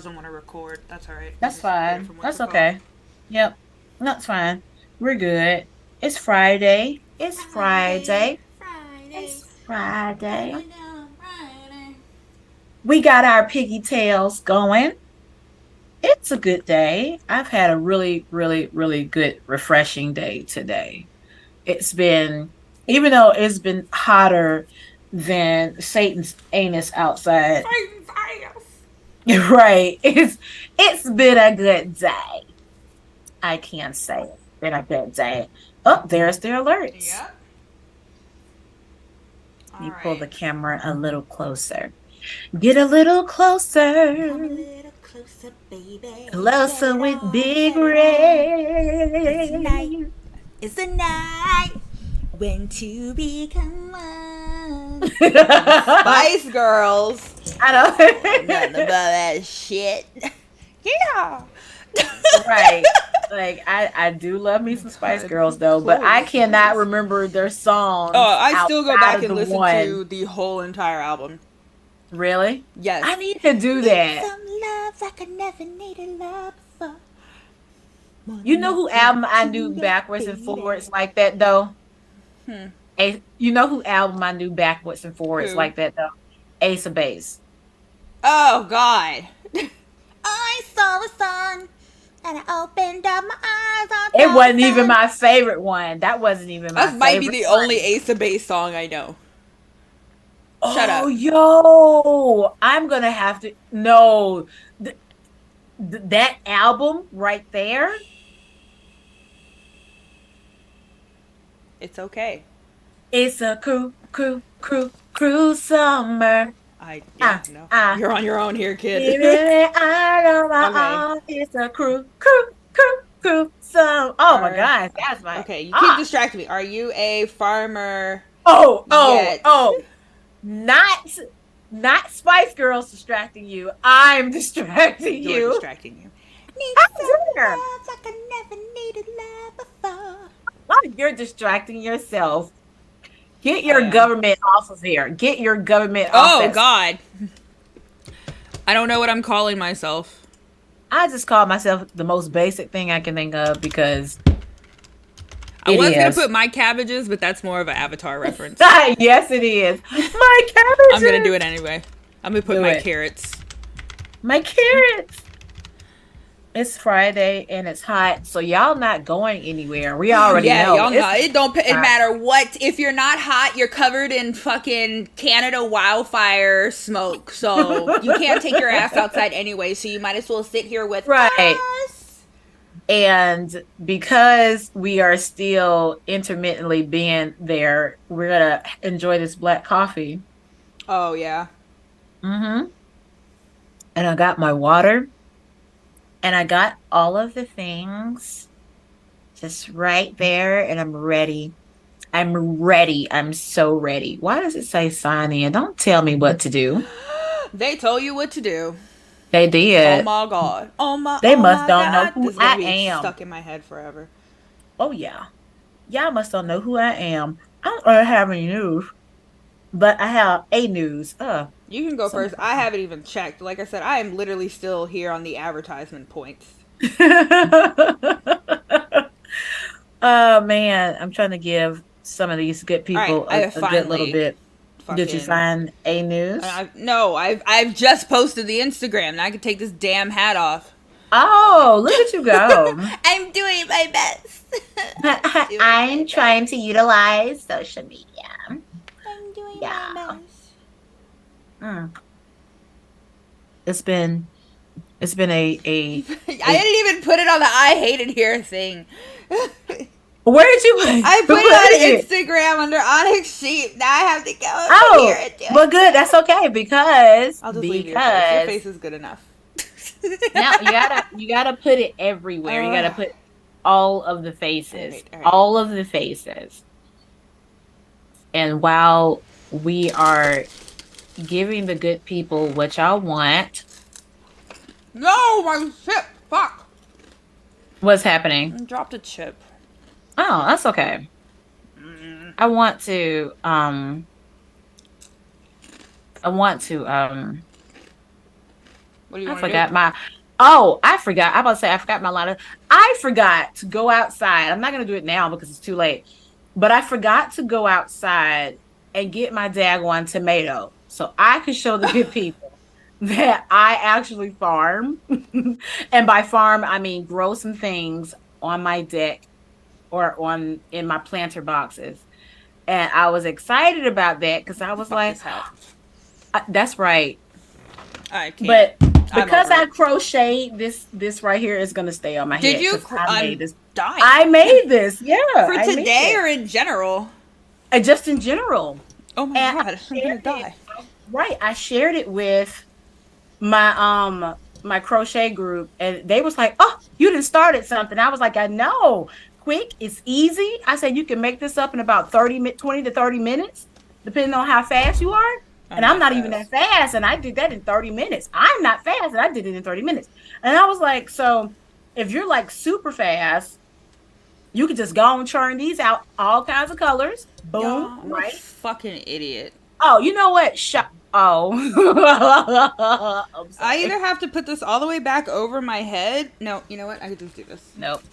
doesn't want to record. That's all right. We'll That's just get it fine. from what's That's it called. okay. Yep. That's fine. We're good. It's Friday. It's Friday, Friday. Friday, It's Friday. Friday. We got our piggy tails going. It's a good day. I've had a really, really, really good, refreshing day today. It's been, even though it's been hotter than Satan's anus outside, Satan's ass. right? It's been a good day. I can say it's been a good day. Oh, there's their alerts. Yep. All You pull right. the camera a little closer. Get a little Come a closer. little closer, baby. Get Closer it with on, Big get it on. Cause tonight Ray. is the night when to become one. I Spice Girls. Nothing don't. about that shit. Yeah. Right. Like I do love me some Spice God, Girls though, but I please, cannot please. remember their Oh, songs I still go outside back of and the listen one. to the whole entire album. Really? I Yes. need to do Need that. some love like I never needed love before. More You than know that, who give album it I to knew ya, backwards and forwards baby. like that though? Hmm. You know who album I knew backwards and forwards Who? like that though? Ace of Base. Oh, God. I saw the sun and I opened up my eyes. I It saw the wasn't even sun. my favorite one. That wasn't even my That might be favorite the only one. Ace of Base song I know. Shut Oh, up. yo, I'm gonna have to no that album right there. It's okay. It's a cruel summer. Yeah, no. Ah, You're on your own here, kid. even it out on Okay. my own. It's a cruel summer. Oh my Are gosh, that's my Okay, you keep ah. distracting me. Are you a farmer yet? Oh, not Spice Girls distracting you. I'm distracting You're you. distracting you. Need How some dare? love like I never needed love before. Why you're distracting yourself? Get I your am. government off of here. Get your government off Oh that. God. I don't know what I'm calling myself. I just call myself the most basic thing I can think of because I it was gonna is. put my cabbages, but that's more of an Avatar reference. Yes, it is. My I'm gonna do it cabbages. anyway. I'm gonna put Do my it. carrots. My carrots. It's Friday and it's hot, so y'all not going anywhere. We already Yeah, know y'all it's know it. Don't it hot. matter what. If you're not hot, you're covered in fucking Canada wildfire smoke. So you can't take your ass outside anyway. So you might as well sit here with Right. us. And because we are still intermittently being there, we're gonna enjoy this black coffee. Oh yeah. Mm-hmm. And I got my water and I got all of the things just right there, and I'm ready. I'm ready. I'm so ready. Why does it say sign in? Don't tell me what to do. They told you what to do. They Oh did. my god. They Oh must my don't know god. who This is gonna I be am. stuck in my head forever. Oh yeah. Y'all must don't know who I am. I don't really have any news, but I have a news. You can go Somebody. first. I haven't even checked. Like I said, I am literally still here on the advertisement points. Oh man, I'm trying to give some of these good All right, people I have a good little finally bit. Did you fucking. find a news? No, I've just posted the Instagram. Now I can take this damn hat off. Oh, look at you go. I'm doing my best. I'm doing my I'm trying to best. utilize social media. I'm doing my Yeah. best. Mm. It's been it's been a I a didn't even put it on the I hate it here thing. where did you I put put it on it? Instagram under Onyx Sheep. Now I have to go over here Oh, and do but it good. too. That's okay because I'll just leave your face. Your because face is good enough. now you gotta put it everywhere. You gotta uh, put all of the all faces, right, all right. all of the faces. And while we are giving the good people what y'all want, No, my chip. Fuck. what's happening? I dropped a chip. Oh, that's okay. I want to I want to What do you I want to do? forgot my. Oh, I forgot. I'm about to say I forgot my line of. I forgot to go outside. I'm not gonna do it now because it's too late. But I forgot to go outside and get my daggone tomato so I could show the good people that I actually farm. And by farm, I mean grow some things on my deck or on in my planter boxes. And I was excited about that because I was Fuck like, this hat. that's right. I can't. But I'm because over I it. crocheted this right here is gonna stay on my Did head you? because I I'm made this. dying. I made this. Yeah, For I made today it. or in general? Just in general. Oh my And I god, I'm gonna shared it. die. Right. I shared it with my crochet group and they was like, "Oh, you didn't started something." I was like, "I know. Quick, it's easy." I said you can make this up in about 20 to 30 minutes, depending on how fast you are. And I'm I'm not not even that fast. fast. And I did that in 30 minutes. I'm not fast, and I did it in 30 minutes. And I was like, so if you're like super fast, you could just go and churn these out, all kinds of colors. Boom, Y'all, I'm a right? fucking idiot. Oh, you know what? Oh, I'm I either sorry. have to put this all the way back over my head. No, you know what? I could just do this. Nope.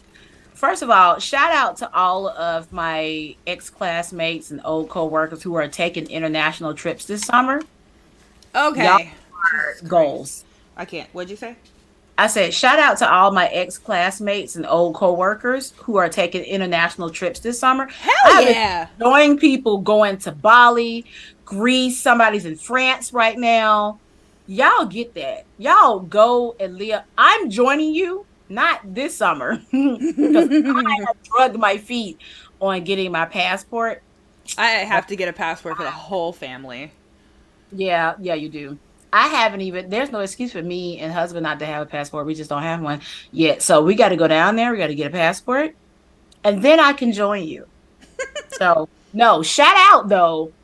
First of all, shout out to all of my ex-classmates and old co-workers who are taking international trips this summer. Y'all Okay. are Jesus Christ. goals. I can't. What'd you say? I said, shout out to all my ex-classmates and old co-workers who are taking international trips this summer. Hell I've been yeah! enjoying people going to Bali, Greece, somebody's in France right now. Y'all get that. Y'all go and live. I'm joining you, not this summer, because I have drugged my feet on getting my passport. I But have to get a passport for the whole family. yeah, yeah, you do. I haven't even, there's no excuse for me and husband not to have a passport. We just don't have one yet. So we got to go down there. We got to get a passport and then I can join you. So, no, shout out though.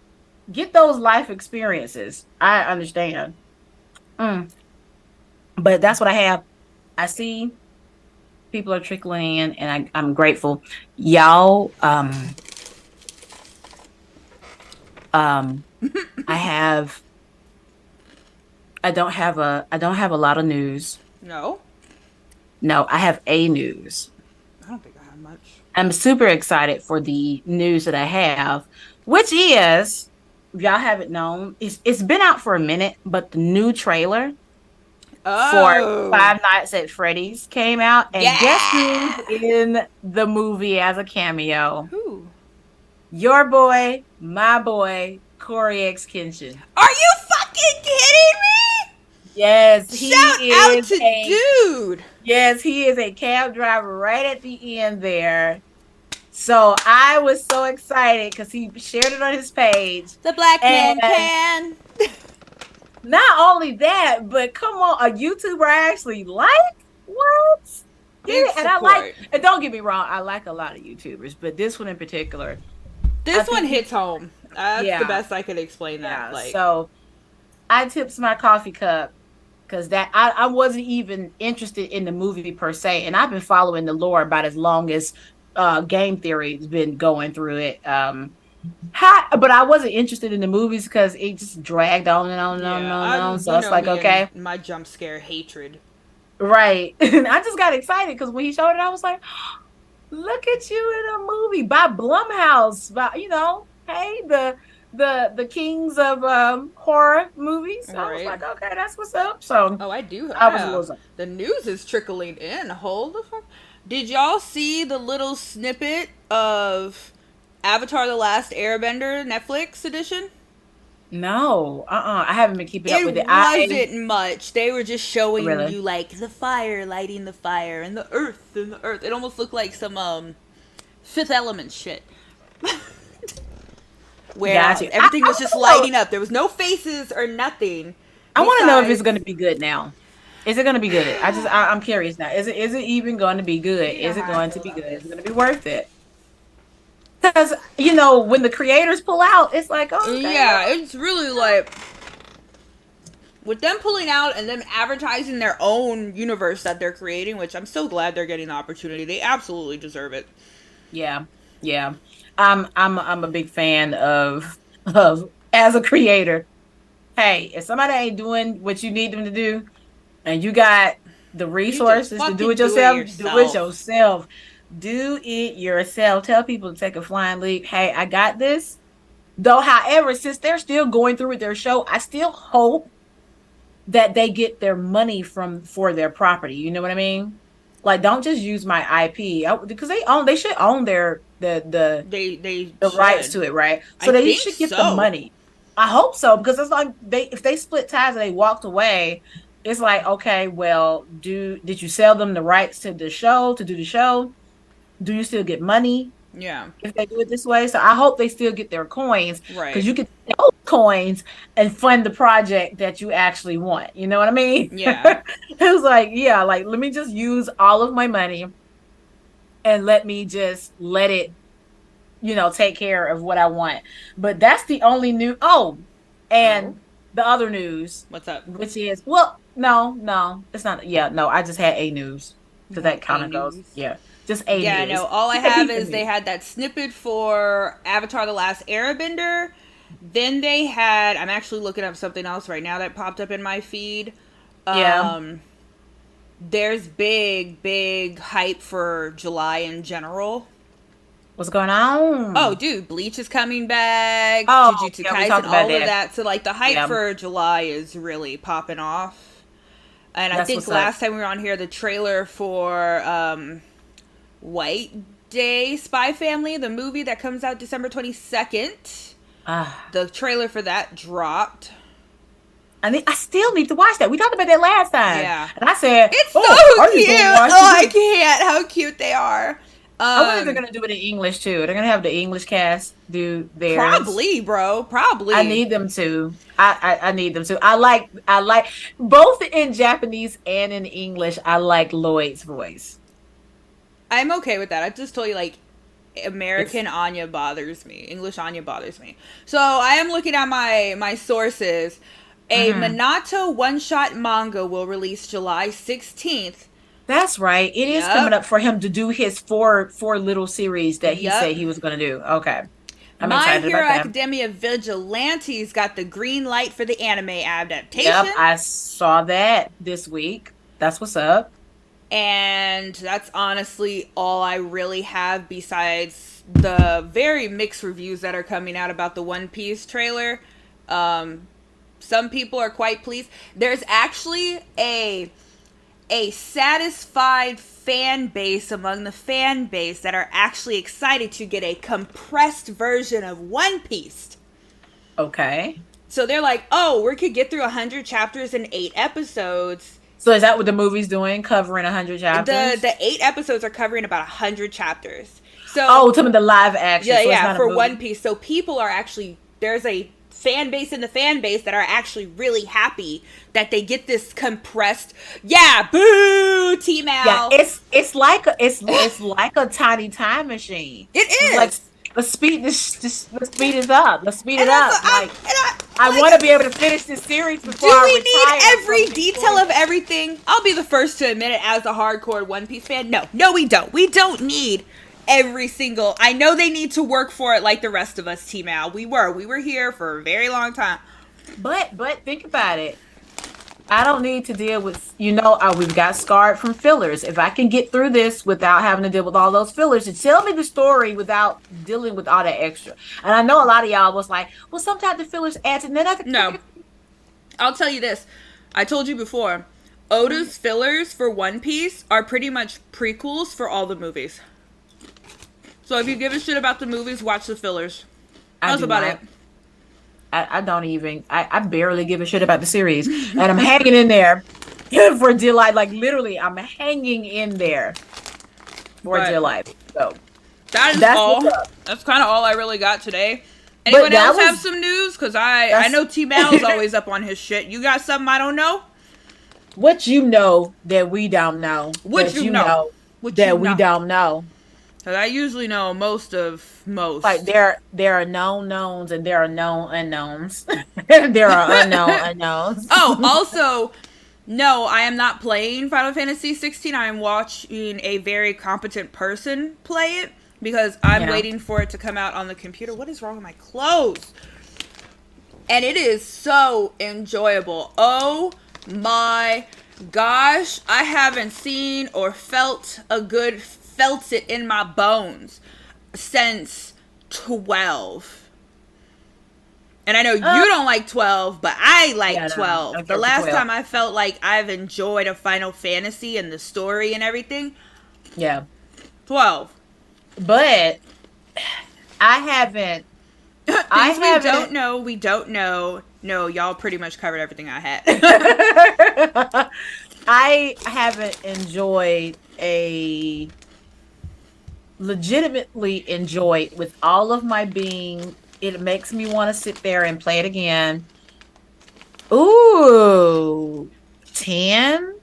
Get those life experiences. I understand. Mm. But that's what I have. I see people are trickling in and I'm grateful. Y'all, um, I have, I don't have a lot of news. No? No, I have a news. I don't think I have much. I'm super excited for the news that I have, which is, if y'all haven't known, it's been out for a minute, but the new trailer for Oh! Five Nights at Freddy's came out, and guess who's Yeah! in the movie as a cameo? Who? Your boy, my boy, Corey X Kenshin. Are you fucking kidding me? Yes, Shout he out is to a dude! yes, he is a cab driver right at the end there. So I was so excited because he shared it on his page. The black And man can. not only that, but come on, a YouTuber I actually like? What? Big Yeah, and I like, support. and don't get me wrong, I like a lot of YouTubers, but this one in particular, I This one think he, hits home. That's the yeah, best I could explain that. yeah. Like, So I tips my coffee cup because that I wasn't even interested in the movie per se, and I've been following the lore about as long as game theory's been going through it. But I wasn't interested in the movies because it just dragged on and on and on and yeah, on and on. I'm. So You it's know like, me and okay, my jump scare hatred. right. And I just got excited because when he showed it, I was like, look at you in a movie by Blumhouse, by hey, the kings of horror movies. So I was Right. like, okay, that's what's up. So Oh, I do. I was a little The news is trickling in. Hold the fuck. Did y'all see the little snippet of Avatar: The Last Airbender Netflix edition? no, I haven't been keeping up It with it. I wasn't much. They were just showing really, you like the fire lighting the fire and the earth and the earth. It almost looked like some Fifth Element shit. Where got you. everything was just I lighting up. There was no faces or nothing. I want to know if it's Besides, going to be good now. Is it going to be good? I'm curious now. Is it even going to be good? you know Is it how I going feel to be about good? Is this. it going to be worth it? Because when the creators pull out, it's like, oh, okay, Yeah, well, it's really like with them pulling out and them advertising their own universe that they're creating, which I'm so glad they're getting the opportunity. They absolutely deserve it. yeah, yeah. I'm a big fan of as a creator. Hey, if somebody ain't doing what you need them to do, and you got the You just resources to do fucking it do it yourself, do it yourself. yourself. Do it yourself. Tell people to take a flying leap. Hey, I got this. Though, however, since they're still going through with their show, I still hope that they get their money from for their property. You know what I mean? Like, don't just use my IP because they should own They the rights should. to it, right? I So they think should get the so. money. I hope so because it's like if they split ties and they walked away, it's like, okay, well, did you sell them the rights to the show to do the show? Do you still get money Yeah. if they do it this way? So I hope they still get their coins because Right. you can take those coins and fund the project that you actually want. You know what I mean? Yeah. It was like, yeah, like let me just use all of my money and let me just let it, take care of what I want. But that's the only new. Oh, Oh. and the other news, What's up? which is, well, no, it's not. Yeah, no, I just had a news You because had that kind a of goes. news. Yeah, just a Yeah, news. no, all I have Piece of is they news. had that snippet for Avatar The Last Airbender. Then they had, I'm actually looking up something else right now that popped up in my feed. Yeah, Um, there's big hype for July in general. what's going Oh, on? dude, Bleach is coming back, Oh, Jujutsu yeah, we Kaisen, talked about all of that. that. So, like, the hype Yeah, for July is really popping off. And I that's think what's up. last time we were on here, the trailer for White Day Spy Family, the movie that comes out December 22nd, Ah, the trailer for that dropped. I still need to watch that. We talked about that last time, Yeah. and I said, It's "Oh, so I need to cute. watch Oh, I it." can't. How cute they are. I wonder if they're Um, gonna do it in English too. They're gonna have the English cast do theirs. probably, bro. I Probably. need them to. I need them to. I like both in Japanese and in English. I like Lloyd's voice. I'm okay with that. I just told you, like, It's American Anya bothers me. English Anya bothers me. So I am looking at my sources. A mhm. Minato one-shot manga will release July 16th. That's right. It is coming Yep. up for him to do his four little series that he said Yep. he was gonna do. Okay. I'm My excited Hero about that. Academia Vigilantes got the green light for the anime Yep, adaptation. I saw that this week. That's what's up. And that's honestly all I really have besides the very mixed reviews that are coming out about the One Piece trailer. Um, some people are quite pleased. There's actually a satisfied fan base among the fan base that are actually excited to get a compressed version of One Piece. Okay. So they're like, oh, we could get through 100 chapters in 8 episodes. So is that what the movie's doing? Covering 100 chapters? The 8 episodes are covering about 100 chapters. Oh, So tell me the live action. yeah, So it's yeah, not a for One movie. Piece. So people are actually, there's a fan base in the fan base that are actually really happy that they get this compressed. Yeah, boo, Team Yeah, Al. it's like it's like a tiny time machine. It's It like is. let's speed it up. Let's speed And it that's up. Like I like, want to be able to finish this series before do I we need retire every from this detail point. of everything? I'll be the first to admit it as a hardcore One Piece fan. No, no, we don't. We don't need every single. I know they need to work for it like the rest of us, Team Al. We were here for a very long time. But think about it. I don't need to deal with, we've got scarred from fillers. If I can get through this without having to deal with all those fillers and tell me the story without dealing with all that extra. And I know a lot of y'all was like, well, sometimes the fillers add to, and then I No, I'll tell you this. I told you before. Oda's fillers for One Piece are pretty much prequels for all the movies. So if you give a shit about the movies, watch the fillers. I That's do about it. not. I don't even, I barely give a shit about the series. And I'm hanging in there for dear life. Like literally, I'm hanging in there for dear But life. So that is that's what's all. up. That's kind of all I really got today. But Anyone that else have was, some news? Because I that's know T Mal's always up on his shit. You got something I don't know? what you know that we don't know. What That you you know? know What you that we know? don't know. Because I usually know most of Like most. there are known knowns and there are known unknowns. There are unknown unknowns. Oh, also, no, I am not playing Final Fantasy 16. I am watching a very competent person play it because I'm Yeah. waiting for it to come out on the computer. What is wrong with my clothes? And it is so enjoyable. Oh my Gosh, I haven't seen or felt it in my bones since 12. And I know you don't like 12, but I like Yeah, no, 12. I The care for last 12. time I felt like I've enjoyed a Final Fantasy and the story and everything, Yeah. 12. But I haven't I Things haven't we don't know. No, y'all pretty much covered everything I had. I haven't legitimately enjoyed with all of my being. It makes me want to sit there and play it again. Ooh, 10?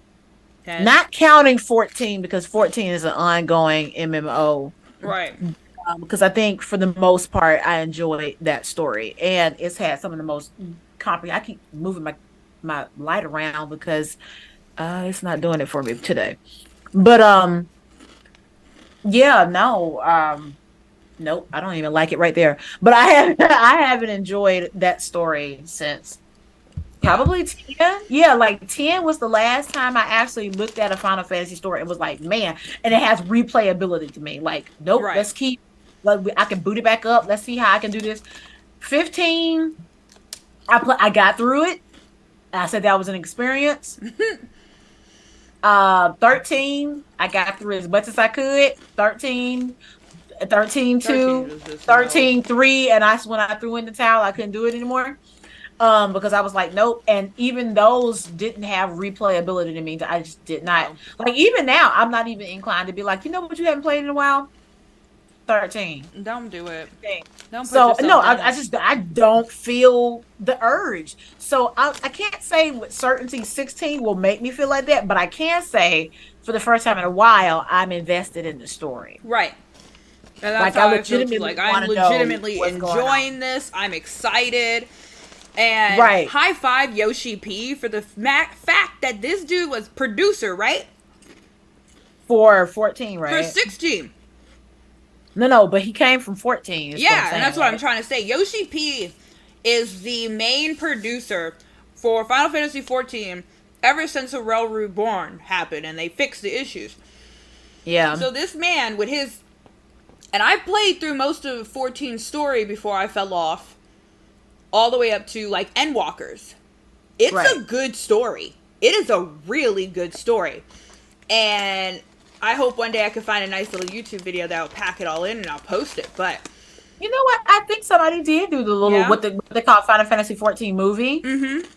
10. Not counting 14 because 14 is an ongoing MMO. Right. Because I think for the most part, I enjoyed that story, and it's had some of the most I keep moving my light around because it's not doing it for me today. But yeah, no, nope, I don't even like it right there. But I have I haven't enjoyed that story since Yeah. probably 10. Yeah, like 10 was the last time I actually looked at a Final Fantasy story and was like, man, and it has replayability to me. Like, nope, Right. I can boot it back up. Let's see how I can do this. 15, I got through it. I said that was an experience. 13, I got through as much as I could. 13, 13 13 2, was just 13 3, and when I threw in the towel, I couldn't do it anymore. Because I was like, nope. And even those didn't have replayability to me. I just did not No. like. Even now, I'm not even inclined to be like, you know what, you haven't played in a while. 13. Don't do it. 15. Don't put So no, yourself down. I don't feel the urge. So I can't say with certainty 16 will make me feel like that, but I can say for the first time in a while, I'm invested in the story. Right. And that's Like how I I feel too. legitimately Like I'm want to know legitimately what's going on. enjoying this. I'm excited. And Right. high five Yoshi P for the fact that this dude was producer, right? For 14, For right? 16. No, but he came from 14. Is what I'm Yeah, saying, and that's what right? I'm trying to say. Yoshi P is the main producer for Final Fantasy 14 ever since A Realm Reborn happened and they fixed the issues. Yeah. So this man with his, and I played through most of 14's story before I fell off, all the way up to like Endwalkers. It's Right. a good story. It is a really good story. And I hope one day I can find a nice little YouTube video that'll pack it all in and I'll post it. But You know what? I think somebody did do the little yeah. what they call Final Fantasy 14 movie. Mm-hmm.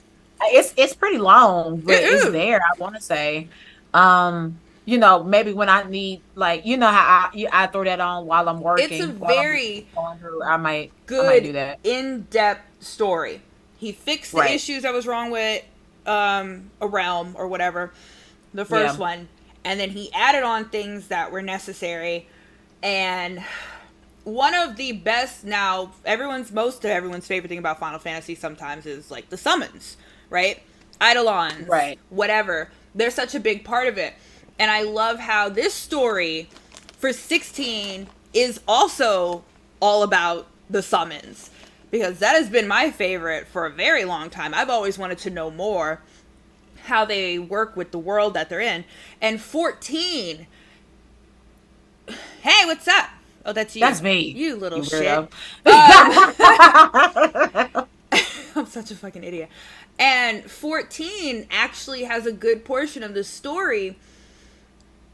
It's pretty long, but It it's is. there. I want to say, maybe when I need like how I throw that on while I'm It's a working, while I'm very going through. I might good do that. in-depth story. He fixed the Right. issues that was wrong with a realm or whatever, the first Yeah. one, and then he added on things that were necessary. And one of the best now, most of everyone's favorite thing about Final Fantasy sometimes is like the summons, right? Eidolons, Right. whatever. They're such a big part of it. And I love how this story for 16 is also all about the summons. Because that has been my favorite for a very long time. I've always wanted to know more how they work with the world that they're in. And 14, hey, what's up? Oh, that's you. That's me. You little You shit. weirdo. I'm such a fucking idiot. And 14 actually has a good portion of the story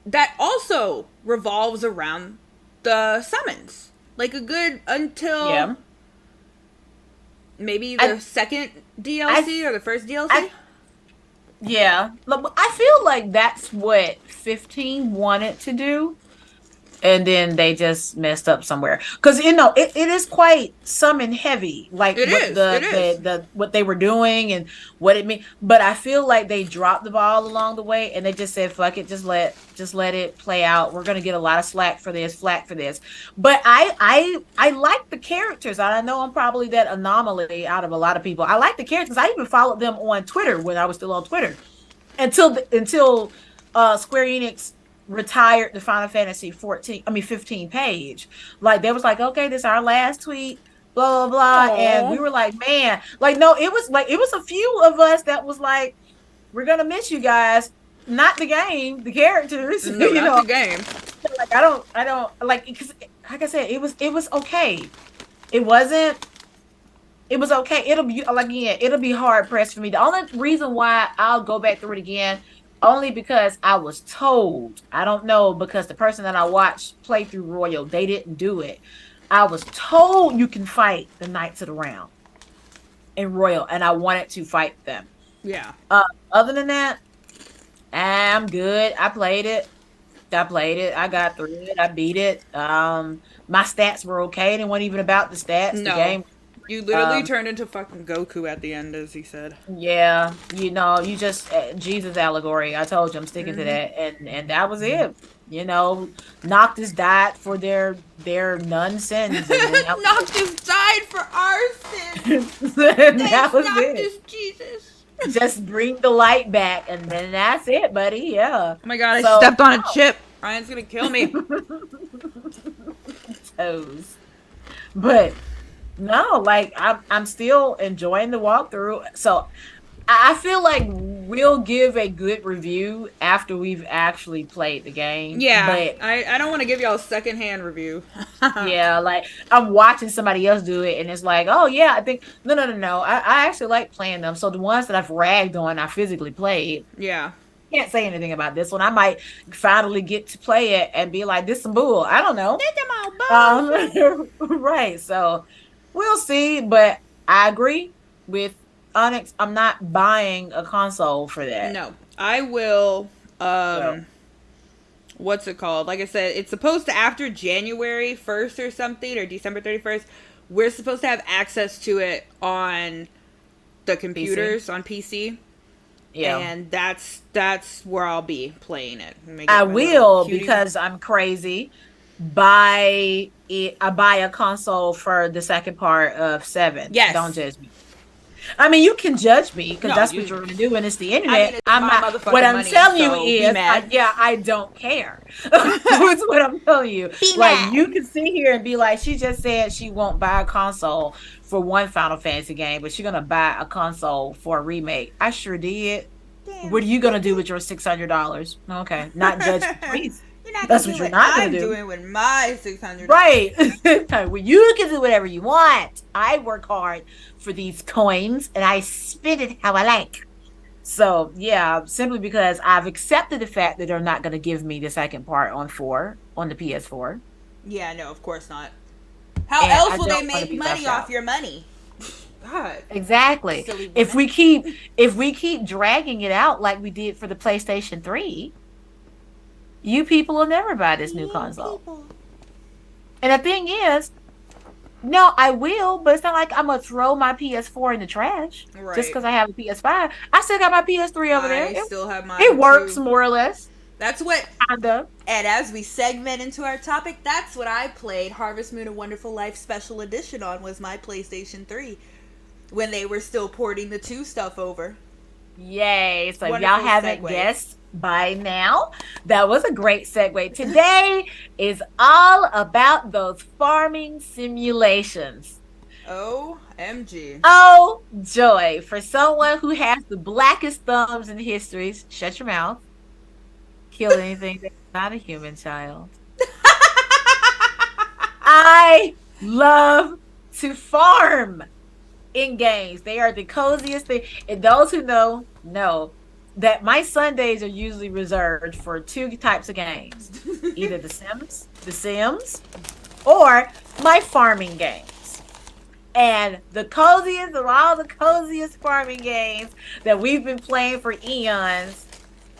that also revolves around the summons. Like a good until Yeah. maybe the second DLC or the first DLC. Yeah. Look, I feel like that's what 15 wanted to do. And then they just messed up somewhere. Because it is quite summon heavy, like It what is. It is. what they were doing and what it mean. But I feel like they dropped the ball along the way and they just said, fuck it, just let it play out. We're gonna get a lot of flack for this. But I like the characters. And I know I'm probably that anomaly out of a lot of people. I like the characters. I even followed them on Twitter when I was still on Twitter. Until Square Enix retired the Final Fantasy 15 page. Like they was like, okay, this is our last tweet, blah blah blah. Aww. And we were like, man, like no, it was a few of us that was like, we're gonna miss you guys. Not the game, the characters. No, not the game. Like I don't like because like I said, it was okay. It wasn't. It was okay. It'll be like again, it'll be hard pressed for me. The only reason why I'll go back through it again, only because I was told. I don't know because the person that I watched play through Royal, they didn't do it. I was told you can fight the Knights of the Round in Royal, and I wanted to fight them. Yeah. Other than that, I'm good. I played it. I played it. I got through it. I beat it. My stats were okay. It wasn't even about the stats. No. The game. You literally turned into fucking Goku at the end, as he said. Yeah, you know, you just Jesus allegory. I told you I'm sticking to that, and that was it. You know, Noctis died for their nonsense. Noctis died for our sins. That was Noctis, it. Jesus. Just bring the light back, and then that's it, buddy. Yeah. Oh my god, I stepped on a chip. Ryan's gonna kill me. Toes. But no, like I'm still enjoying the walkthrough. So I feel like we'll give a good review after we've actually played the game. Yeah, but I don't want to give y'all a secondhand review. yeah, like I'm watching somebody else do it, and it's like, oh yeah, I think no. I actually like playing them. So the ones that I've ragged on, I physically played. Yeah. Can't say anything about this one. I might finally get to play it and be like, this some bull. I don't know. Right. So we'll see. But I agree with Onyx. I'm not buying a console for that. No, I will. What's it called? Like I said, it's supposed to after January 1st or something, or December 31st. We're supposed to have access to it on the computers, on PC. Yeah. And that's where I'll be playing it. I will, because I'm crazy. I buy a console for the second part of 7. Yes. Don't judge me. I mean, you can judge me because that's what you're going to do, and it's the internet. I mean, it's what I'm telling you is, I I don't care. That's what I'm telling you. You can sit here and be like, she just said she won't buy a console for one Final Fantasy game, but she's going to buy a console for a remake. I sure did. Damn. What are you going to do with your $600? Okay, not judge, please. That's what you're not going to do. I'm doing with my $600. Right. Well, you can do whatever you want. I work hard for these coins, and I spend it how I like. So, yeah, simply because I've accepted the fact that they're not going to give me the second part on the PS4. Yeah, no, of course not. How else will they make money off your money? God. Exactly. If we keep dragging it out like we did for the PlayStation 3, you people will never buy this new console. And the thing is, no, I will, but it's not like I'm going to throw my PS4 in the trash just because I have a PS5. I still got my PS3 over there. I still have mine. It works more or less. That's what. Kinda. And as we segment into our topic, that's what I played Harvest Moon: A Wonderful Life Special Edition on, was my PlayStation 3 when they were still porting the 2 stuff over. Yay. So if y'all haven't guessed by now, that was a great segue. Today is all about those farming simulations. OMG. Oh, joy. For someone who has the blackest thumbs in history, shut your mouth. Kill anything that's not a human child. I love to farm in games. They are the coziest thing. And those who know that my Sundays are usually reserved for 2 types of games. Either The Sims, or my farming games. And the coziest of all the coziest farming games that we've been playing for eons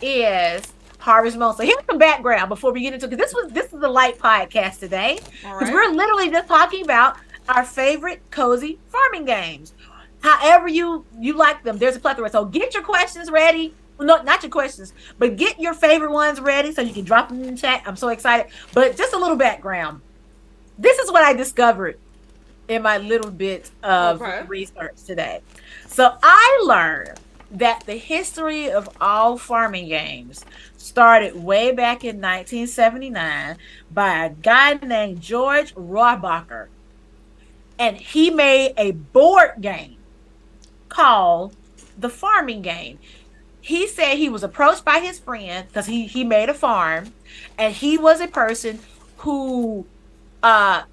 is Harvest Moon. So here's some background before we get into it, because this is a light podcast today. Because we're literally just talking about our favorite cozy farming games. However you like them, there's a plethora. So get your questions ready. No, not your questions, but get your favorite ones ready so you can drop them in the chat. I'm so excited. But just a little background. This is what I discovered in my little bit of research today. So I learned that the history of all farming games started way back in 1979 by a guy named George Rohrbacher. And he made a board game called the farming game. he said he was approached by his friend because he made a farm, and he was a person who uh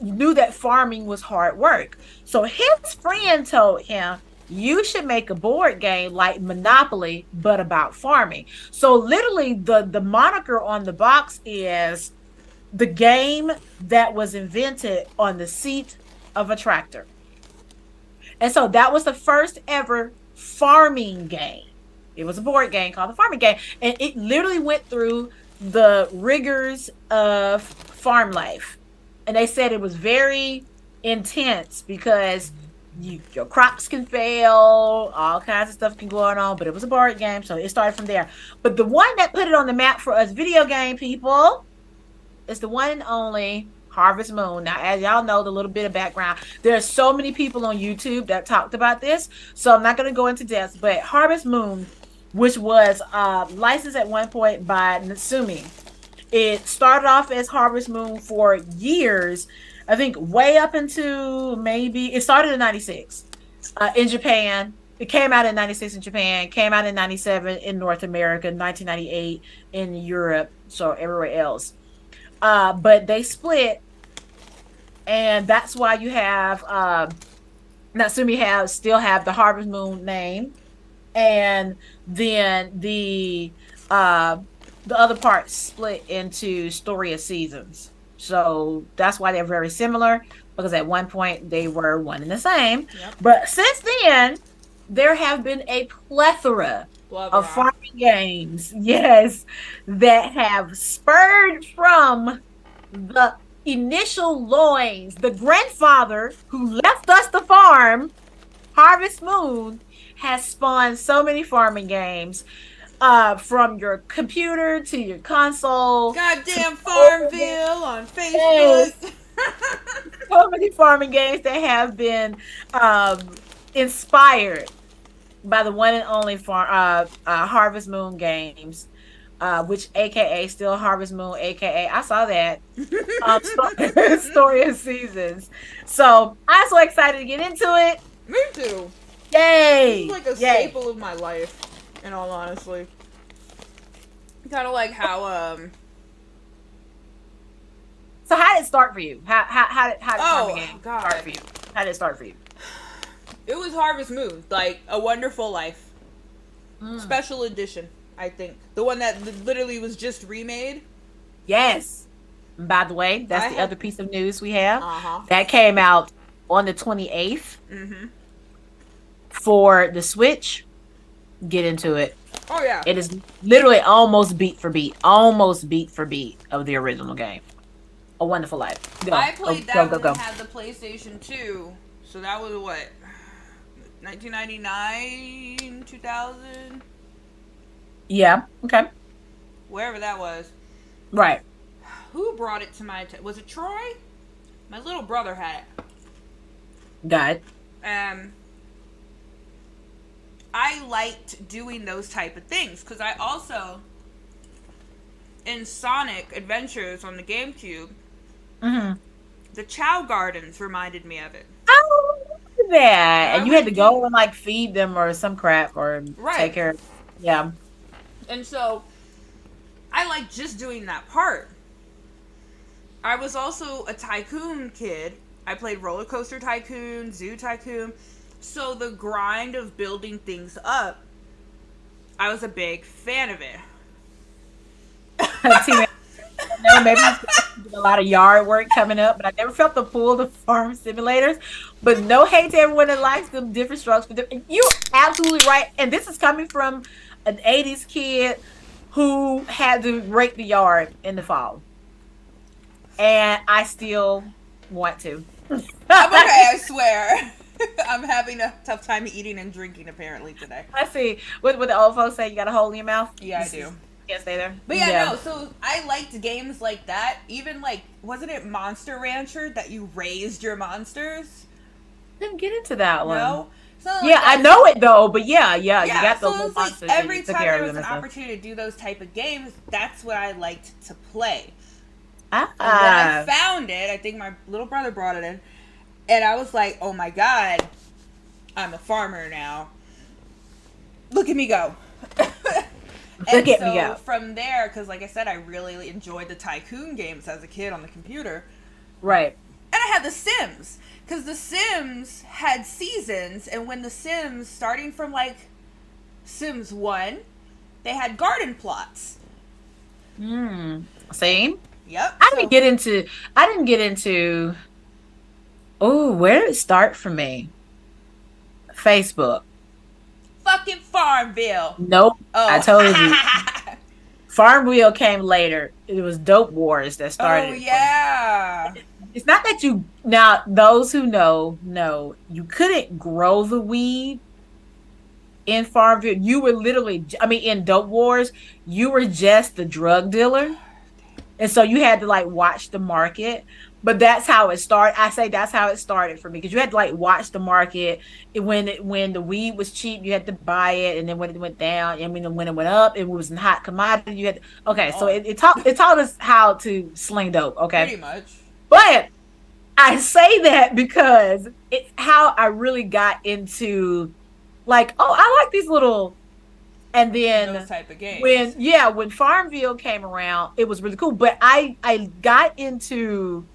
knew that farming was hard work. So his friend told him, you should make a board game like Monopoly, but about farming. So literally the moniker on the box is the game that was invented on the seat of a tractor. And so that was the first ever farming game. It was a board game called the farming game. And it literally went through the rigors of farm life. And they said it was very intense because your crops can fail, all kinds of stuff can go on, but it was a board game, so it started from there. But the one that put it on the map for us video game people is the one and only Harvest Moon. Now, as y'all know, the little bit of background, there are so many people on YouTube that talked about this, so I'm not going to go into depth, but Harvest Moon, which was licensed at one point by Natsumi, it started off as Harvest Moon for years, I think way up into maybe, it started in 96 in Japan. It came out in 96 in Japan, came out in 97 in North America, 1998 in Europe, so everywhere else. But they split, and that's why you have Natsumi still have the Harvest Moon name, and then the other part split into Story of Seasons. So that's why they're very similar, because at one point they were one and the same. Yep. But since then, there have been a plethora of farming games, yes, that have spurred from the initial loins. The grandfather who left us the farm, Harvest Moon, has spawned so many farming games. From your computer to your console. Goddamn Farmville on Facebook. Yes. So many farming games that have been inspired by the one and only Harvest Moon games, which AKA still Harvest Moon, AKA I saw that Story of Seasons. So I'm so excited to get into it. Me too. Yay! This is like a staple of my life. In all honesty, kind of like how So how did it start for you? How did Farming Game start for you? How did it start for you? It was Harvest Moon, like A Wonderful Life, special edition. I think the one that literally was just remade. Yes. By the way, that's the other piece of news we have. That came out on the 28th for the Switch. Get into it. Oh yeah. It is literally almost beat for beat of the original game. A Wonderful Life. Go. I played that when I had the PlayStation 2. So that was what? 1999, 2000? Yeah, okay. Wherever that was. Right. Who brought it to my attention? Was it Troy? My little brother had it. Got it. I liked doing those type of things because I also, in Sonic Adventures on the GameCube, the Chow Gardens reminded me of it. Oh, look at that! And you had to go and like feed them or some crap or take care of. Yeah. And so, I like just doing that part. I was also a Tycoon kid. I played Roller Coaster Tycoon, Zoo Tycoon. So the grind of building things up, I was a big fan of it. No, maybe a lot of yard work coming up, but I never felt the pull of farm simulators. But no hate to everyone that likes them different strokes. You're absolutely right. And this is coming from an 80s kid who had to rake the yard in the fall. And I still want to. I'm okay, I swear. I'm having a tough time eating and drinking apparently today. I see. What the old folks say, you got a hole in your mouth? Yeah, I do. Can't stay there. But yeah, no, so I liked games like that. Even like, wasn't it Monster Rancher that you raised your monsters? Didn't get into that one. No? So yeah, I know it though, but yeah, you got those little monsters. Like every time there was an opportunity to do those type of games, that's what I liked to play. And when I found it, I think my little brother brought it in, and I was like, oh my god, I'm a farmer now. Look at me go. And Look at me so go. from there, because like I said, I really enjoyed the Tycoon games as a kid on the computer. Right. And I had The Sims. Because The Sims had seasons, and when The Sims, starting from like Sims 1, they had garden plots. Same. Yep. I didn't So get into. I didn't get into. Oh, where did it start for me? Facebook. fucking Farmville. Nope. I Oh. told you. Farmville came later. It was Dope Wars that Oh started it for me. yeah. It's not that you now those who know you couldn't grow the weed in Farmville. You were literally, I mean, in Dope Wars, you were just the drug dealer. And so you had to like watch the market. But that's how it started. I say that's how it started for me because you had to like watch the market. When the weed was cheap, you had to buy it, and then when it went down, I mean, when it went up, it was in hot commodity. You had to, okay, so Oh, it taught us how to sling dope. Okay, pretty much. but I say that because it's how I really got into like, oh, I like these little. And Those then type of games. when Farmville came around, it was really cool. But I got into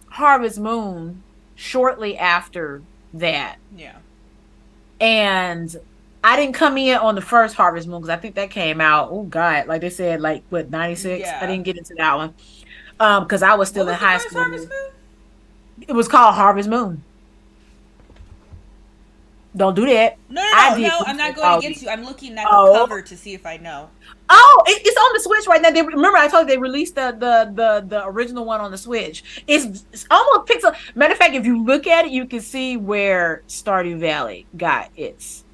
Harvest Moon shortly after that. Yeah. And I didn't come in on the first Harvest Moon because I think that came out, oh God, like they said, like what, 96? I Yeah. didn't get into that one. Because I was What still in was the high first Harvest school. Moon? It was called Harvest Moon. Don't do that. No, no, I no, did no. I'm not going oh, against you. I'm looking at the oh, cover to see if I know. oh, it's on the Switch right now. They remember I told you they released the original one on the Switch. It's almost pixel. Matter of fact, if you look at it, you can see where Stardew Valley got its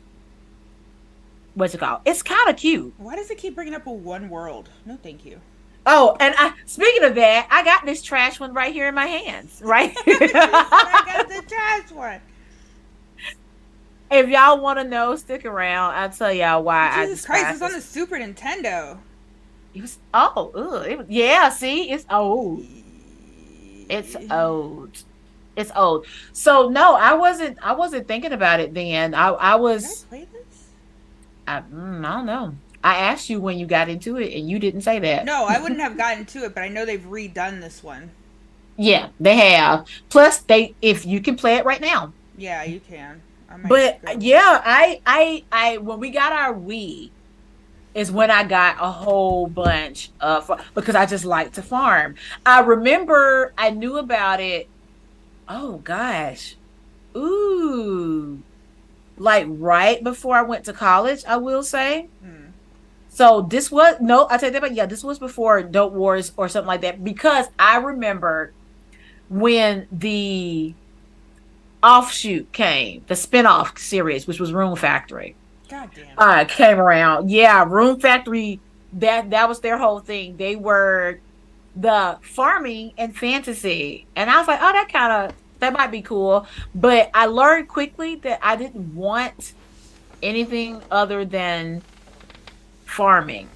what's it called? It's kind of cute. Why does it keep bringing up a one world? No, thank you. Oh, and speaking of that, I got this trash one right here in my hands. Right. I got the trash one. If y'all want to know, stick around. I'll tell y'all why I Jesus Christ, despise it's on the this. Super Nintendo. Yeah, see, it's old. It's old. It's old. So no, I wasn't thinking about it then. I Can I was play this? I don't know. I asked you when you got into it and you didn't say that. No, I wouldn't have gotten to it, but I know they've redone this one. Yeah, they have. Plus they if you can play it right now. Yeah, you can. I might But go. yeah, I when we got our Wii is when I got a whole bunch of because I just like to farm. I remember I knew about it. Oh gosh. Ooh. Like right before I went to college, I will say. Hmm. So this was no, I tell you that, but yeah, this was before Dope Wars or something like that because I remember when the offshoot came, the spinoff series, which was Room Factory, God damn. came around. Yeah, Room Factory, that was their whole thing. They were the farming and fantasy. And I was like, oh, that might be cool. But I learned quickly that I didn't want anything other than farming.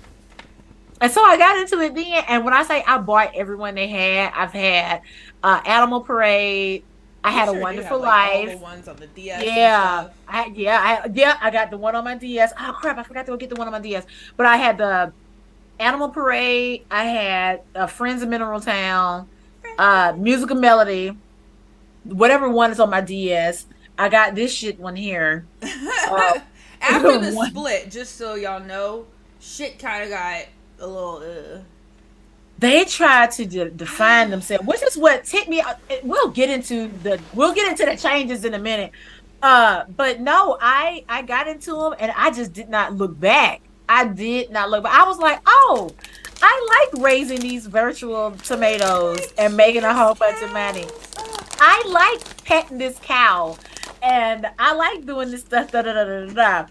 And so I got into it then. And when I say I bought everyone they had, I've had Animal Parade. I You had A sure do have Wonderful like all the Life. ones on the DS and Yeah. stuff. I got the one on my DS. Oh crap, I forgot to go get the one on my DS. But I had the Animal Parade. I had Friends of Mineral Town, Musical Melody, whatever one is on my DS. I got this shit one here. Uh, After the one. split, just so y'all know, shit kind of got a little. They tried to define themselves, which is what ticked me. We'll get into the changes in a minute. But no, I got into them and I just did not look back. I did not look back. I was like, oh, I like raising these virtual tomatoes and making a whole bunch of money. I like petting this cow and I like doing this stuff. Da, da, da, da,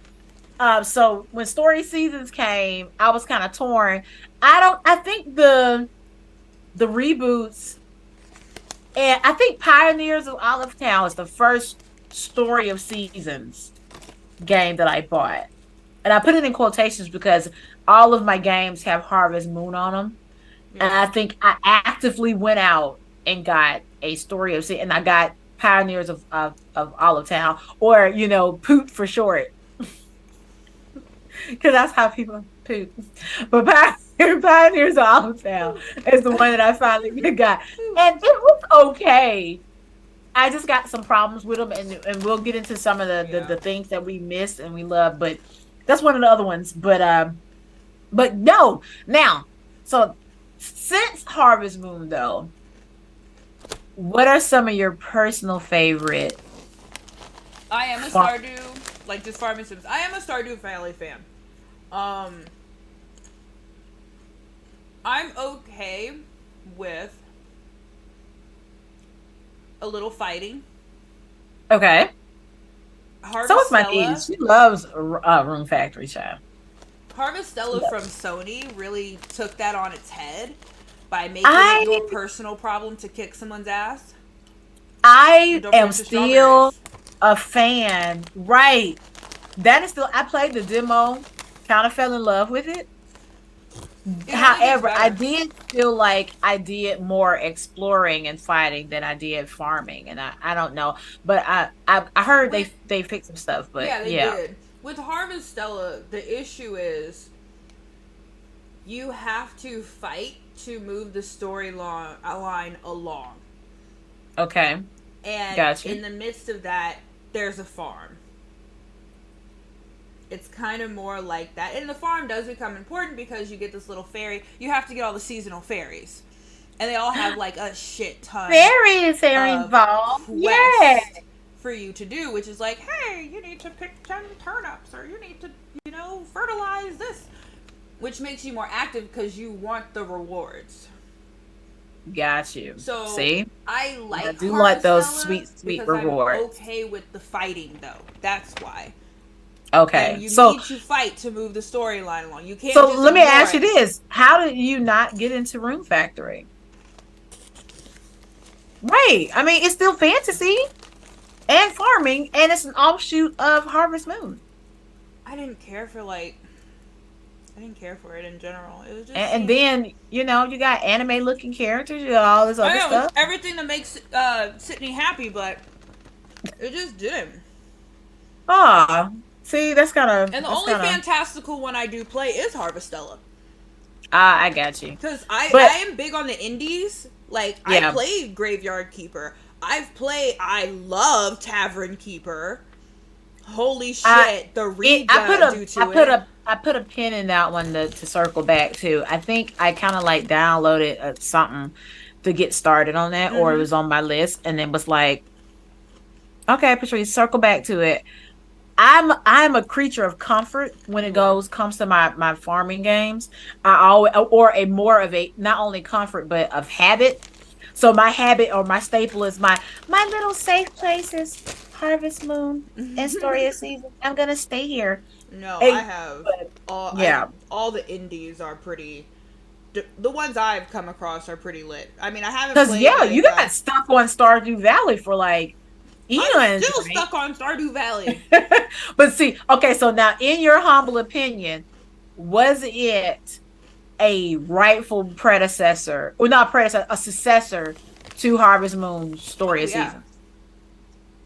da. So when story seasons came, I was kind of torn. I think the reboots and I think Pioneers of Olive Town is the first story of seasons game that I bought. And I put it in quotations because all of my games have Harvest Moon on them. And Yeah. I think I actively went out and got a story of seasons and I got pioneers of Olive Town, or Poot for short, because that's how people poop. But pioneers of Olive Town is the one that I finally got, and it was okay. I just got some problems with them, and we'll get into some of the Yeah. things that we miss and we love, but that's one of the other ones. But no, now, so since Harvest Moon though, what are some of your personal favorite I am a farm? Stardew, like just farming sims. I am a Stardew Valley fan. Um, I'm okay with a little fighting. Okay, so is my Harvestella, niece. She loves Room Factory Child. She Harvestella from loves. Sony really took that on its head by making it I your personal problem to kick someone's ass. And I don't am forget your still strawberries. a fan. Right. That is still, I played the demo, kind of fell in love with it. It only gets However, I better. did feel like I did more exploring and fighting than I did farming. And I don't know. But I heard With they fixed some stuff, but Yeah, they yeah. did. With Harvestella, the issue is you have to fight to move the line along. Okay. And Gotcha. in the midst of that, there's a farm. It's kind of more like that. And the farm does become important because you get this little fairy. You have to get all the seasonal fairies. And they all have like a shit ton Fairies are of involved. Yeah. quests for you to do, which is like, hey, you need to pick 10 turnips or you need to, fertilize this, which makes you more active because you want the rewards. Got you. So See? I I like do like those Harvestella sweet, sweet because I'm rewards. okay with the fighting though. That's why. And Okay. you So need to fight to move the storyline along. You can't so just let me ignore ask you it. this. How did you not get into Room Factory? Right. I mean, it's still fantasy and farming, and it's an offshoot of Harvest Moon. I didn't care for I didn't care for it in general. It just And seemed then, you got anime looking characters, you got all this I other know it was stuff. everything that makes Sydney happy, but it just didn't. Ah, see, And the that's only kind of, fantastical one I do play is Harvestella. I got you. Because I But am big on the indies. Like, I yeah, played Graveyard Keeper. I love Tavern Keeper. Holy I, shit, the reads I I do to it. put a pin in that one to circle back to. I think I kind of like downloaded something to get started on that, or it Mm-hmm. was on my list, and then was like, okay, Patrice, circle back to it. I'm a creature of comfort when it You are. comes to my farming games. I always, or a more of a, not only comfort but of habit. So my habit or my staple is my little safe places, Harvest Moon and Story of Season. I'm gonna stay here. No, I Hey, have but all I yeah, all the indies are pretty. The ones I've come across are pretty lit. I mean, I haven't because played yeah, you like got stuck on Stardew Valley for like I'm eons, still right? stuck on Stardew Valley. But see, okay, so now in your humble opinion, was it a rightful predecessor, or not predecessor, a successor to Harvest Moon's Story Oh of yeah, Seasons?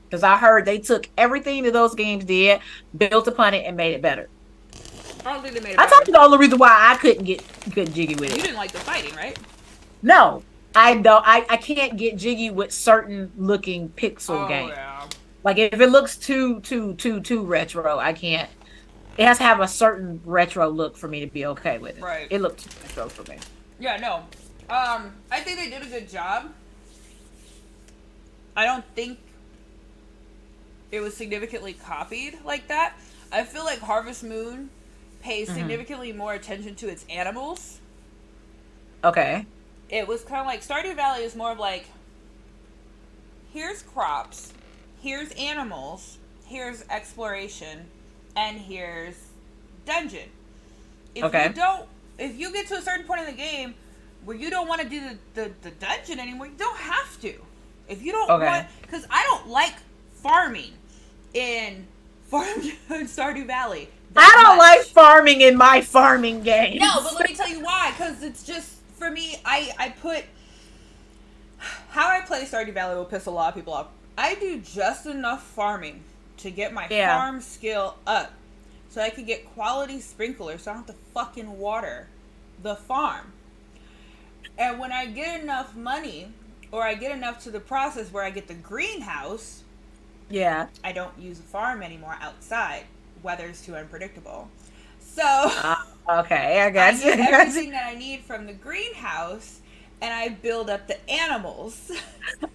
Because I heard they took everything that those games did, built upon it, and made it better. I don't think they made it I told better. you the only reason why I couldn't get jiggy with You it. didn't like the fighting, right? No, I don't. I can't get jiggy with certain looking pixel Oh games. yeah, Like if it looks too retro, I can't. It has to have a certain retro look for me to be okay with it. right. It looked too retro for me. Yeah, no. I think they did a good job. I don't think it was significantly copied like that. I feel like Harvest Moon pays Hmm. significantly more attention to its animals. Okay. It was kind of like Stardew Valley is more of like, here's crops, here's animals, here's exploration, and here's dungeon. If you Okay. don't, if you get to a certain point in the game where you don't want to do the dungeon anymore, you don't have to. If you don't Okay. want, because I don't like farming in farm in Stardew Valley I that don't like much. farming in my farming No, but games. let me tell you why. Because it's just for me. I put how I play Stardew Valley will piss a lot of people off. I do just enough farming to get my Yeah. farm skill up so I can get quality sprinklers so I don't have to fucking water the farm. And when I get enough money or I get enough to the process where I get the greenhouse, Yeah. I don't use a farm anymore outside. Weather's too unpredictable. So Okay, I I got you. get I got you. everything that I need from the greenhouse and I build up the animals.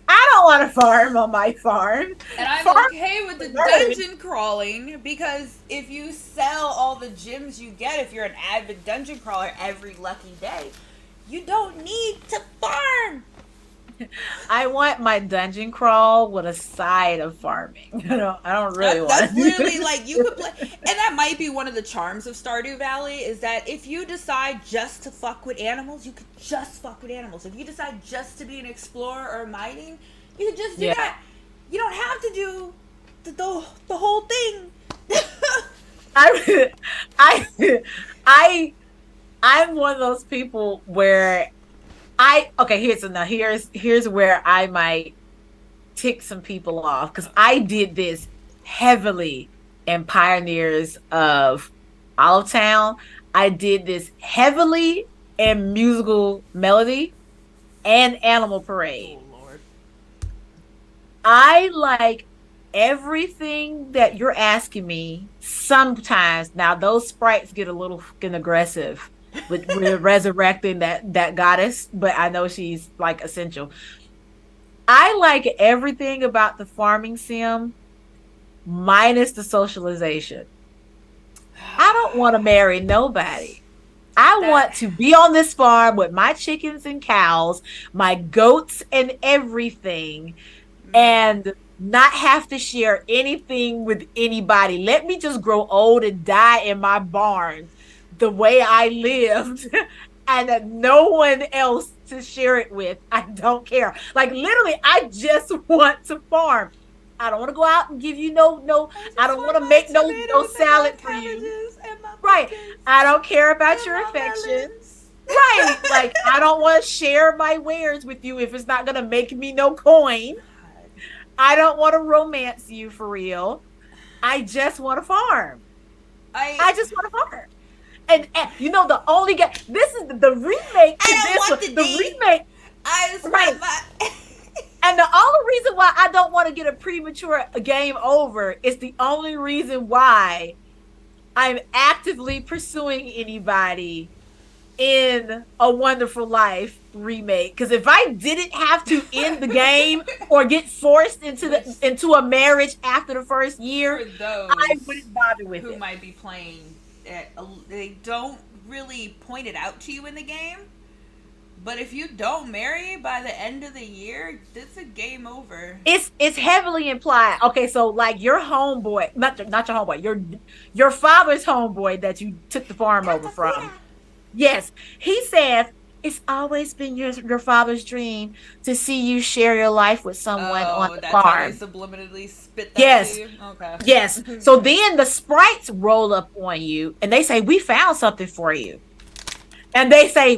I don't want to farm on my farm. And I'm Farm okay with the bird. dungeon crawling because if you sell all the gems you get, if you're an avid dungeon crawler every lucky day, you don't need to farm. I want my dungeon crawl with a side of farming. I don't really want That's to do literally it. like you could play, and that might be one of the charms of Stardew Valley is that if you decide just to fuck with animals, you could just fuck with animals. If you decide just to be an explorer or mining, you could just do Yeah. that. You don't have to do the whole thing. I, I, I'm one of those people where okay, here's where I might tick some people off because I did this heavily in Pioneers of Olive Town. I did this heavily in Musical Melody and Animal Parade. Oh Lord. I like everything that you're asking me sometimes. Now those sprites get a little fucking aggressive with we're resurrecting that goddess, but I know she's like essential. I like everything about the farming sim minus the socialization. I don't want to marry nobody. I That want to be on this farm with my chickens and cows, my goats and everything, man. and not have to share anything with anybody. Let me just grow old and die in my barn the way I lived and that no one else to share it with. I don't care. Like literally, I just want to farm. I don't want to go out and give you I I just don't want want to my make no tomatoes and my salad for you. cabbages and my Right. pumpkins I don't care about and your my affection. melons. Right. Like I don't want to share my wares with you if it's not gonna make me no coin. I don't want to romance you for real. I just want to farm. I I just want to farm. And the only guy this is the remake to I don't this want one. the The D. remake, I just right. want my. And the only reason why I don't want to get a premature game over is the only reason why I'm actively pursuing anybody in A Wonderful Life remake. Because if I didn't have to end the game or get forced into a marriage after the first For year, I those wouldn't bother with who it. might be playing, they don't really point it out to you in the game. But if you don't marry by the end of the year, it's a game over. It's heavily implied. Okay, so like your homeboy, not your homeboy, your father's homeboy that you took the farm over from. Yes, he says it's always been your father's dream to see you share your life with someone on Oh, the that's how they farm. subliminally spit that to Yes, you? Okay. yes. So then the sprites roll up on you and they say, "We found something for you." And they say,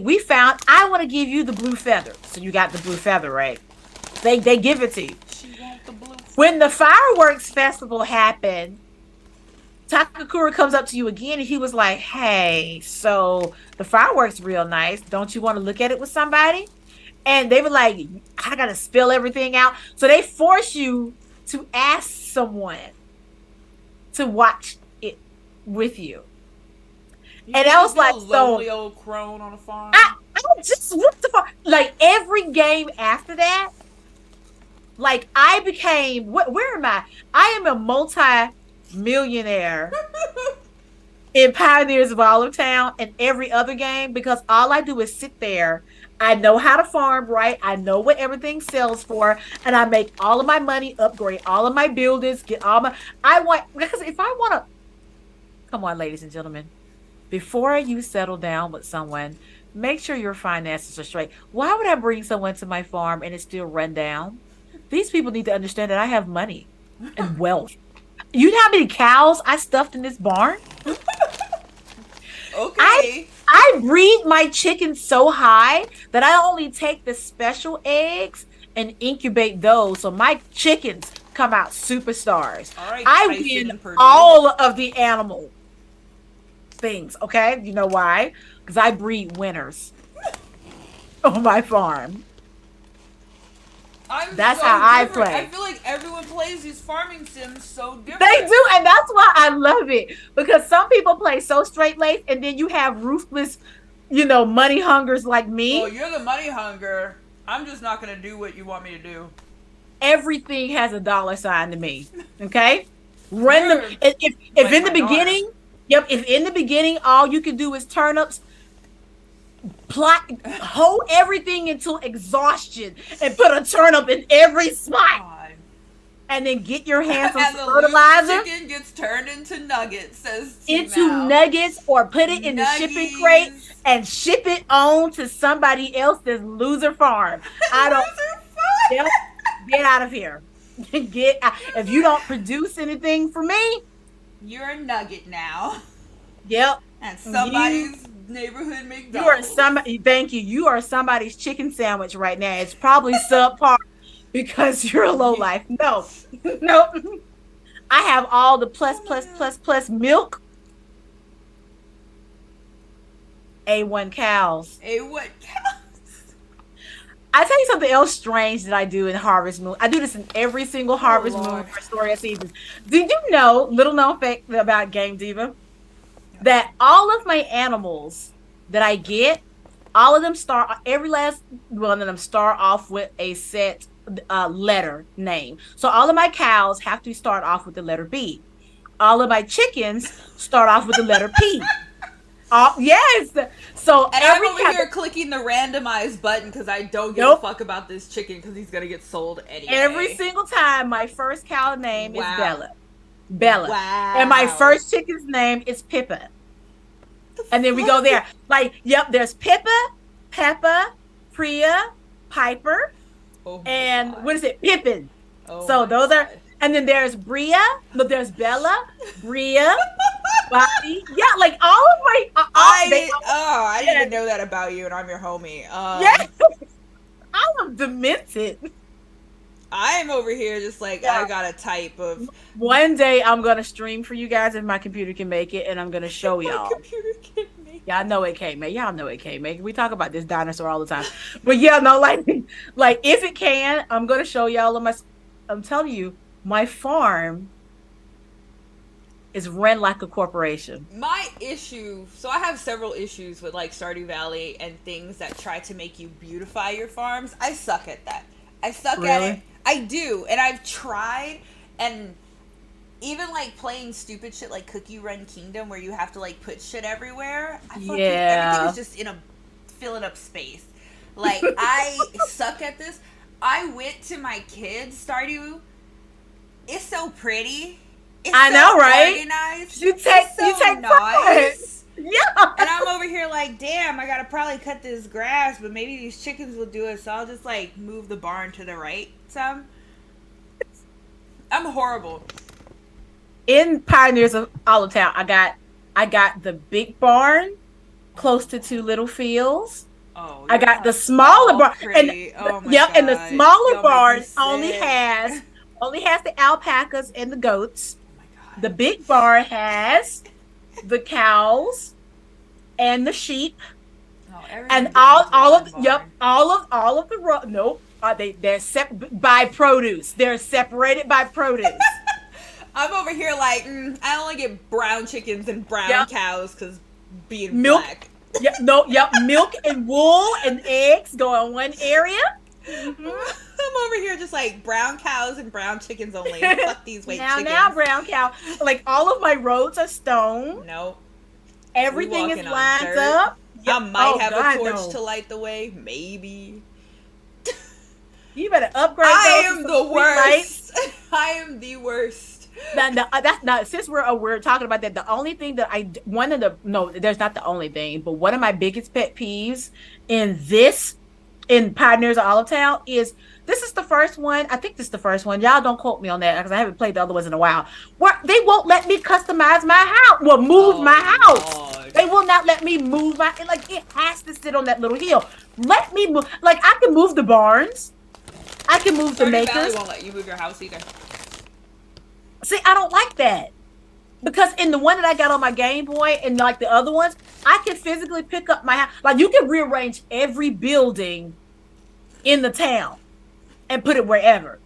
I want to give you the blue feather. So you got the blue feather, right? They give it to you. She want the blue. When the fireworks festival happened, Takakura comes up to you again and he was like, "Hey, so the fireworks real nice. Don't you want to look at it with somebody?" And they were like, "I gotta spill everything out." So they force you to ask someone to watch it with you. And I was like, lonely so old crone on a farm. I just what the fuck? Like every game after that, like I became where am I? I am a multi-millionaire in Pioneers of Olive Town and every other game because all I do is sit there. I know how to farm, right? I know what everything sells for, and I make all of my money, upgrade all of my buildings, get all my. I want because if I want to, come on, ladies and gentlemen, before you settle down with someone, make sure your finances are straight. Why would I bring someone to my farm and it's still run down? These people need to understand that I have money and wealth. You know how many cows I stuffed in this barn? Okay. I breed my chickens so high that I only take the special eggs and incubate those. So my chickens come out superstars. All right, I Tyson win Purdue. all of the animal things. Okay. You know why? Because I breed winners on my farm. That's so how I different. play. I feel like everyone plays these farming sims so different. They do, and that's why I love it. Because some people play so straight laced, and then you have ruthless, money hungers like me. Well, you're the money hunger. I'm just not gonna do what you want me to do. Everything has a dollar sign to me. Okay, run them. If like in the my beginning, daughter. yep. If in the beginning all you can do is turnips, hold everything until exhaustion, and put a turnip in every spot. God. And then get your hands on and the fertilizer. loose chicken gets turned into nuggets, says nuggets, or put it in the shipping crate and ship it on to somebody else's loser farm. I don't. Yep, get out of here. Get out. If you don't produce anything for me, you're a nugget now. Yep. And somebody's neighborhood McDonald's. You are somebody. Thank you. You are somebody's chicken sandwich right now. It's probably subpar. Because you're a low life. No. I have all the plus milk. A1 cows. A1 cows. I tell you something else strange that I do in Harvest Moon. I do this in every single Harvest Moon for Story of Seasons. Did you know, little known fact about Game Diva, that all of my animals that I get, all of them start off with a set letter name. So all of my cows have to start off with the letter B. All of my chickens start off with the letter P. Yes. So and I'm over here clicking the randomize button because I don't give a fuck about this chicken because he's gonna get sold anyway. Every single time, my first cow name is Bella. Wow. And my first chicken's name is Pippa. And then we go there. There's Peppa, Priya, Piper. And what is it? Pippin. So those are, and then there's Bria. Look, there's Bella, Bria, Bobby. Yeah, like all of my. I didn't even know that about you, and I'm your homie. Yeah, I'm demented. I'm over here just like I got a type of. One day I'm gonna stream for you guys if my computer can make it, and I'm gonna show y'all. My computer can make it. Y'all know it can't make. Y'all know it can't make. We talk about this dinosaur all the time, but yeah, no, like if it can, I'm gonna show y'all. I'm telling you, my farm is run like a corporation. My issue, so I have several issues with like Stardew Valley and things that try to make you beautify your farms. I suck at that. I suck at it. I do, and I've tried, and even like playing stupid shit like Cookie Run Kingdom where you have to like put shit everywhere. Everything is just in a filling up space. Like I suck at this. I went to my kids' Stardew. It's so pretty. It's I know, right? Organized. You take nice. Yeah. And I'm over here like, damn, I gotta probably cut this grass, but maybe these chickens will do it, so I'll just like move the barn to the right some. I'm horrible. In Pioneers of Olive Town, I got the big barn close to two little fields. Oh, I got the smaller barn, and and the smaller barn only has the alpacas and the goats. Oh my God. The big barn has the cows and the sheep, and all of the they're by produce. They're separated by produce. I'm over here like I only get brown chickens and brown cows because being milk. Black. Milk and wool and eggs go in one area. Mm-hmm. I'm over here just like brown cows and brown chickens only. Fuck these white chickens. Now brown cow. Like all of my roads are stone. Nope. Everything is lined up. I might have a torch to light the way. Maybe. You better upgrade. I am the worst. I am the worst. That's not, since we're talking about that, the only thing that there's not the only thing, but one of my biggest pet peeves in Pioneers of Olive Town is this is the first one. I think this is the first one. Y'all don't quote me on that because I haven't played the other ones in a while. Where they won't let me customize my house. Well, move my house. God. They will not let me move it has to sit on that little hill. Let me move. Like I can move the barns. I can move the Stardew Valley makers. won't let you move your house either. See, I don't like that. Because in the one that I got on my Game Boy and like the other ones, I can physically pick up my house. Like you can rearrange every building in the town and put it wherever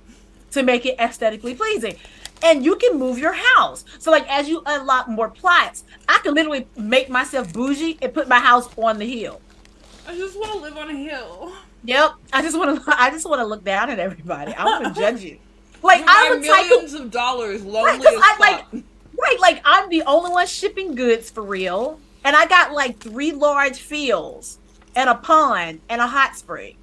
to make it aesthetically pleasing. And you can move your house. So like as you unlock more plots, I can literally make myself bougie and put my house on the hill. I just want to live on a hill. Yep. I just want to look down at everybody. I want to judge you. Like You I'm buy the type millions of of dollars, right, lonely 'cause as I fuck. right, like I'm the only one shipping goods for real. And I got like 3 large fields and a pond and a hot spring.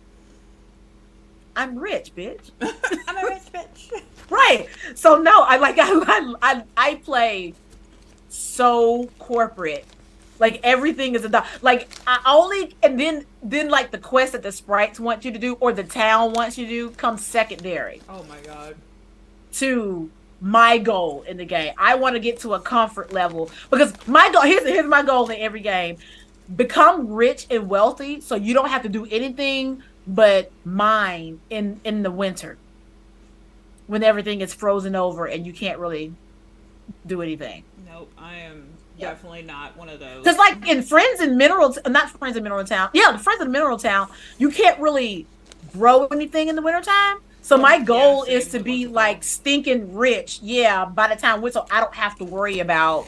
I'm rich, bitch. I'm a rich bitch. Right. So no, I play so corporate. Like everything is a like I only and then like the quest that the sprites want you to do or the town wants you to do comes secondary Oh my god. to my goal in the game. I want to get to a comfort level because my goal here's my goal in every game. Become rich and wealthy so you don't have to do anything but mine in the winter when everything is frozen over and you can't really do anything. Nope, I am Yep. definitely not one of those. Because like in Friends and Minerals, not Friends in Mineral Town. Yeah, the Friends in Mineral Town, you can't really grow anything in the wintertime. So my goal Yeah, is same to with be what's it like called? stinking rich. Yeah, by the time winter, I don't have to worry about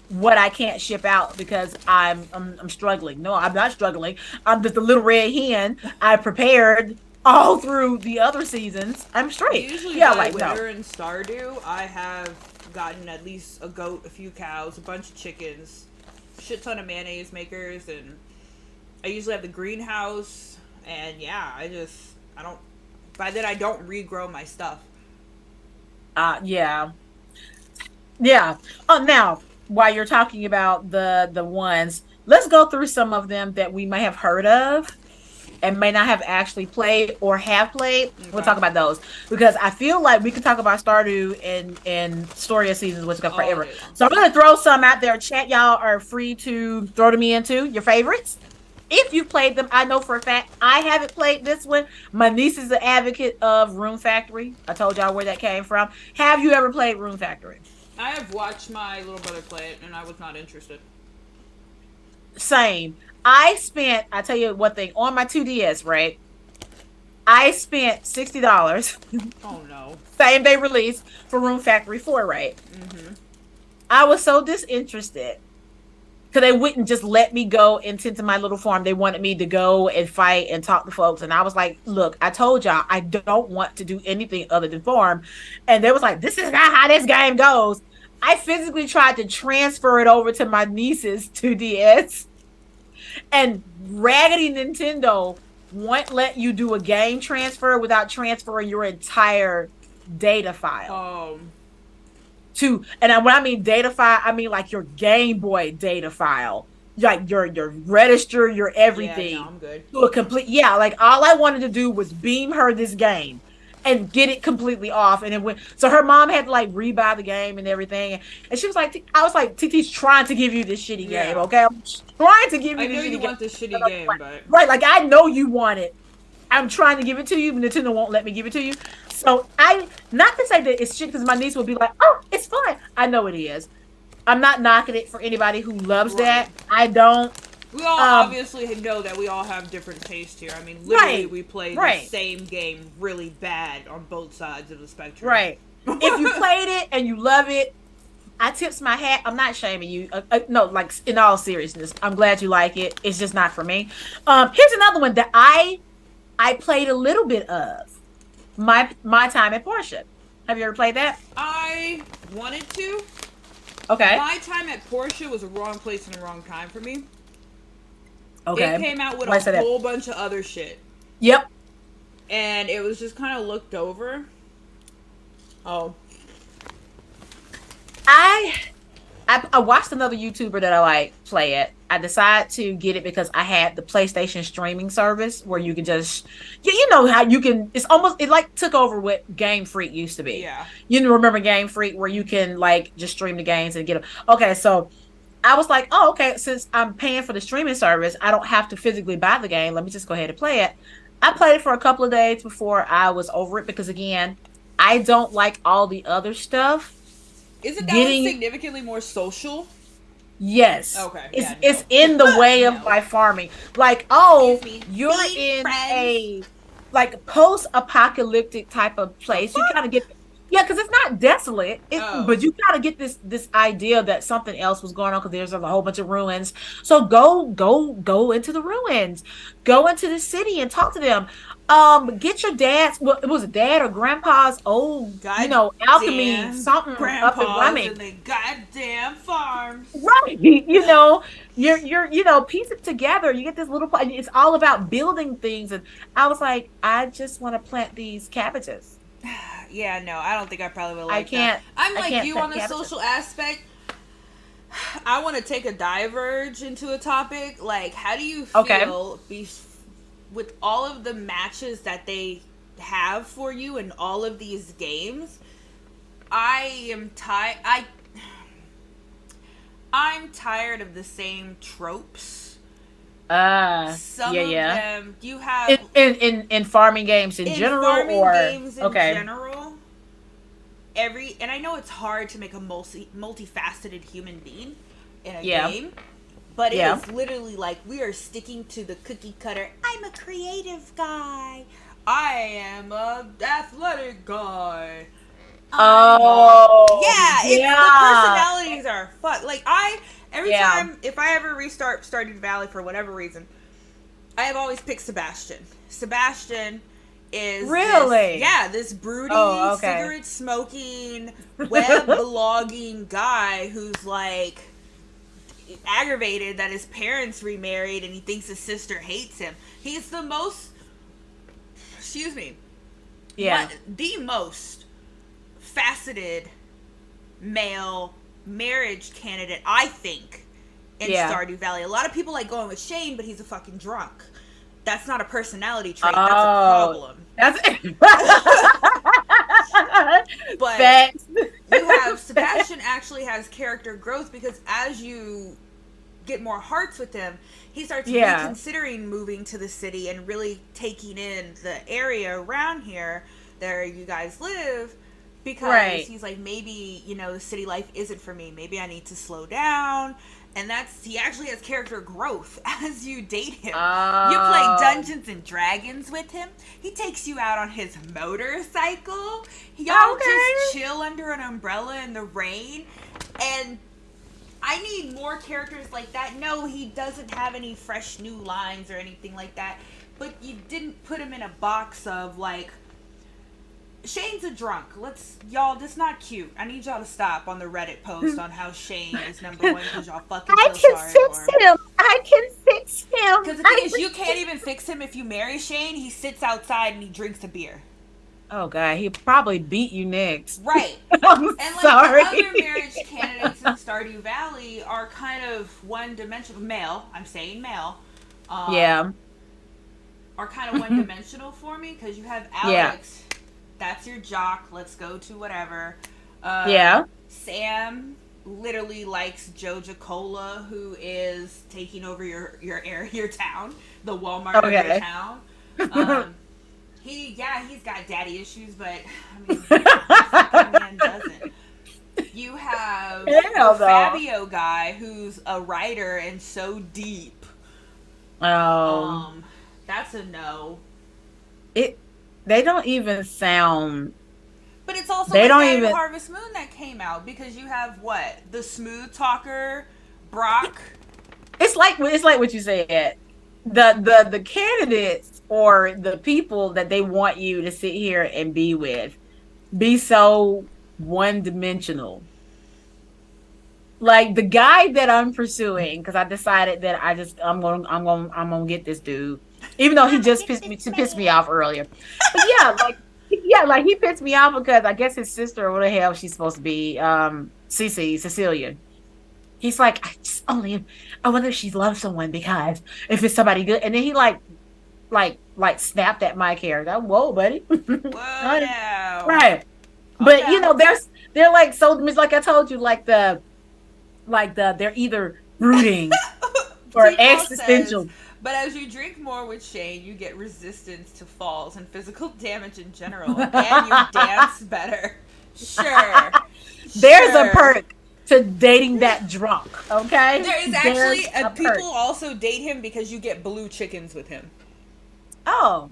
what I can't ship out because I'm struggling. No, I'm not struggling. I'm just a little red hen. I prepared all through the other seasons. I'm straight. Usually Yeah, by like no. winter in Stardew, I have gotten at least a goat, a few cows, a bunch of chickens, shit ton of mayonnaise makers, and I usually have the greenhouse. And yeah, I don't. By then, I don't regrow my stuff. Yeah. Yeah. Oh, now while you're talking about the ones, let's go through some of them that we may have heard of and may not have actually played or have played. We'll Okay. talk about those because I feel like we could talk about Stardew and Story of Seasons, which go All forever. day long. So I'm gonna throw some out there. Chat, y'all are free to throw to me into your favorites. If you played them, I know for a fact I haven't played this one. My niece is an advocate of Room Factory. I told y'all where that came from. Have you ever played Room Factory? I have watched my little brother play it, and I was not interested. Same. I tell you one thing, on my 2DS, right? I spent $60, Oh no. same day release for Room Factory 4, right? Mm-hmm. I was so disinterested because they wouldn't just let me go into my little farm. They wanted me to go and fight and talk to folks. And I was like, look, I told y'all I don't want to do anything other than farm. And they was like, this is not how this game goes. I physically tried to transfer it over to my niece's 2DS and Raggedy Nintendo won't let you do a game transfer without transferring your entire data file Um. to when I mean data file, I mean like your Game Boy data file, like your register, your Yeah. No, everything I'm good. to a complete. Yeah, like all I wanted to do was beam her this game and get it completely off, and it went. So her mom had to like rebuy the game and everything, and she was like, I was like, TT's trying to give you this shitty Yeah. game, okay? I'm trying to give I you know this you shitty want game. this shitty game, but Right, like I know you want it. I'm trying to give it to you, but Nintendo won't let me give it to you. So not to say that it's shit, because my niece will be like, "Oh, it's fun." I know it is. I'm not knocking it for anybody who loves Right. that. I don't. we all obviously know that we all have different tastes here. I mean, literally, Right, we play the right. same game really bad on both sides of the spectrum. Right. If you played it and you love it, I tips my hat. I'm not shaming you. No, like in all seriousness, I'm glad you like it. It's just not for me. Here's another one that I played a little bit of. My time at Portia. Have you ever played that? I wanted to. Okay. My time at Porsche was a wrong place and a wrong time for me. Okay. It came out with Why a say that? whole bunch of other shit. Yep. And it was just kind of looked over. Oh. I I watched another YouTuber that I like play it. I decided to get it because I had the PlayStation streaming service where you can just you know how you can it's almost it like took over what Game Freak used to be. Yeah. You know, remember Game Freak where you can like just stream the games and get them. Okay, so I was like, oh, okay, since I'm paying for the streaming service, I don't have to physically buy the game. Let me just go ahead and play it. I played it for a couple of days before I was over it because again, I don't like all the other stuff. Isn't that one Getting significantly more social? Yes. Okay, It's yeah, no. it's in the way of No. my farming. Like, Excuse oh, me. you're Being in friends. a like post-apocalyptic type of The place. You kind fuck? of get yeah, because it's not desolate. Oh. But you kind of get this idea that something else was going on because there's a whole bunch of ruins. So go into the ruins. Go into the city and talk to them. Get your dad's what it was a dad or grandpa's old, alchemy Goddamn something up and grandpas running. and the goddamn farms. Right. Piece it together. You get this little, it's all about building things. And I was like, I just want to plant these cabbages. Yeah, no, I don't think I probably would I like that. can't, I'm I like can't you on plant the cabbages. social aspect. I want to take a diverge into a topic. Like, how do you Okay. feel with all of the matches that they have for you in all of these games? I am tired. I'm tired of the same tropes. Some Yeah, of yeah. them you have In farming games in in general farming or games in okay. general. And I know it's hard to make a multifaceted human being in a Yeah. game, but it Yeah. is literally like we are sticking to the cookie cutter. I'm a creative guy. I am a athletic guy. Oh, Yeah, it's the yeah. personalities are fuck. Like every Yeah. time if I ever restart Stardew Valley for whatever reason, I have always picked Sebastian. Sebastian is Really? this broody, Oh, okay. cigarette smoking, web blogging guy who's like aggravated that his parents remarried and he thinks his sister hates him. He's the most, excuse me, Yeah. the most faceted male marriage candidate, I think, in Yeah. Stardew Valley. A lot of people like going with Shane, but he's a fucking drunk. That's not a personality trait. That's a Oh, problem. that's But facts. you have Sebastian actually has character growth because as you get more hearts with him, he starts Yeah. reconsidering moving to the city and really taking in the area around here where you guys live because Right. he's like, maybe, the city life isn't for me. Maybe I need to slow down. And he actually has character growth as you date him. You play Oh, Dungeons and Dragons with him. He takes you out on his motorcycle. Y'all just okay. chill under an umbrella in the rain. And I need more characters like that. No, he doesn't have any fresh new lines or anything like that. But you didn't put him in a box of like, Shane's a drunk. That's not cute. I need y'all to stop on the Reddit post on how Shane is number one because y'all fucking I feel can sorry for fix him. him. I can fix him. Because the thing is, you can't even fix him if you marry Shane. He sits outside and he drinks a beer. Oh God, he probably beat you next. Right. I'm And like sorry. the other marriage candidates in Stardew Valley are kind of one-dimensional. Male, I'm saying male. Yeah. Are kind of one-dimensional for me because you have Yeah. Alex. That's your jock. Let's go to whatever. Yeah. Sam literally likes Joja Cola, who is taking over your area, your town, the Walmart of your Okay. town. He's got daddy issues, but I mean, what fucking man doesn't? You have Hell the no. Fabio guy, who's a writer and so deep. Oh, That's a no. it. They don't even sound. But it's also They like don't that in even. Harvest Moon that came out because you have what? The smooth talker, Brock. It's like what you said. The candidates or the people that they want you to sit here and be with be so one dimensional. Like the guy that I'm pursuing, because I decided that I'm gonna get this dude, even though he just pissed me off earlier. But yeah, like he pissed me off because I guess his sister or what the hell she's supposed to be, Cecilia. He's like, I wonder if she loves someone because if it's somebody good, and then he like snapped at my character. Whoa, buddy. Whoa, now. Right. Calm But down. they're like so like I told you, they're either brooding or Tito says, existential. But as you drink more with Shane, you get resistance to falls and physical damage in general, and you dance better. Sure. There's a Sure. perk to dating that drunk, okay? There is There's actually a people perk. also date him because you get blue chickens with him. Oh,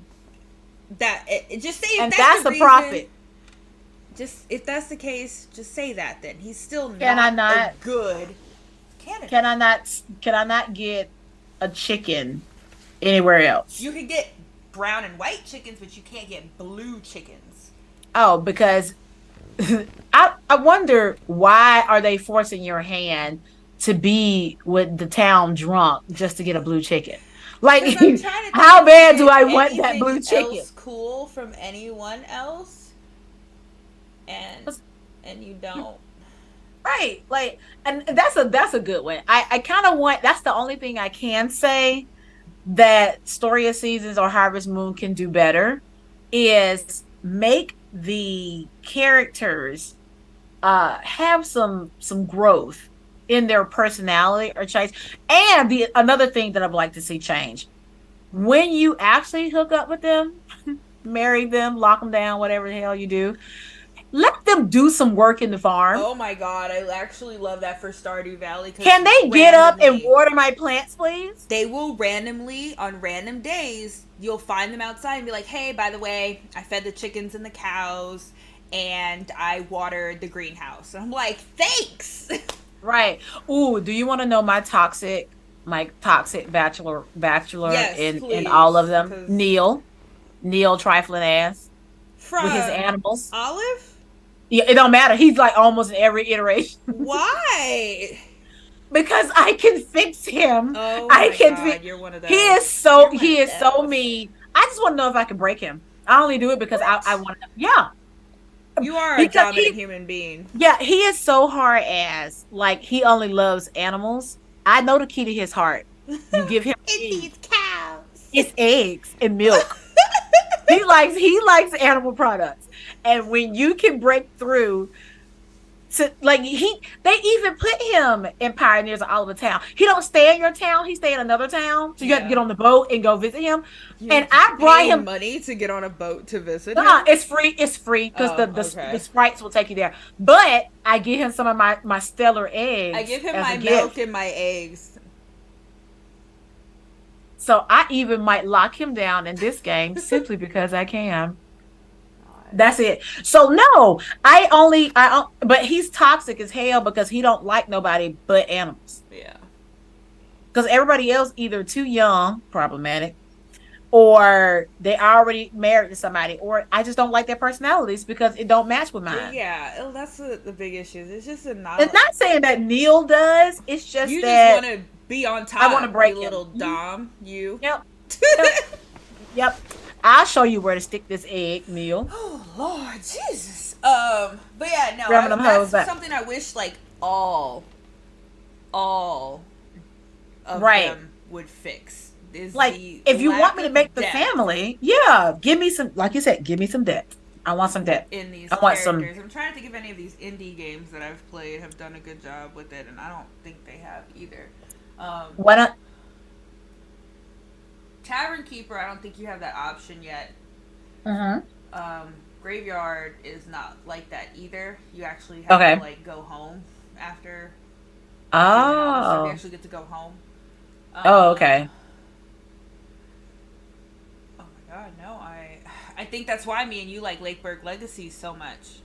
Just say if and that's that's the a reason. profit. Just if that's the case, just say that. Then he's still Can I not a not? good candidate. Can I not get a chicken anywhere else? You can get brown and white chickens, but you can't get blue chickens. Oh, because I wonder why are they forcing your hand to be with the town drunk just to get a blue chicken? Like, Because I'm trying to think how if you bad do get I want that anything blue chicken? else cool from anyone else, and you don't. Right. Like, and that's a good one. I kind of want, that's the only thing I can say that Story of Seasons or Harvest Moon can do better is make the characters have some growth in their personality or change. And the another thing that I'd like to see change, when you actually hook up with them, marry them, lock them down, whatever the hell you do, let them do some work in the farm. Oh my god, I actually love that for Stardew Valley. Can they get up and water my plants, please? They will randomly, on random days, you'll find them outside and be like, hey, by the way, I fed the chickens and the cows, and I watered the greenhouse. And I'm like, thanks! Right. Ooh, do you want to know my toxic bachelor Yes, in please, all of them? 'cause- Neil trifling ass From with his animals. Olive? Yeah, it don't matter. He's like almost in every iteration Why? because I can fix him. Oh I my can god, fix. you're one of those. He is so You're one he of is so those. mean. I just want to know if I can break him. I only do it because What? I want to. Yeah, You are a because dominant human being. yeah, he is so hard ass. Like he only loves animals. I know the key to his heart. You give him These cows. it's eggs and milk. He likes animal products. And when you can break through to like they even put him in Pioneers of Oliver Town. He don't stay in your town, he stay in another town. So you have to get on the boat and go visit him. And I brought him money to get on a boat to visit Nah, him. it's free because Oh, the okay. sprites will take you there. But I give him some of my stellar eggs. I give him as my a milk gift. and my eggs. So I even might lock him down in this game simply because I can. That's it. So no, but he's toxic as hell because he don't like nobody but animals. Yeah. Because everybody else either too young, problematic, or they already married to somebody, or I just don't like their personalities because it don't match with mine. Yeah, that's the big issue. It's just a not. It's not saying that Neil does. It's just You that just want to be on top. I wanna break you him. little dom. You. Yep. Yep. I'll show you where to stick this egg, Neil. Oh Lord Jesus. But yeah, no, Grabbing them hoes that's back. something I wish like all of Right. them would fix. Is Like, the if you lack want me to of make the depth family, yeah, give me some, like you said, give me some depth. I want some depth. in these I want some- characters. I'm trying to think if any of these indie games that I've played have done a good job with it, and I don't think they have either. Why not? Tavern Keeper, I don't think you have that option yet. Mm-hmm. Graveyard is not like that either. You actually have Okay. to like go home after. doing all this stuff. You Oh. actually get to go home. Oh, okay. Oh my god, no! I think that's why me and you like Lakeburg Legacy so much.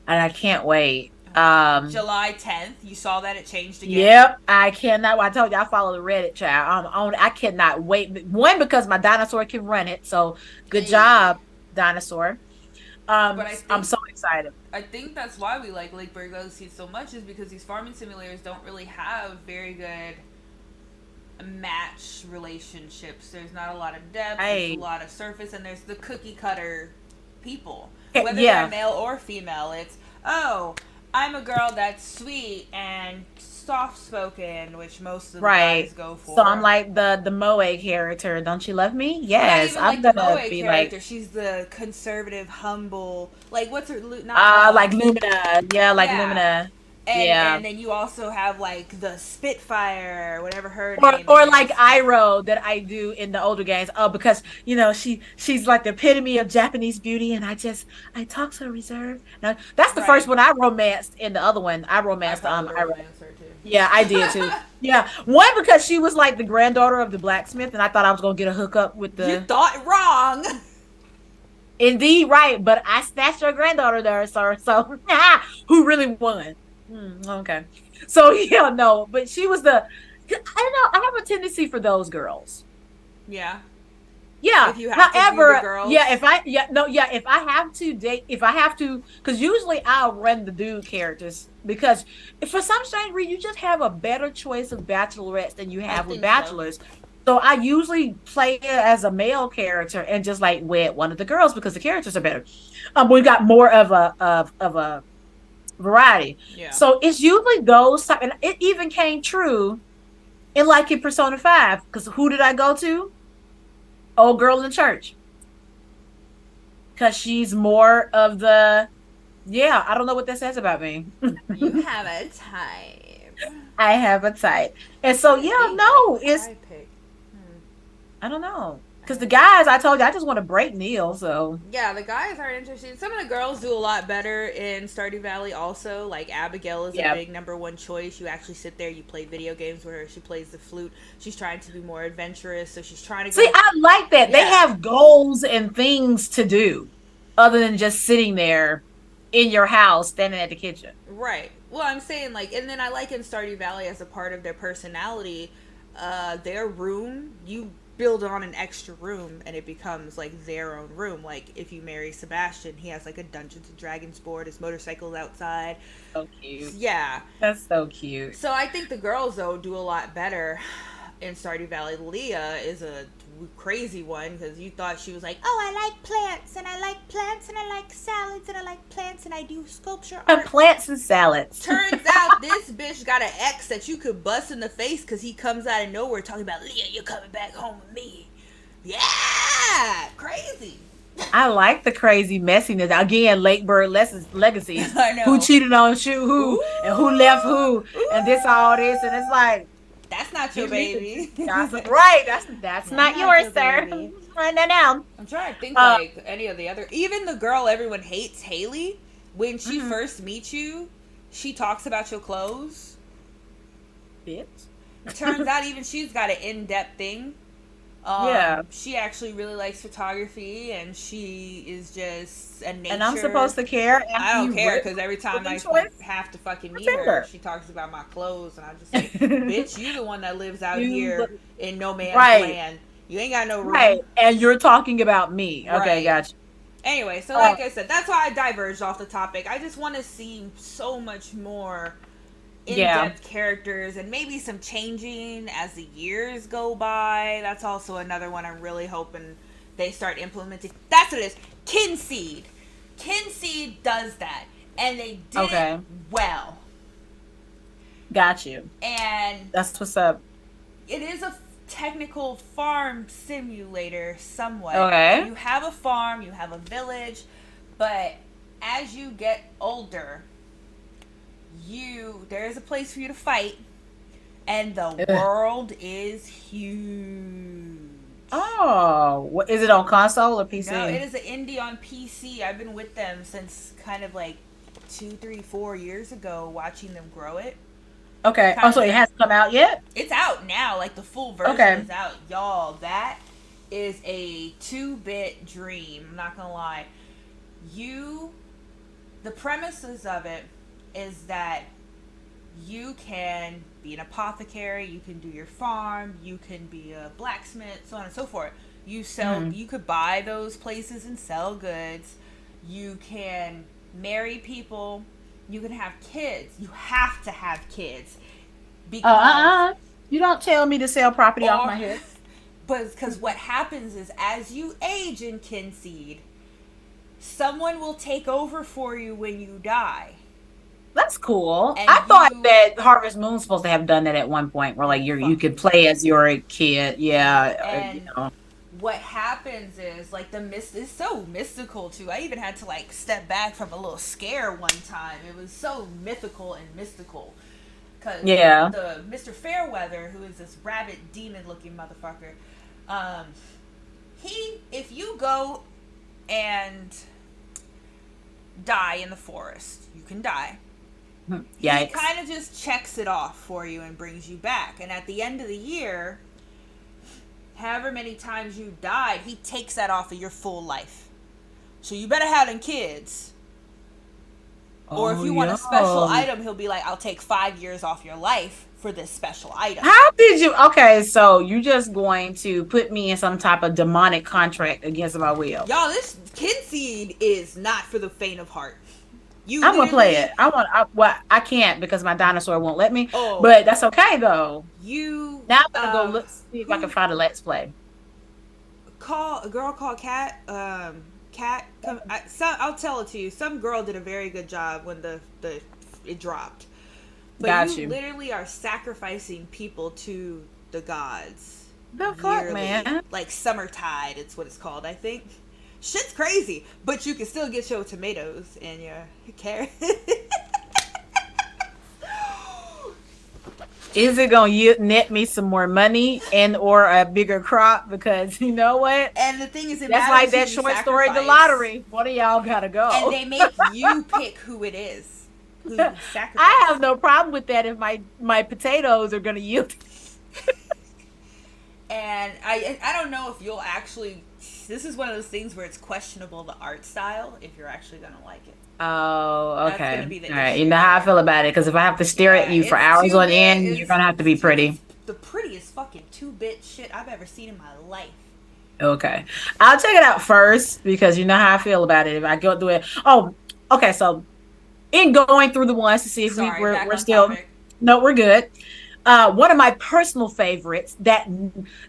And I can't wait. July 10th, you saw that it changed again. Yep, I cannot. I told you I follow the Reddit child. I cannot wait. One, because my dinosaur can run it. So good Hey. job, dinosaur. But I I'm think- so excited. I think that's why we like Lakeburg Legacy so much is because these farming simulators don't really have very good match relationships. There's not a lot of depth, Right. there's a lot of surface, and there's the cookie cutter people. Yeah, Whether yeah. they're male or female, it's, oh, I'm a girl that's sweet and soft spoken, which most of the Right. guys go for. So I'm like the Moe character. Don't you love me? Yes, not I'm even like gonna the Moe be character. like She's the conservative, humble. Like what's her? Not like Lumina. Yeah, like Yeah. Lumina. Yeah. And then you also have like the Spitfire, whatever her Or name or like is. Iroh that I do in the older games. Oh, because she's like the epitome of Japanese beauty, and I talk so reserved. Now, that's the first Right. one I romanced. In the other one, I I romanced probably Iroh. romance her Yeah, I did too. too. Yeah, one because she was like the granddaughter of the blacksmith, and I thought I was gonna get a hookup with You the. thought wrong. Indeed, right, but I snatched her granddaughter there, sir. So who really won? Okay, so yeah, no, but she was the. I don't know. I have a tendency for those girls. Yeah. Yeah. If you have to do the However, yeah, girls. if I have to date, if I have to, because usually I'll run the dude characters because if for some strange reason you just have a better choice of bachelorettes than you I have with think so. bachelors. So I usually play it as a male character and just like wed one of the girls because the characters are better. We got more of a variety. Yeah. So it's usually those type, and it even came true in like in Persona 5, because who did I go to? Old girl in church. Because she's more of the, yeah, I don't know what that says about me. You have a type. I have a type. And so, What do yeah, they pick? no, What would it's, I pick? Hmm. I don't know. Because the I guys, I told you, I just want to break Neil. So, Yeah, the guys are interesting. Some of the girls do a lot better in Stardew Valley also. Like Abigail is a yeah. big number one choice. You actually sit there, you play video games with her. She plays the flute. She's trying to be more adventurous, so she's trying to See, go. I like that. They Yeah, have goals and things to do other than just sitting there in your house, standing at the kitchen. right. Well, I'm saying like, and then I like in Stardew Valley as a part of their personality, their room, you build on an extra room and it becomes like their own room. Like if you marry Sebastian, he has like a Dungeons and Dragons board, his motorcycle's outside. So cute. Yeah. That's so cute. So I think the girls though do a lot better in Stardew Valley. Leah is a crazy one because you thought she was like, oh, I like plants and I like plants and I like salads and I like plants and I do sculpture And art. plants and salads. Turns out this bitch got an ex that you could bust in the face because he comes out of nowhere talking about, Leah, you're coming back home with me. Yeah, crazy. I like the crazy messiness. Again, Legacies. I Who know. cheated on who Ooh, and who left who and this all ooh. this and it's like That's not your you need to baby. gossip. Right. That's not Not yours, your sir. baby. Write that down. I'm trying to think Uh like any of the other, even the girl everyone hates, Haley. When she mhm. first meets you, she talks about your clothes. Bitch. Turns out even she's got an in-depth thing. Yeah. She actually really likes photography, and she is just a nature. And I'm supposed to care I after don't you care rip because every time clothing I choice? have to fucking meet her, Pretender. she talks about my clothes, and I'm just like, bitch, you the one that lives out You here look in no man's right. land. You ain't got no Right. room. And you're talking about me. Okay, Right. gotcha. Anyway, so Uh like I said, that's why I diverged off the topic. I just want to see so much more yeah. in-depth characters and maybe some changing as the years go by. That's also another one I'm really hoping they start implementing. That's what it is. Kinseed. Kinseed does that. And they did Okay. it well. Got you. And That's what's up. it is a technical farm simulator somewhat. Okay. You have a farm, you have a village, but as you get older, there is a place for you to fight, and the Ugh. world is huge. Oh, what is it on console or PC? No, it is an indie on PC. I've been with them since kind of like 2, 3, 4 years ago, watching them grow it. Okay. Oh, so it hasn't come out yet? It's out now, like the full version Okay. is out. Y'all, that is a 2-bit dream. I'm not gonna lie. The premises of it is that you can be an apothecary, you can do your farm, you can be a blacksmith, so on and so forth. You could buy those places and sell goods. You can marry people. You can have kids. You have to have kids because You don't tell me to sell property off or my head. but because what happens is as you age in Kinseed, someone will take over for you when you die. That's cool. And I thought you that Harvest Moon's supposed to have done that at one point, where like you fuck could play as your kid. Yeah, and what happens is like the mist is so mystical too. I even had to like step back from a little scare one time. It was so mythical and mystical because Yeah. the Mr. Fairweather, who is this rabbit demon looking motherfucker, he if you go and die in the forest, you can die. He Yikes. kind of just checks it off for you and brings you back. And at the end of the year, however many times you died, he takes that off of your full life. So you better have them kids. Or if Oh, you want a special yo. item, he'll be like, I'll take 5 years off your life for this special item. How did you? Okay, so you just going to put me in some type of demonic contract against my will? Y'all, this Kinseed is not for the faint of heart. You I'm gonna play literally, it. Well, I can't because my dinosaur won't let me. oh, But that's okay though. you, Now I'm gonna go look see if I can who find a let's play. call a girl called Cat. Cat. I'll tell it to you. Some girl did a very good job when the it dropped. But Got you you. literally are sacrificing people to the gods The fuck, yearly, man. like Summertide. It's what it's called, I think. Shit's crazy, but you can still get your tomatoes and your carrots. Is it gonna net me some more money and or a bigger crop? Because you know what? And the thing is, it That's matters like that who you short story, The sacrifice. Lottery. One of y'all gotta And go. they make you pick who it is, who you sacrifice. I have no problem with that if my potatoes are gonna yield. And I don't know if you'll actually. This is one of those things where it's questionable the art style if you're actually gonna like it. Oh, That's okay. gonna be the All right. You issue know how I there. feel about it. Because if I have to stare at Yeah, you for it's hours two on bit. end, you're gonna have to be It's pretty. the prettiest fucking 2-bit shit I've ever seen in my life. Okay. I'll check it out first because you know how I feel about it. If I go through it. Oh, okay. So in going through the ones to see if Sorry, back we're on still topic. no, we're good. One of my personal favorites that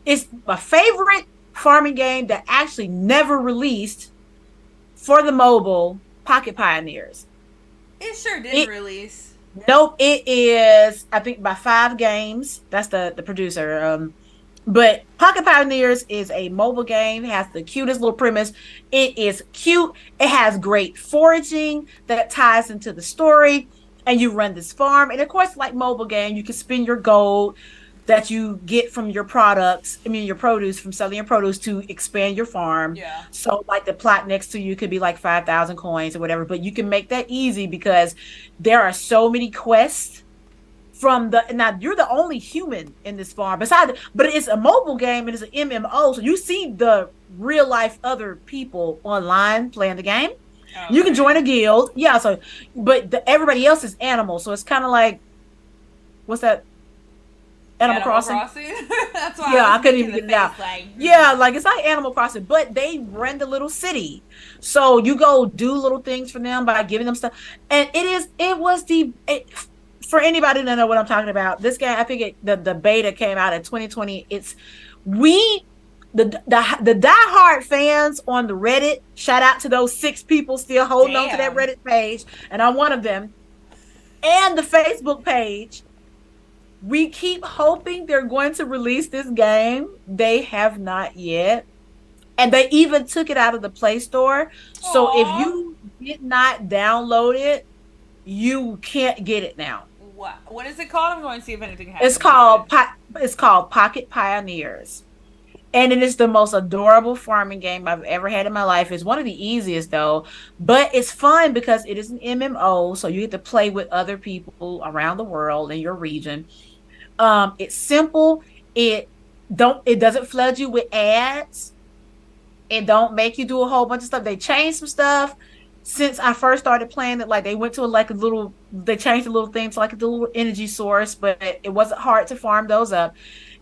is my favorite farming game that actually never released for the mobile, Pocket Pioneers. It sure didn't It release. Nope, it is I think by 5 games. That's the producer. But Pocket Pioneers is a mobile game. It has the cutest little premise. It is cute. It has great foraging that ties into the story. And you run this farm. And of course, like mobile game, you can spend your gold that you get from your products, I mean your produce from selling your produce to expand your farm. Yeah. So like the plot next to you could be like 5,000 coins or whatever, but you can make that easy because there are so many quests from the now you're the only human in this farm besides, but it's a mobile game and it's an MMO, so you see the real life other people online playing the game. You can join Okay. a guild, yeah. So, but everybody else is animals, so it's kind of like what's that? Animal Animal Crossing. Crossing. That's why Yeah, I I was couldn't making even the get it out. face like. Yeah, like it's like Animal Crossing, but they rent a little city. So you go do little things for them by giving them stuff. And for anybody to know what I'm talking about, this game, I think the beta came out in 2020. We, the diehard fans on the Reddit, shout out to those 6 people still holding on to that Damn. Reddit page, and I'm one of them, and the Facebook page. We keep hoping they're going to release this game. They have not yet. And they even took it out of the Play Store. So if Aw. you did not download it, you can't get it now. What is it called? I'm going to see if anything It's happens to called it. it's called Pocket Pioneers. And it is the most adorable farming game I've ever had in my life. It's one of the easiest though, but it's fun because it is an MMO, so you get to play with other people around the world in your region. It's simple. It doesn't flood you with ads. It don't make you do a whole bunch of stuff. They changed some stuff since I first started playing it. Like they went to they changed a little thing to like a little energy source, but it wasn't hard to farm those up.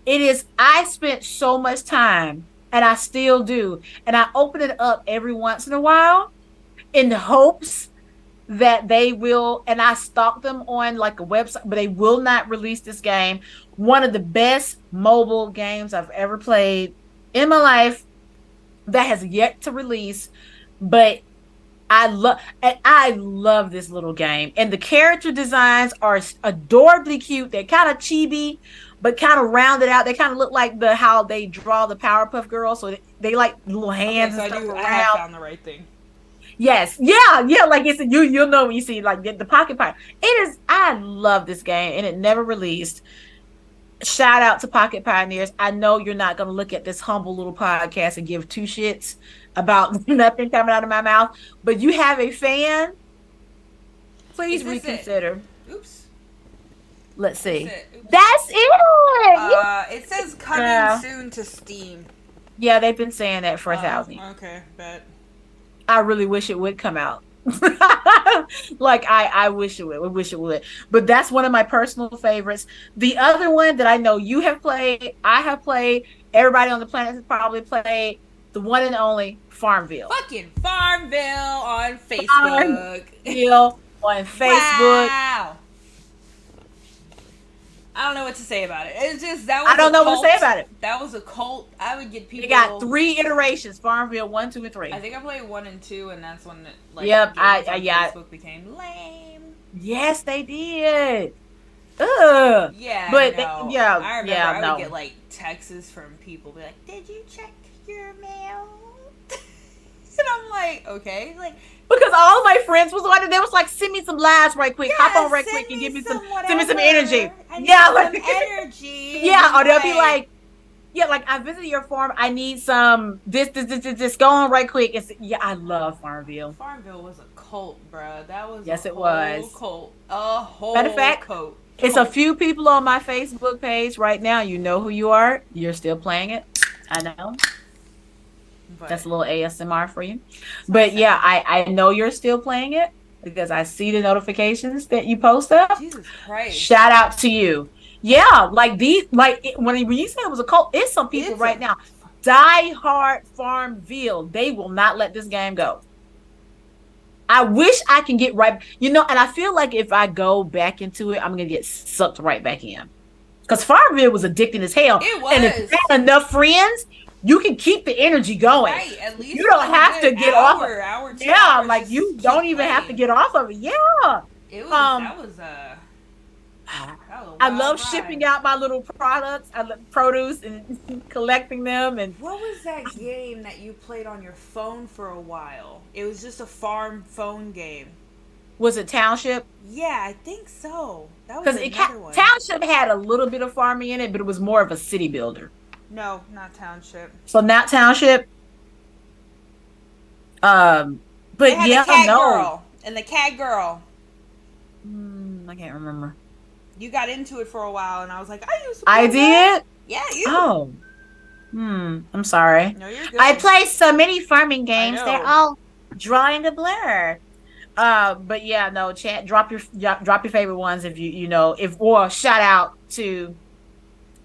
I spent so much time and I still do. And I open it up every once in a while in the hopes that they will, and I stalk them on like a website, but they will not release this game. One of the best mobile games I've ever played in my life that has yet to release, but I love this little game. And the character designs are adorably cute. They're kind of chibi, but kind of rounded out. They kind of look like how they draw the Powerpuff Girls, so they like little Okay, hands so and stuff I have around. found the right thing. Yes, yeah. Like it's you'll know when you see like the Pocket Pie. It is. I love this game, and it never released. Shout out to Pocket Pioneers. I know you're not going to look at this humble little podcast and give two shits about nothing coming out of my mouth, but you have a fan. Is Please this reconsider. it? Oops. Let's That's see. it. Oops. That's it. It says coming Yeah. soon to Steam. Yeah, they've been saying that for 1,000. Okay, bet. I really wish it would come out. Like I wish it would. I wish it would. But that's one of my personal favorites. The other one that I know you have played, I have played, everybody on the planet has probably played, the one and only Farmville. Fucking Farmville on Facebook. Farmville on Facebook. Wow. I don't know what to say about it. It's just that was I don't know what to say cult. about it. That was a cult. I would get people. It got 3 iterations: Farmville 1, 2, and 3. I think I played 1 and 2, and that's when it, like, Yep, games on yeah. Facebook became lame. Yes, they did. Ugh. Yeah, But no. yeah, I remember yeah, I no. would get like texts from people be like, "Did you check your mail?" And I'm like, okay, like. Because all of my friends was like, they was like, send me some lives right quick, hop on right send quick and me give me some, whatever. send me some energy. I need Yeah, some like energy. yeah, or they'll be like, yeah, like I visited your farm, I need some this. Go on right quick. It's yeah, I love Farmville. Farmville was a cult, bruh. That was Yes, a it whole was. cult. A whole Matter of fact, cult. It's a few people on my Facebook page right now. You know who you are. You're still playing it. I know. But That's a little ASMR for you. But yeah, I know you're still playing it because I see the notifications that you post up. Jesus Christ. Shout out to you. Yeah, like these, when you said it was a cult, it's some people It's right now, die hard Farmville. They will not let this game go. I wish I can get right, and I feel like if I go back into it, I'm gonna get sucked right back in. Because Farmville was addicting as hell. It was. And if you have enough friends, you can keep the energy going. Right, at least you don't have to get off. Hour, 2 Yeah, hours, like just you keep don't even have to playing. get off of it. Yeah. It was that was a I love wild shipping ride. out my little products, I love produce and collecting them. And What was that game that you played on your phone for a while? It was just a farm phone game. was it Township? Yeah, I think so. That was Because another one. Township had a little bit of farming in it, but it was more of a city builder. No, not Township. So not Township. But They had yeah, the cat no. girl and the cat girl. I can't remember. You got into it for a while, and I was like, I used to play I that. did. Yeah, you. Oh. I'm sorry. No, you're good. I play so many farming games. know. They're all drawing a blur. But yeah, no, chat. Drop your favorite ones if or shout out to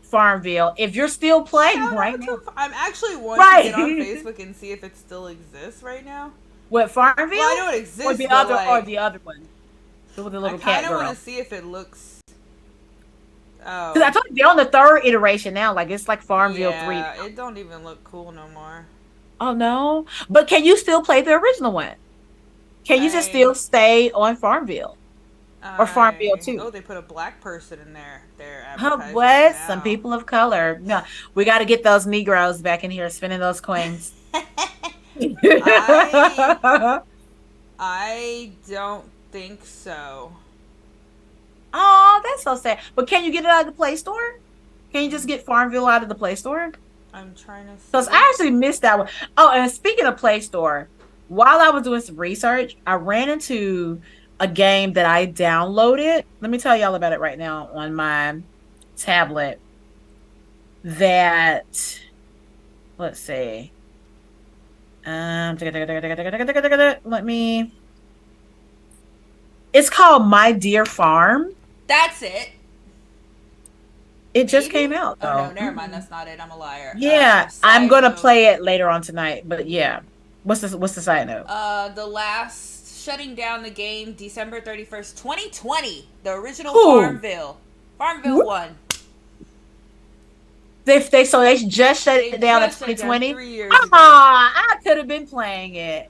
Farmville if you're still playing Shout right out now. to- I'm actually wanting Right. to get on Facebook and see if it still exists right now. What Farmville? Well, I know it exists, or the but, other like, the other one. With the I little kind cat of girl. want to see if it looks. Oh. Because I told you they're on the 3rd iteration now. Like it's like Farmville 3. Yeah, it don't even look cool no more. Oh no! But can you still play the original one? Can you just still stay on Farmville? Or Farmville 2? Oh, they put a black person in there. They're Oh, advertising what? now. Some people of color. No, we got to get those Negroes back in here spending those coins. I don't think so. Oh, that's so sad. But can you get it out of the Play Store? Can you just get Farmville out of the Play Store? I'm trying to see. Because I actually missed that one. Oh, and speaking of Play Store, while I was doing some research, I ran into a game that I downloaded. Let me tell y'all about it right now on my tablet. That, let's see. Let me. It's called My Dear Farm. That's it. It just Maybe? came out, though. Oh, no, never mind. That's not it. I'm a liar. Yeah, Side I'm gonna note. play it later on tonight. But yeah, what's the side note? The last shutting down the game December 31st, 2020. The original Who? Farmville. Farmville 1. They just shut They it down in just shut it down 2020. 3 years ago. I could have been playing it.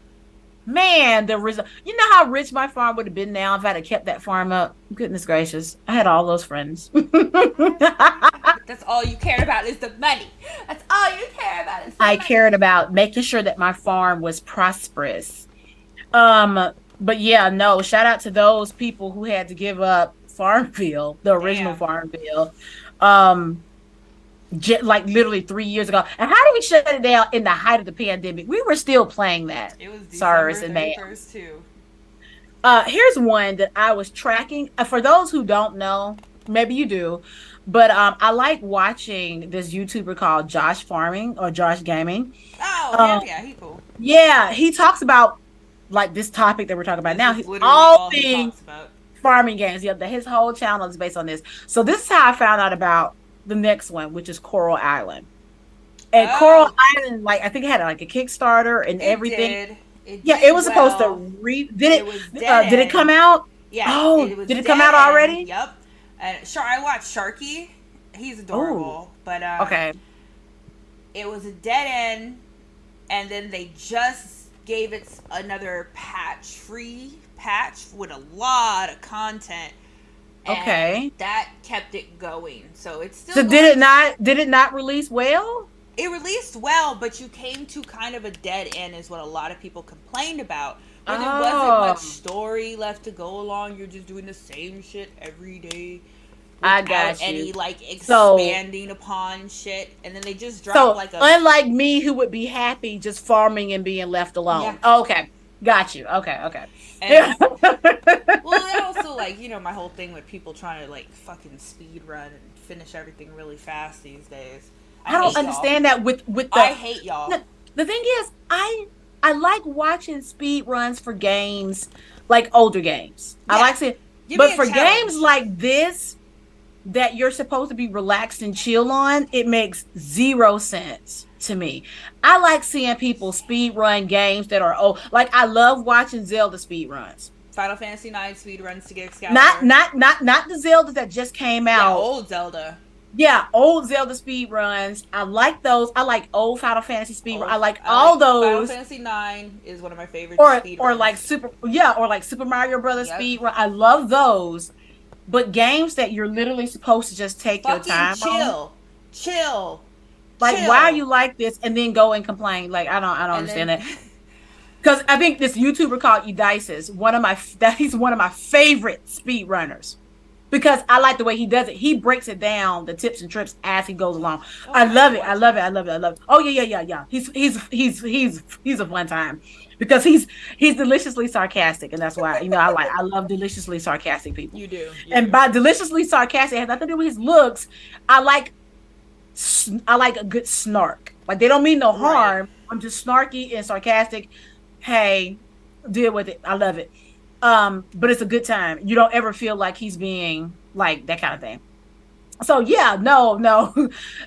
Man, the result. You know how rich my farm would have been now if I'd have kept that farm up. Goodness gracious, I had all those friends. That's all you cared about is the money. That's all you care about is the I money. cared about making sure that my farm was prosperous. But yeah, no, shout out to those people who had to give up Farmville, the original Damn. Farmville. Um, like literally 3 years ago. And how did we shut it down in the height of the pandemic? We were still playing that, It was sirs December and ma'am. 31st, too. Here's one that I was tracking. For those who don't know, maybe you do, but I like watching this YouTuber called Josh Farming or Josh Gaming. Oh, Um, hell yeah, he cool. yeah, he talks about like this topic that we're talking about This now. is literally All all he things talks about. farming games. Yeah, his whole channel is based on this. So this is how I found out about the next one, which is Coral Island. And Coral Oh, Island, like I think it had like a Kickstarter and it everything. did. It Yeah, it did was supposed to well. did It was it dead did it come end. out? Yeah, Oh, it was did it come dead out end. already? Yep. And I watched Sharky. He's Oh, adorable, but okay. it was a dead end, and then they just gave it another free patch with a lot of content, and Okay. that kept it going. So it's So still going. did it not release well? It released well, but you came to kind of a dead end, is what a lot of people complained about. Where there wasn't much Oh, story left to go along. You're just doing the same shit every day I without got you. any like So expanding upon shit. And then they just dropped so like a unlike me who would be happy just farming and being left yeah. alone. Okay. Got you. Okay, okay. And Yeah. well, and also like my whole thing with people trying to like fucking speed run and finish everything really fast these days. I I don't hate y'all. understand that I hate y'all. the thing is I like watching speed runs for games like older games. I Yeah, like seeing, give me but a for games challenge. like this that you're supposed to be relaxed and chill on, it makes zero sense to me. I like seeing people speed run games that are old. Like I love watching Zelda speed runs. Final Fantasy 9 speed runs to get Not Excalibur. not not not the Zeldas that just came Yeah, out. old Zelda. Yeah, old Zelda speed runs. I like those. I like old Final Fantasy speed. Old. I like I all like Final those. Fantasy 9 is one of my favorite speed Or like runs. Super Mario Brothers Yep. speed run. I love those. But games that you're literally supposed to just take your Fucking time on, chill, chill, like why are chill, you like this and then go and complain? Like I don't and understand then that. Because I think this YouTuber called Eudices, he's one of my favorite speed runners because I like the way he does it. He breaks it down, the tips and trips as he goes along. oh, I I have love to it. I watch love it. that. I love it. I love it. Oh yeah. He's a fun time because he's deliciously sarcastic, and that's why I love deliciously sarcastic people. You do, you And do. by deliciously sarcastic, it has nothing to do with his looks. I like I like a good snark. Like they don't mean no Right. harm. I'm just snarky and sarcastic. Hey, deal with it. I love it. But it's a good time. You don't ever feel like he's being like that kind of thing. So yeah, no.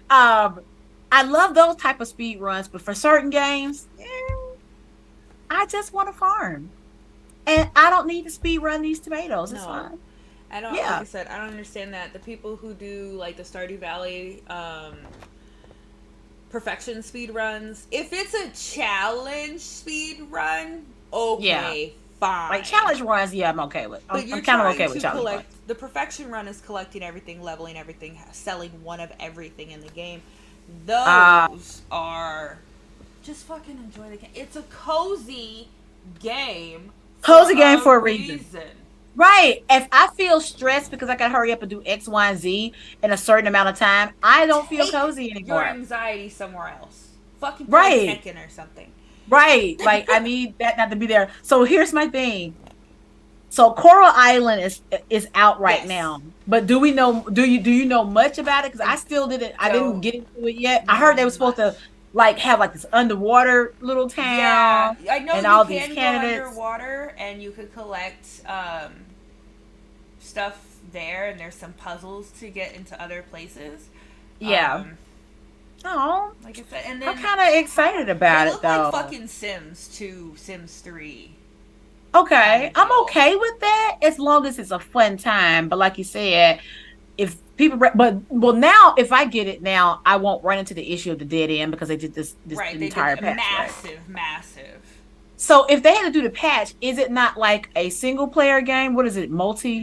um, I love those type of speed runs, but for certain games, I just want to farm, and I don't need to speed run these tomatoes. It's No, fine. I don't. Like I Yeah, said, I don't understand that the people who do like the Stardew Valley perfection speed runs. If it's a challenge speed run, yeah. okay, Like fine. challenge runs, yeah, I'm okay with. But I'm you're kind of trying okay with to challenge runs. collect the perfection run is collecting everything, leveling everything, selling one of everything in the game. Uh, Those are just fucking enjoy the game. It's a cozy game for Cozy game a for a reason. reason. Right. If I feel stressed because I gotta hurry up and do X, Y, and Z in a certain amount of time, I don't feel Take cozy your anymore. anxiety somewhere else. Fucking play Right. Tekken or something. Right. Like I need that not to be there. So here's my thing. So Coral Island is out right Yes. now. But do you know much about it? Because I I didn't don't get into it yet. I know heard they were supposed much. to like have like this underwater little Yeah, town I know and you all these can go candidates. underwater and you could collect stuff there, and there's some puzzles to get into other places. Yeah. Um, Oh, like I said, and I'm then kind of excited they about it look like though. fucking Sims 2, Sims 3 kind Okay, of I'm deal. okay with that as long as it's a fun time. But like you said, if people, but well, now if I get it now, I won't run into the issue of the dead end because they did this Right, they did entire a patch, right? massive, massive. So if they had to do the patch, is it not like a single player game? What is it?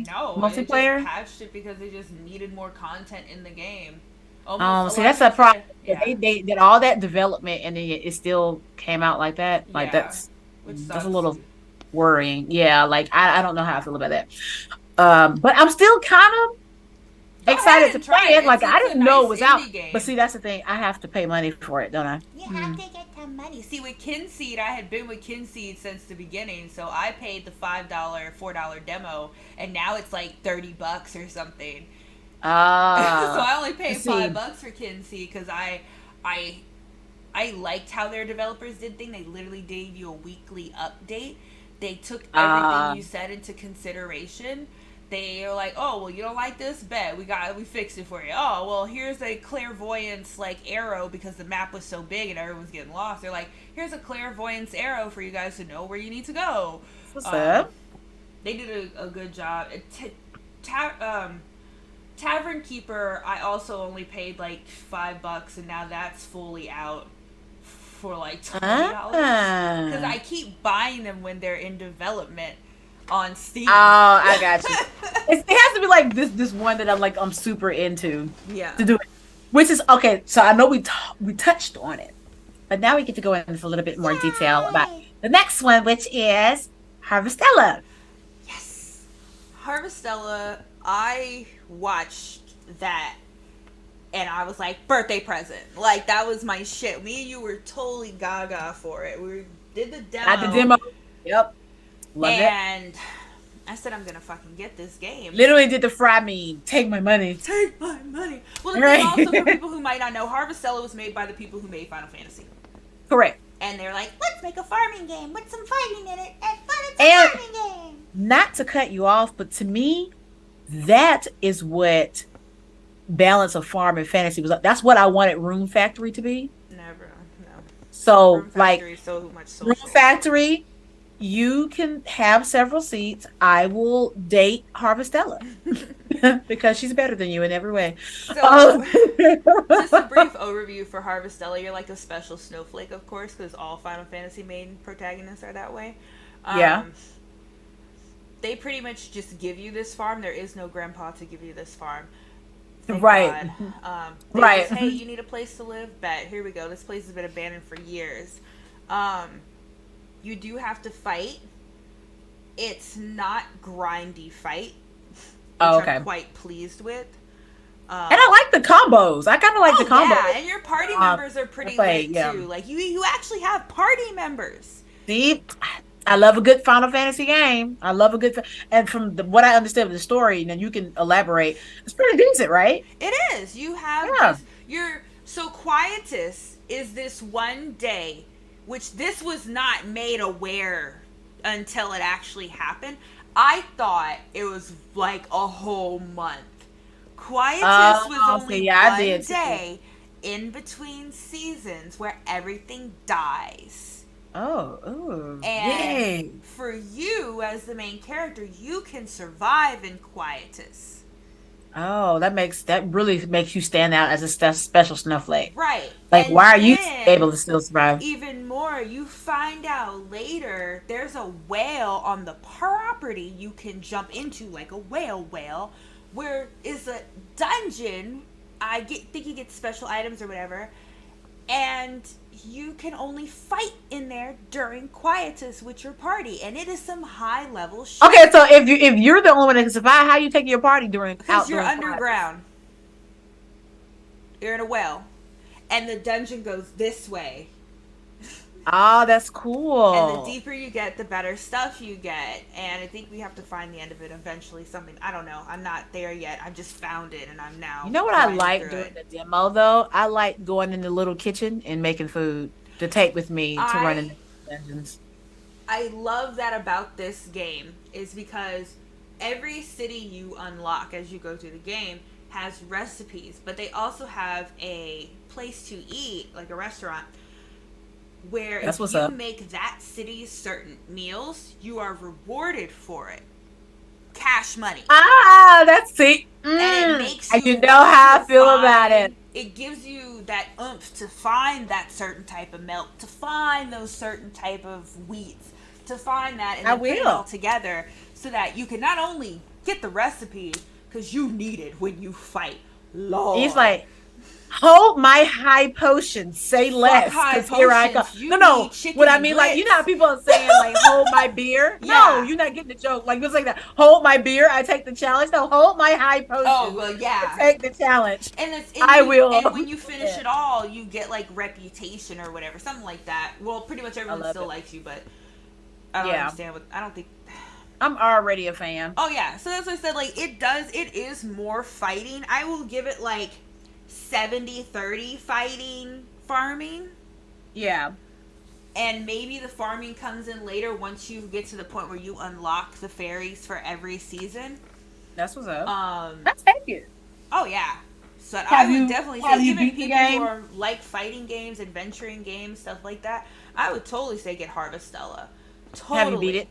No, it just Multiplayer? patched it because they just needed more content in the game. Almost a See, lot of that's a people problem. said, They yeah, they did all that development and then it still came out like that. Like yeah, which that's a sucks. little worrying. Yeah, like I don't know how I feel about that. But I'm still kind of Go excited ahead to and try play it. it. Like I It's a didn't know nice it was out. indie But game. see, that's the thing. I have to pay money for it, don't I? You have to get some money. See, with Kinseed, I had been with Kinseed since the beginning, so I paid the $5, $4 demo, and now it's like $30 or something. So I only paid Let's five see. bucks for Kinseed because I, I liked how their developers did things. They literally gave you a weekly update. They took everything Uh you said into consideration. They are like, oh well, you don't like this? Bet we fixed it for you. Oh well, here's a clairvoyance like arrow because the map was so big and everyone's getting lost. They're like, here's a clairvoyance arrow for you guys to know where you need to go. what's Um, up? they did a good job. Tavern Keeper, I also only paid like $5, and now that's fully out for like $20 because Ah. I keep buying them when they're in development on Steam. Oh, I got you. It has to be like this one that I'm super into Yeah. to do it. Which is okay. So I know we touched on it, but now we get to go into a little bit more detail about Yay! the next one, which is Harvestella. Yes. Harvestella, I watched that and I was like, birthday present. Like, that was my shit. Me and you were totally gaga for it. We did the Got the demo, demo. Yep, loved it. and I said, I'm gonna fucking get this game. Literally did the fry meme. Take my money. Take my money. Well, the thing Right. also, for people who might not know, Harvestella was made by the people who made Final Fantasy. Correct. And they're like, let's make a farming game with some fighting in it, but it's a And farming game. not to cut you off, but to me, that is what balance of farm and fantasy was. That's what I wanted Room Factory to be. Never, no. So, Room like, Factory is so much Room social. Factory, you can have several seats. I will date Harvestella because she's better than you in every way. So, just a Um, brief overview for Harvestella. You're like a special snowflake, of course, because all Final Fantasy main protagonists are that way. yeah, Um, they pretty much just give you this farm. There is no grandpa to give you this farm. Thank right, God. They right. just, hey, you need a place to live? Bet. Here we go. This place has been abandoned for years. Um, you do have to fight. It's not grindy fight, which Oh, okay. I'm quite pleased with. And I like the combos. I kind of like the Oh combos. yeah, and your party members are pretty play, lit yeah. too. Like you actually have party members. See, I love a good Final Fantasy game. I love a good, and from what I understand of the story, and then you can elaborate. It's pretty decent, right? It is. You have Yeah. this. You're so Quietus is this one day, which this was not made aware until it actually happened. I thought it was like a whole month. Quietus was See, only yeah, I one did too. day in between seasons where everything dies. Oh, And yay. for you as the main character, you can survive in Quietus. Oh, that really makes you stand out as a special snowflake. Right. Like, And why are you then, able to still survive? even more, you find out later there's a whale on the property you can jump into, like a whale, where is a dungeon. Think you get special items or whatever, and you can only fight in there during Quietus with your party, and it is some high level shit. Okay, so if you're the only one that can survive, how you taking your party during Because out you're during quiet? underground. You're in a well. And the dungeon goes this way. Oh, that's cool. And the deeper you get, the better stuff you get. And I think we have to find the end of it eventually. Something, I don't know. I'm not there yet. I just found it and I'm now. You know what I grinding like through during it. the demo though? I like going in the little kitchen and making food to take with me to run in the dungeons. I love that about this game is because every city you unlock as you go through the game has recipes, but they also have a place to eat, like a restaurant, where That's if what's you up. make that city's certain meals, you are rewarded for it. Cash money. Ah, that's it. And it makes And you you know how I want to feel about it. find it gives you that oomph to find that certain type of milk, to find those certain type of wheats, to find that and I then put it all will. together so that you can not only get the recipe because you need it when you fight. He's Lord. like, hold my high potion, say Fuck less, high because here I come. potions. No, You need no. What chicken I and mean, like, you know how grits. people are saying, like, hold my beer? No, Yeah. you're not getting the joke. Like, it's like that. Hold my beer, I take the challenge. No, hold my high Oh potion, well, I yeah. take the challenge. And it's I will. and when you finish Yeah, it all, you get like reputation or whatever, something like that. Well, pretty much I everyone love still it. likes you, but I don't Yeah, understand what I don't think. I'm already a fan. Oh yeah, so that's what I said. Like it is more fighting. I will give it like 70-30 fighting, farming, Yeah, and maybe the farming comes in later once you get to the point where you unlock the fairies for every season. that's what's up. Um, Let's take it. oh yeah. So I Have would you definitely say have you even beat the people who game? are like fighting games, adventuring games, stuff like that, I would totally say get Harvestella. Have you beat Totally. it?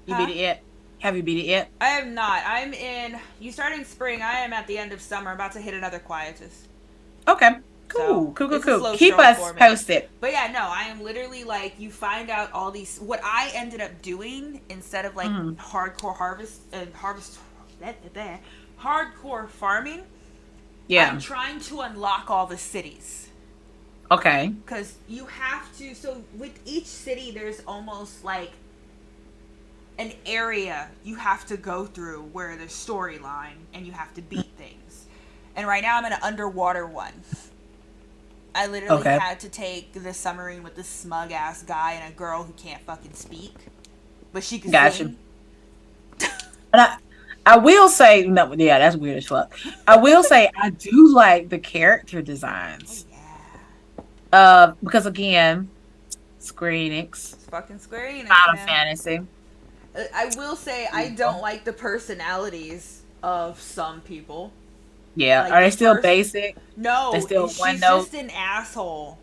You beat Huh? it yet? Have you beat it yet? I am not. I'm in you start in spring, I am at the end of summer, about to hit another quietus. Okay. So Cool. Cool. Cool. it's a Cool. slow Keep stroll us for me. posted. But yeah, no, I am literally like you find out all these. What I ended up doing instead of like Mhm. hardcore hardcore farming, Yeah. I'm trying to unlock all the cities Okay. because you have to. So with each city, there's almost like an area you have to go through where there's storyline and you have to beat things. And right now, I'm in an underwater one. I literally Okay. had to take the submarine with this smug ass guy and a girl who can't fucking speak, but she can Gotcha. sing. And I will say no. Yeah, that's weird as fuck. I will say I do like the character Oh designs. yeah, Because again, Square Enix, it's fucking Square Enix, Final man. Fantasy. I will say I don't like the personalities of some people. Yeah. Like Are the they still first, basic? They no, still one she's note. just an asshole.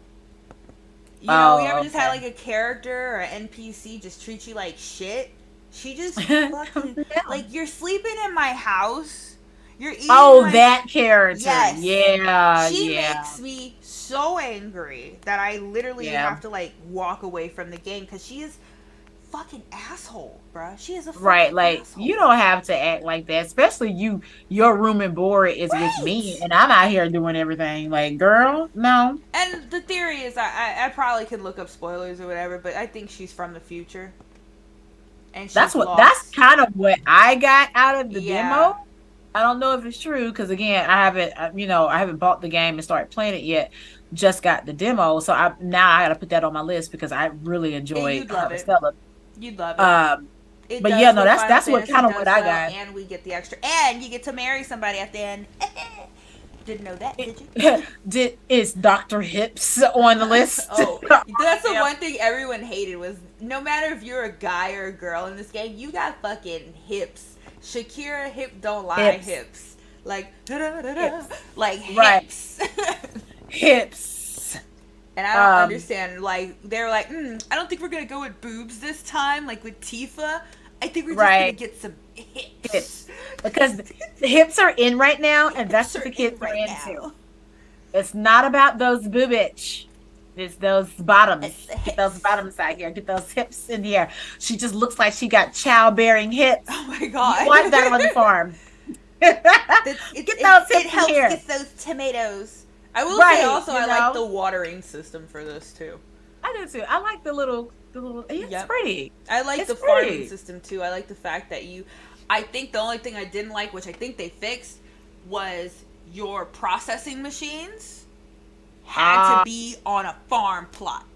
You know, you ever Oh, just had okay. like a character or NPC just treat you like shit? She just fucking Yeah. like you're sleeping in my house. You're eating Oh, my that character. yes. Yeah. She Yeah. makes me so angry that I literally Yeah. have to like walk away from the game because she is fucking asshole, bruh. She is a Right, fucking like you asshole. don't have to act like that, especially you. Your room and board is with me, Right. and I'm out here doing everything. Like, girl, no. And the theory is I probably could look up spoilers or whatever, but I think she's from the future and That's she's what. That's lost. kind of what I got out of the Yeah. demo. I don't know if it's true because again, I haven't, I haven't bought the game and started playing it yet. Just got the demo, so I got to put that on my list because I really enjoyed You'd love it. Harvestella. You'd love it. Um, It but yeah, does no, what that's Final that's what Fantasy kind of what does I well, got. and we get the extra. And you get to marry somebody at the end. Didn't know that, did you? Did is Doctor Hips on the list? Oh, that's the Yeah. one thing everyone hated was no matter if you're a guy or a girl in this game, you got fucking hips. Shakira hip don't lie Hips, hips. Like hips, like right? hips. Hips. And I don't Um, understand. Like they're like, I don't think we're gonna go with boobs this time, like with Tifa. I think we're just gonna right. get some hips. Hips, because the hips are in right now, and that's Hips what are the in kids are right into. now. It's not about those boobage. It's those It's bottoms. the Get those hips. bottoms out here. Get those hips in here. She just looks like she got childbearing hips. Oh my You god. want that on the farm. It, Get those it hips in helps here. get those tomatoes. I will say Right, also you I like the know. watering system for this too. I do too. I like the little. It's Yep. pretty. I like It's the farming pretty. system too. I like the fact that I think the only thing I didn't like, which I think they fixed, was your processing machines had to Uh, be on a farm plot.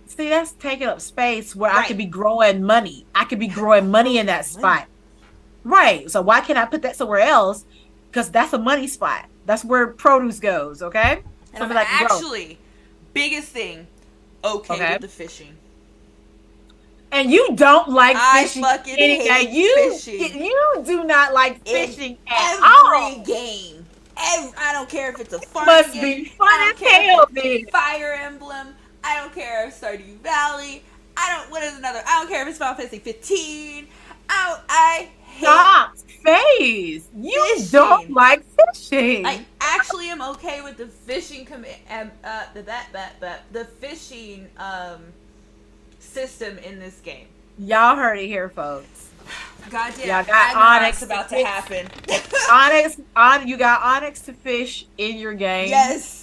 See, that's taking up space where I Right. could be growing money. I could be growing money in that Money. spot. Right. So why can't I put that somewhere else? Because that's a money spot. That's where produce goes. Okay. And I'm Something I can grow. actually biggest thing okay Okay. with the fishing. And you don't like I fishing fucking anyway. hate You fishing you do not like in fishing at every all. game. I don't care if it's a farming Must game. be fun I don't as care if hell, it's then. Fire Emblem. I don't care if Stardew Valley. I don't. What is another? I don't care if it's Final Fantasy 15. I hate Stop, face. You don't fishing. like fishing. I actually am okay with the fishing the fishing system in this game. Y'all heard it here, folks. Goddamn, Y'all got Onyx about to fish. happen. You got Onyx to fish in your game. Yes.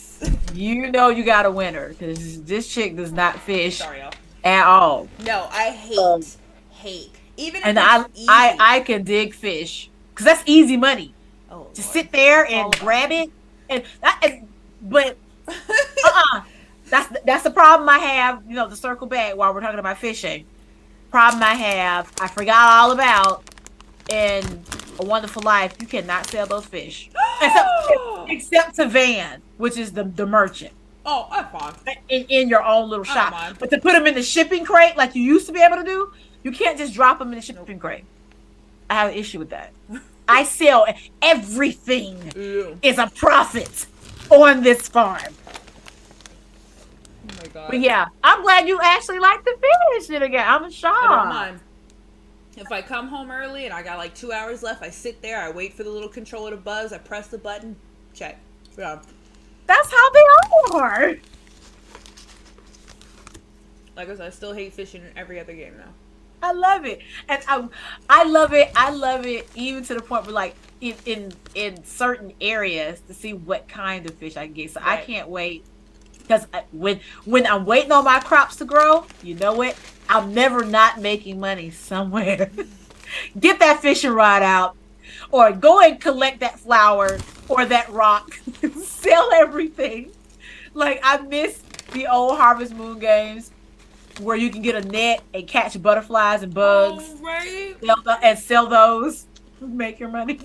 You know you got a winner because this chick does not fish Sorry, y'all. at all. No, I hate. Even if And it's easy. I can dig fish because that's easy money. Oh, To Lord. sit there and grab it, but that's the problem I have. You know, to circle back while we're talking about fishing. Problem I have, I forgot all about in A Wonderful Life. You cannot sell those fish except to Van, which is the merchant. Oh, I'm fine. In your own little shop. But to put them in the shipping crate like you used to be able to do, you can't just drop them in the shipping crate. I have an issue with that. I sell everything. Ew. Is a profit on this farm. Oh my God. But yeah, I'm glad you actually like the fish it again. I'm shocked. I don't mind. If I come home early and I got like 2 hours left, I sit there, I wait for the little controller to buzz, I press the button, check. Yeah. That's how they are. Like I said, I still hate fishing in every other game now. I love it, and I love it. I love it even to the point where, like, in certain areas to see what kind of fish I can get. So right. I can't wait because when I'm waiting on my crops to grow, you know what? I'm never not making money somewhere. Get that fishing rod out, or go and collect that flower or that rock. Sell everything. Like, I miss the old Harvest Moon games where you can get a net and catch butterflies and bugs. Oh, right. Sell those. Make your money.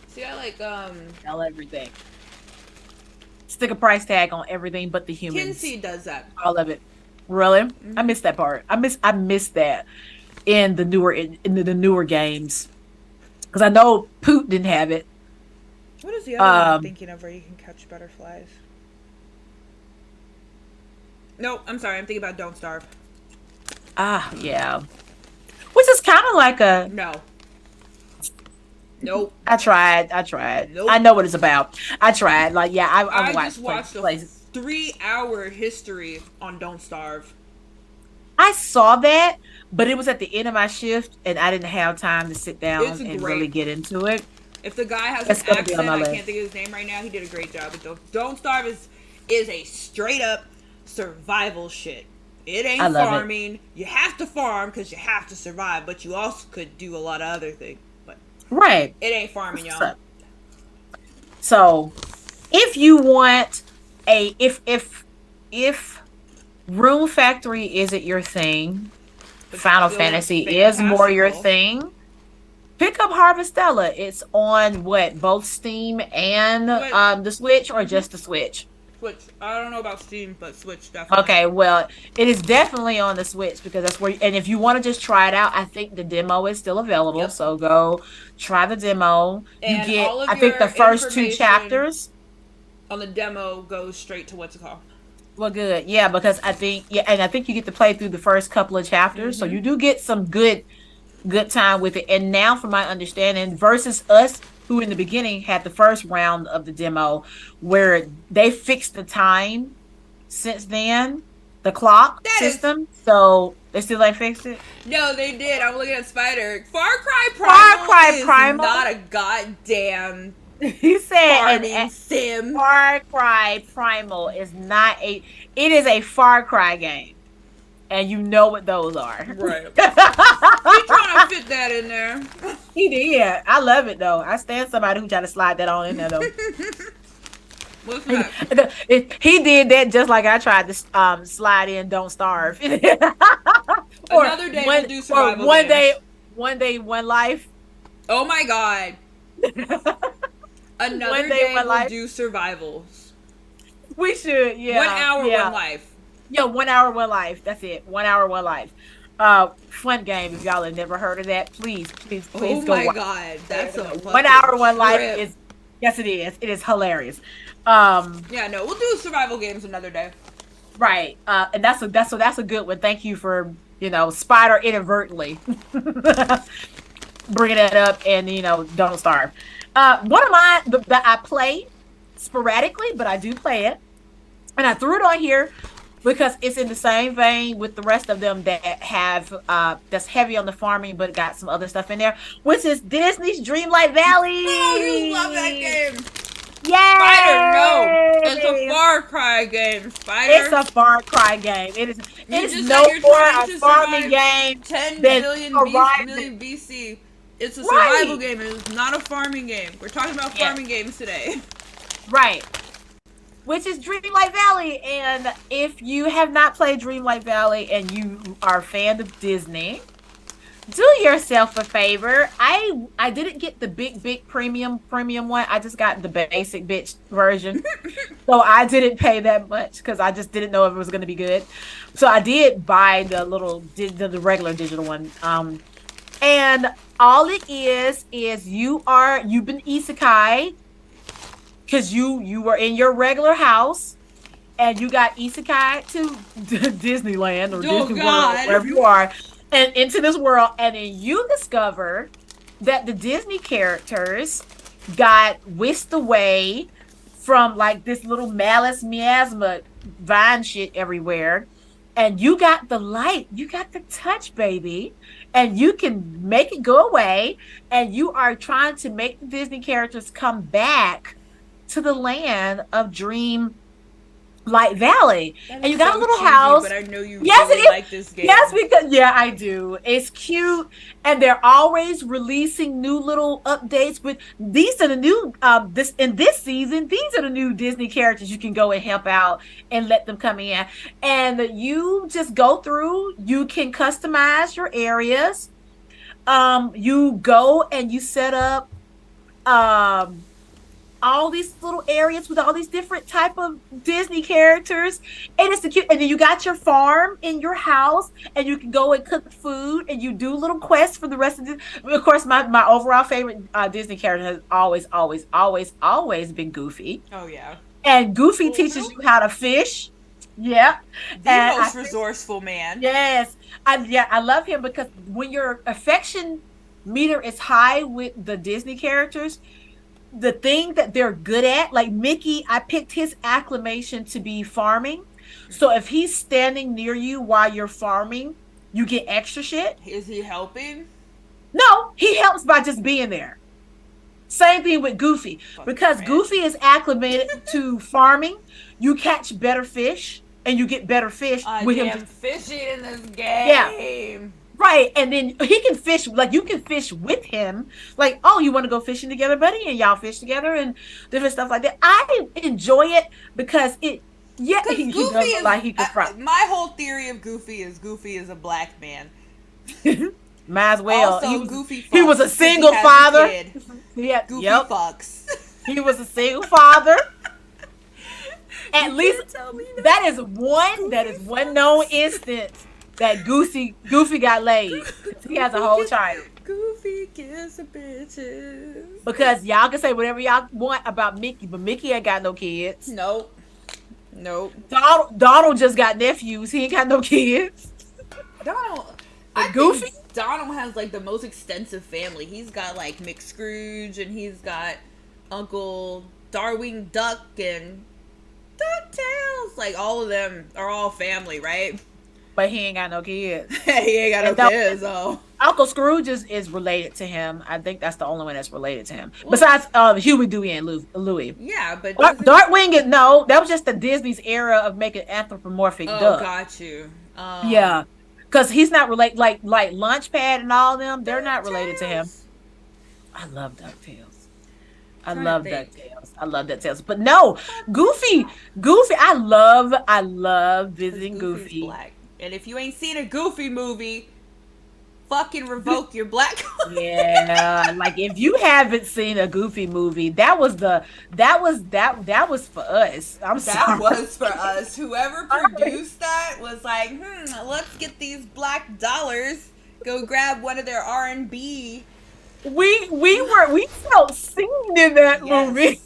See, I like sell everything. Stick a price tag on everything but the humans. Kinsey does that. All of it. Really? Mm-hmm. I miss that part. I miss that in the newer games. Because I know Poot didn't have it. What is the other one I'm thinking of where you can catch butterflies? No, I'm sorry. I'm thinking about Don't Starve. Ah, yeah. Which is kind of like a... No. Nope. I tried. Nope. I know what it's about. I tried. Like, yeah, I just watched a 3-hour history on Don't Starve. I saw that, but it was at the end of my shift, and I didn't have time to sit down and really get into it. If the guy has an accent, I can't think of his name right now. He did a great job. But Don't Starve is a straight up survival shit. It ain't farming. You have to farm because you have to survive, but you also could do a lot of other things. But right, it ain't farming, y'all. So, if you want if Rune Factory isn't your thing, Final Fantasy is more your thing, pick up Harvestella. It's on both Steam and the Switch, or just the Switch? Switch. I don't know about Steam, but Switch definitely. Okay, well, it is definitely on the Switch because that's where. And if you want to just try it out, I think the demo is still available. Yep. So go try the demo. And you get, I think, the first 2 chapters. On the demo goes straight to what's it called? Well, good, yeah, because I think you get to play through the first couple of chapters, so you do get some good time with it. And now, from my understanding, versus us, who in the beginning had the first round of the demo, where they fixed the time since then, the clock system. So they still ain't fixed it. No, they did. I'm looking at Spider. Far Cry Primal is not a goddamn. He said sim. Far Cry Primal is not it is a Far Cry game. And you know what those are. Right. He trying to fit that in there. He did. I love it though. I stand somebody who tried to slide that on in there though. What's that? He did that just like I tried to slide in Don't Starve. Another day we'll do survival games. One day, one life. Oh my god. Another day we'll do survivals. We should, yeah. 1 hour, 1 life. Yeah, 1 hour, 1 life. That's it. 1 hour, 1 life. Fun game. If y'all have never heard of that, please go watch. Oh my god, that's a 1 hour, 1 life is. Yes, it is. It is hilarious. Yeah, no, we'll do survival games another day. Right. And that's a good one. Thank you for Spider inadvertently bringing that up, and Don't Starve. One of mine that I play sporadically, but I do play it, and I threw it on here because it's in the same vein with the rest of them that have that's heavy on the farming, but got some other stuff in there, which is Disney's Dreamlight Oh, you love that Valley. game. Spider, no. It's a Yay! Far Cry game. Spider. It's a Far Cry game. It You is just no said you're more trying a to farming survive game 10 than billion, Horizon. BC. It's a survival Right. game. It is not a farming game. We're talking about Yes. farming games today. Right. Which is Dreamlight Valley. And if you have not played Dreamlight Valley and you are a fan of Disney, do yourself a favor. I didn't get the big premium one. I just got the basic bitch version. So I didn't pay that much because I just didn't know if it was going to be good. So I did buy the the regular digital one. And all it is you've been isekai because you were in your regular house and you got isekai to Disneyland or Oh, Disney God. World, wherever you are, and into this world, and then you discover that the Disney characters got whisked away from like this little malice miasma vine shit everywhere. And you got the light, you got the touch, baby, and you can make it go away. And you are trying to make the Disney characters come back to the land of Dream Light Valley. That And is you got so a little cheesy, house. but I know you Yes, really it is. like this game. Yes, because yeah, I do. It's cute, and they're always releasing new little updates. With these are the new this season. These are the new Disney characters you can go and help out and let them come in. And you just go through. You can customize your areas. You go and you set up um all these little areas with all these different type of Disney characters, and it's the cute. And then you got your farm in your house, and you can go and cook food, and you do little quests for the rest of the. Of course, my overall favorite Disney character has always been Goofy, Oh, yeah. and Goofy teaches you how to fish. Yeah, The and most resourceful man. yes, I love him because when your affection meter is high with the Disney characters, the thing that they're good at, like Mickey, I picked his acclamation to be farming. So if he's standing near you while you're farming, you get extra shit. Is he helping? No, he helps by just being there. Same thing with Goofy. Because Fucking Goofy is acclimated to farming, you catch better fish and you get better fish with him. Damn fishing in this game. Right, and then he can fish, like you can fish with him. Like, oh, you want to go fishing together, buddy? And y'all fish together and different stuff like that. I enjoy it because yeah, he does look like he could fry. My whole theory of Goofy is a black man. Might as well. Also, Goofy he was a fucks 'cause single he has a father. kid. Yeah, Goofy yep. fucks. He was a single father. At You least can't tell me that is one known instance that Goofy got laid. He has a whole child. Goofy kiss a bitches. Because y'all can say whatever y'all want about Mickey, but Mickey ain't got no kids. Nope. Donald just got nephews. He ain't got no kids. Donald. Goofy? Donald has like the most extensive family. He's got like McScrooge and he's got Uncle Darwin Duck and DuckTales. Like all of them are all family, right? But he ain't got no kids. He ain't got no kids, though. Uncle Scrooge is related to him. I think that's the only one that's related to him. Besides Huey, Dewey, and Louie. Yeah, but Darkwing is no. That was just the Disney's era of making anthropomorphic duck. Got you. Yeah, because he's not related. Like Launchpad and all them, they're not related to him. I love DuckTales. I love DuckTales. But no, Goofy. I love visiting Goofy. Black. And if you ain't seen a Goofy movie, fucking revoke your black card. Yeah, like if you haven't seen a Goofy movie, that was for us. That was for us. Whoever produced that was like, let's get these black dollars. Go grab one of their R&B. We felt seen in that movie.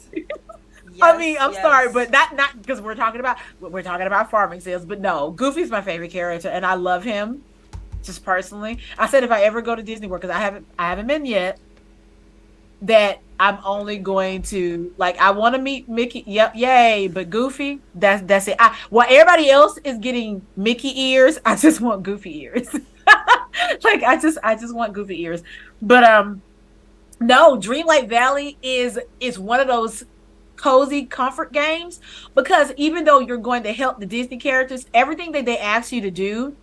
I mean, I'm sorry, but not because we're talking about farming sales, but no, Goofy's my favorite character, and I love him. Just personally, I said if I ever go to Disney World, because I haven't been yet, that I'm only going to like I want to meet Mickey. Yep, yay! But Goofy, that's it. While everybody else is getting Mickey ears, I just want Goofy ears. Like I just want Goofy ears. But no, Dreamlight Valley is one of those cozy comfort games because even though you're going to help the Disney characters, everything that they ask you to do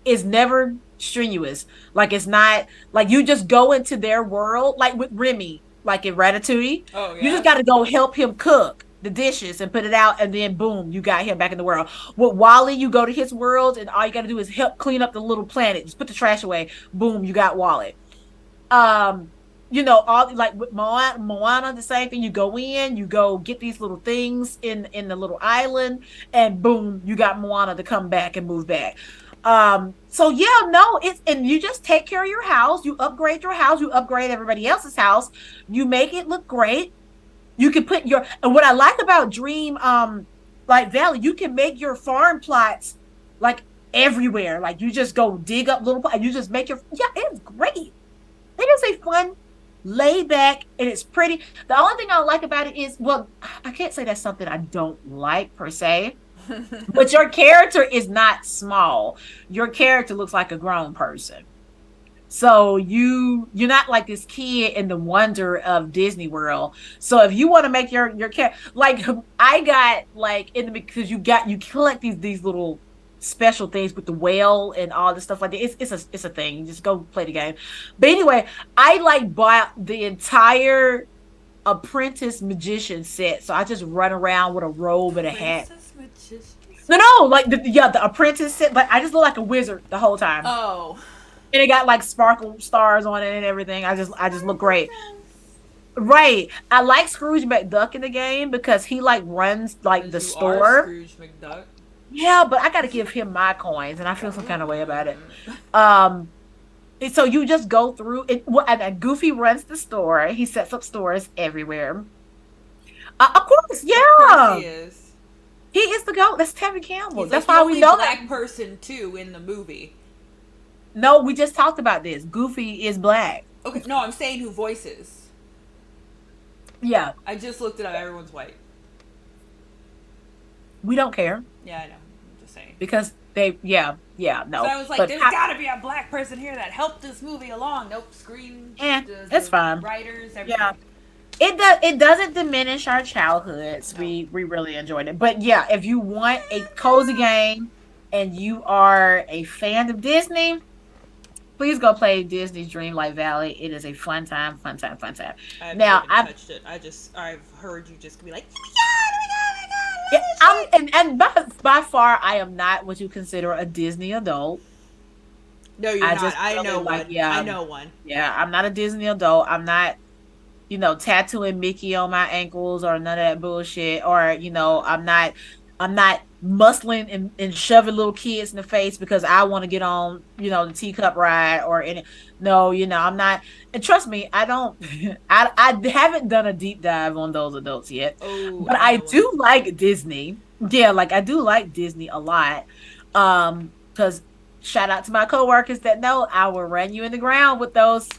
is never strenuous. Like it's not like you just go into their world, like with Remy, like in Ratatouille. Oh You just yeah. got to go help him cook the dishes and put it out, and then boom, you got him back in the world. With Wally, you go to his world, and all you got to do is help clean up the little planet. Just put the trash away. Boom, you got Wally. Um, all like with Moana, the same thing. You go in, you go get these little things in the little island, and boom, you got Moana to come back and move back. So yeah, no, it's and you just take care of your house, you upgrade your house, you upgrade everybody else's house, you make it look great. You can put your and what I like about Dream like Valley, you can make your farm plots like everywhere. Like you just go dig up little and you just make your yeah, it's great. It is a fun, laid back, and it's pretty. The only thing I don't like about it is, well, I can't say that's something I don't like per se, but your character is not small. Your character looks like a grown person. So you're not like this kid in the wonder of Disney World. So if you want to make your character like I got like in the because you collect these little special things with the whale and all this stuff like that. It's a thing. You just go play the game. But anyway, I like bought the entire apprentice magician set. So I just run around with a robe and a hat. Princess Magician. No, like the apprentice set, but I just look like a wizard the whole time. Oh. And it got like sparkle stars on it and everything. I just look great. Right. I like Scrooge McDuck in the game because he like runs like the Because you are store. Scrooge McDuck. Yeah, but I gotta give him my coins and I feel some kind of way about it. Um and so you just go through it. Well, and Goofy runs the store. He sets up stores everywhere. Of course, Of course yeah. he is. He is the goat. That's Tevin Campbell. He's like That's the why we only know that. black person too in the movie. No, we just talked about this. Goofy is black. Okay, no, I'm saying who voices. Yeah, I just looked it up. Everyone's white. we don't care Yeah, I know. I'm just saying. because no. So I was like, But there's got to be a black person here that helped this movie along. Nope, screen. it's fine. Writers, everything. Yeah, it doesn't diminish our childhoods. No. We really enjoyed it. But yeah, if you want a cozy game and you are a fan of Disney, please go play Disney's Dreamlight Valley. It is a fun time, fun time, fun time. I've Now, never even touched it. I've heard you just be like, oh yeah, my god, oh my god, and by far, I am not what you consider a Disney adult. no, you're I not. just I really know like, one. yeah, I know one. yeah, I'm not a Disney adult. I'm not, tattooing Mickey on my ankles or none of that bullshit. Or, I'm not muscling and shoving little kids in the face because I want to get on, the teacup ride or any. No, I'm not. And trust me, I don't. I haven't done a deep dive on those adults yet, Oh, but I I know one. do like Disney. Yeah, like I do like Disney a lot. Because shout out to my coworkers that know I will run you in the ground with those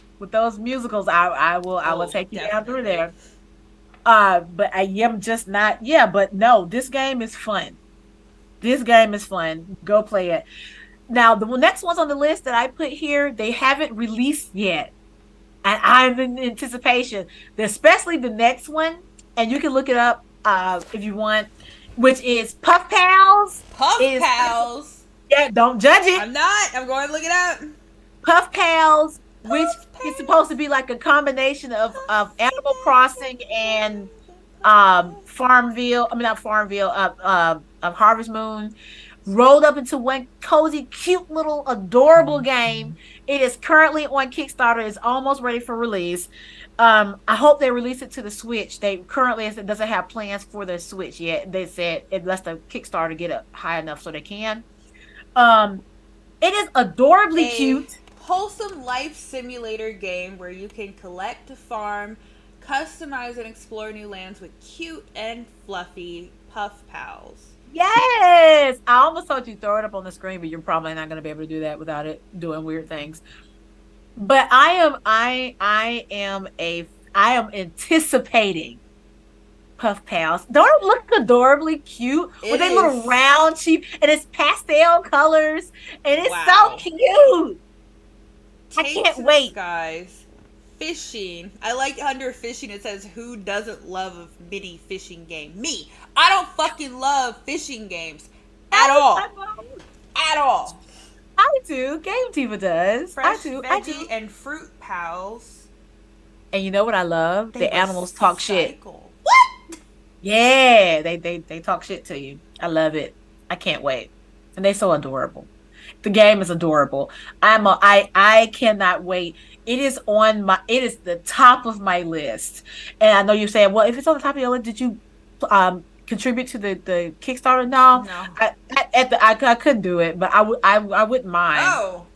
musicals. I will Oh, take you down through definitely. there. But I am just not. Yeah, but no, this game is fun. This game is fun. Go play it. Now, the next ones on the list that I put here, they haven't released yet. And I'm in anticipation, especially the next one. And you can look it up if you want, which is Puff Pals. Puff Is Pals. Yeah, don't judge it. I'm not. I'm going to look it up. Puff Pals, which Puff is Pals. supposed to be like a combination of Puff Animal Pals. Crossing and Farmville. I mean, not Farmville. Of Harvest Moon, rolled up into one cozy, cute little adorable game. It is currently on Kickstarter. It's almost ready for release. I hope they release it to the Switch. They currently it doesn't have plans for the Switch yet. They said it lets the Kickstarter get up high enough so they can. Um, it is adorably A cute. wholesome life simulator game where you can collect, farm, customize, and explore new lands with cute and fluffy Puff Pals. Yes, I almost told you throw it up on the screen, but you're probably not going to be able to do that without it doing weird things. But I am I am anticipating Puff Pals. Don't it look adorably cute with It a little is. round cheap and it's pastel colors and it's so Wow. cute. I Take can't to the wait. skies. Fishing. I like under fishing it says who doesn't love a mini fishing game? Me. I don't fucking love fishing games at I all. know. At all. I do. Game Diva does. I Fresh do. I veggie do. and fruit pals. And you know what I love? They The animals talk shit. recycle. What? Yeah, they talk shit to you. I love it. I can't wait. And they're so adorable. The game is adorable. I cannot wait. It is the top of my list. And I know you're saying, well, if it's on the top of your list, did you contribute to the Kickstarter? No. No. I couldn't do it, but I wouldn't mind. Oh.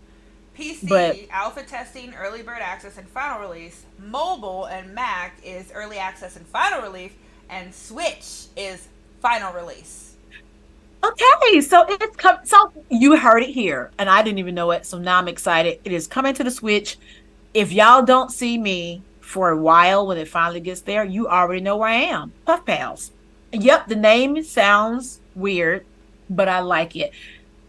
But PC, alpha testing, early bird access, and final release. Mobile and Mac is early access and final release. And Switch is final release. okay, so it's come. So you heard it here, and I didn't even know it. So now I'm excited. It is coming to the Switch. If y'all don't see me for a while when it finally gets there, you already know where I am. Puff Pals. Yep, the name sounds weird, but I like it.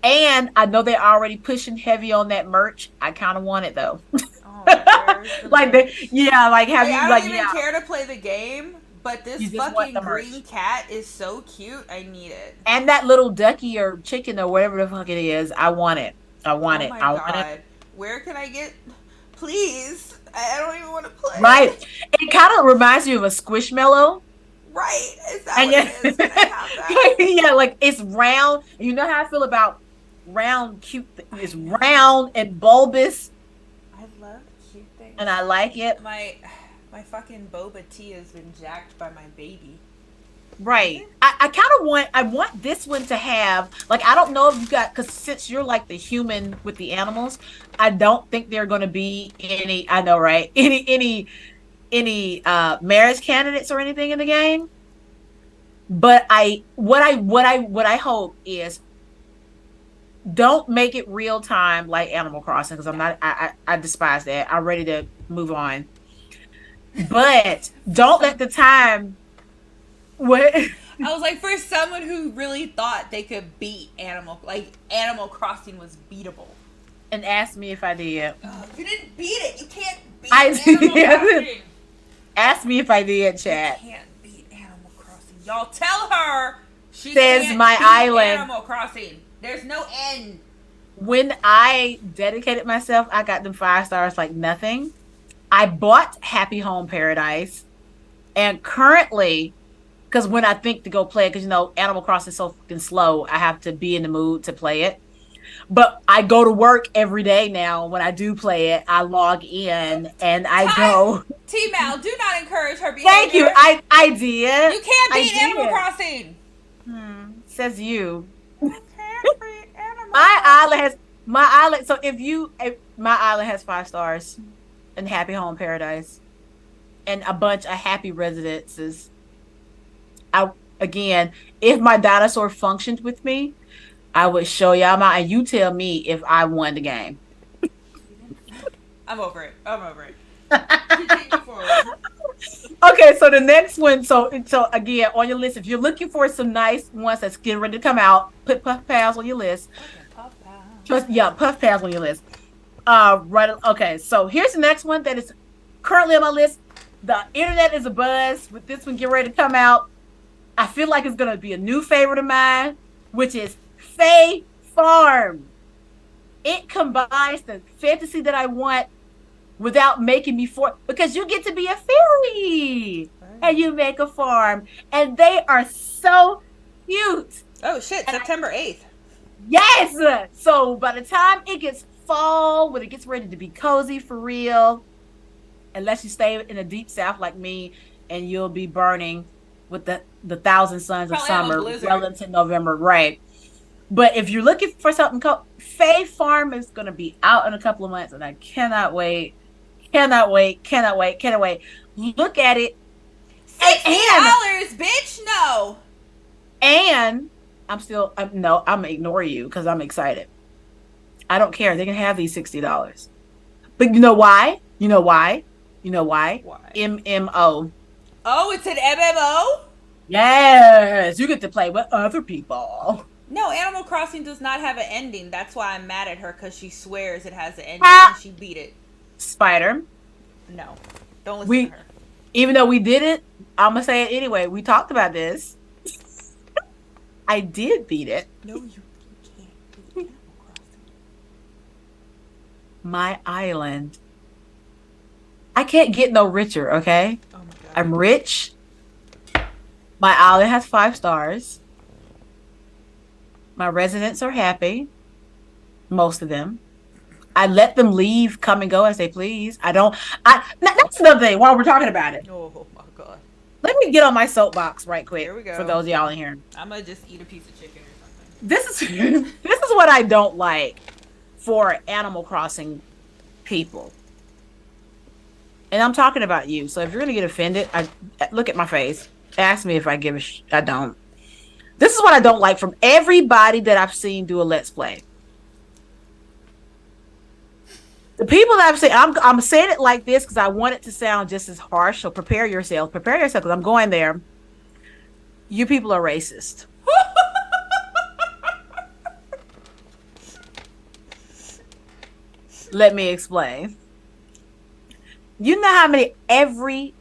And I know they're already pushing heavy on that merch. I kind of want it though. Oh, where's the Like merch? yeah, like have Like, you I like don't even yeah, care to play the game, but this you just want fucking the merch. green cat is so cute. I need it. And that little ducky or chicken or whatever the fuck it is, I want it. I want Oh it. my I want it. god. Where can I get. Please. I don't even want to play. Right. It kind of reminds you of a Squishmallow. Right. Is that And what yeah, it is? Can I have that? yeah, like it's round. You know how I feel about round, cute. It's round and bulbous, I love cute things. and I like it. My fucking boba tea has been jacked by my baby. Right. I kind of want. I want this one to have like I don't know if you got because since you're like the human with the animals, I don't think there are going to be any. I know, right? Any marriage candidates or anything in the game. But what I hope is don't make it real time like Animal Crossing because I'm not I despise that. I'm ready to move on. But don't let the time what I was like, for someone who really thought they could beat Animal Crossing was beatable. and ask me if I did. You didn't beat it. You can't beat I Animal Crossing. ask me if I did, You chat. can't beat Animal Crossing. Y'all tell her she Says can't my beat island. Animal Crossing. There's no end. When I dedicated myself, I got them 5 stars like nothing. I bought Happy Home Paradise, and currently, because when I think to go play it, because you know Animal Crossing is so fucking slow, I have to be in the mood to play it. But I go to work every day now. When I do play it, I log in and I go. T-Mal, do not encourage her behavior. Thank you. I did. You can't I beat did. Animal Crossing. Says you. You can't beat Animal My Crossing. island has my island. So if my island has 5 stars, and Happy Home Paradise, and a bunch of happy residences. I again, if my dinosaur functioned with me, I would show y'all my. And you tell me if I won the game. I'm over it. I'm over it. Continue forward. Okay, so the next one. So again, on your list, if you're looking for some nice ones that's getting ready to come out, put Puff Pals on your list. Puff out. Puff Pals on your list. Right. Okay, so here's the next one that is currently on my list. The internet is a buzz with this one getting ready to come out. I feel like it's gonna be a new favorite of mine, which is Fae Farm. It combines the fantasy that I want without making me for because you get to be a fairy and you make a farm, and they are so cute. Oh shit! September 8th. Yes. So by the time it gets fall, when it gets ready to be cozy for real, unless you stay in the deep south like me, and you'll be burning with the thousand suns of Probably have a summer blizzard. well into November, right? But if you're looking for something cold, Fae Farm is going to be out in a couple of months, and I cannot wait. Cannot wait. Cannot wait. Cannot wait. Look at it. $60, bitch. No. And no, I'm gonna ignore you because I'm excited. I don't care. They can have these $60. But you know why? You know why? You know why? Why? MMO. Oh, it's an MMO? Yes, you get to play with other people. No, Animal Crossing does not have an ending. That's why I'm mad at her because she swears it has an ending Ha! and she beat it. Spider. No, don't listen to We, her. even though we did it, I'm gonna say it anyway. We talked about this. I did beat it. No, you can't beat Animal Crossing. My island. I can't get no richer, okay? Oh my god. I'm rich. My island has 5 stars. My residents are happy. Most of them. I let them leave, come and go as they please. I don't. That's another thing. While we're talking about it, Oh my god. let me get on my soapbox right quick. Here we go. For those of y'all in here, I'm gonna just eat a piece of chicken or something. this is this is what I don't like for Animal Crossing people, and I'm talking about you. So if you're gonna get offended, I look at my face. Ask me if I give a. I don't. This is what I don't like from everybody that I've seen do a Let's Play. The people that I've seen, I'm saying it like this because I want it to sound just as harsh. So prepare yourself. Prepare yourself because I'm going there. You people are racist. Let me explain. You know how many every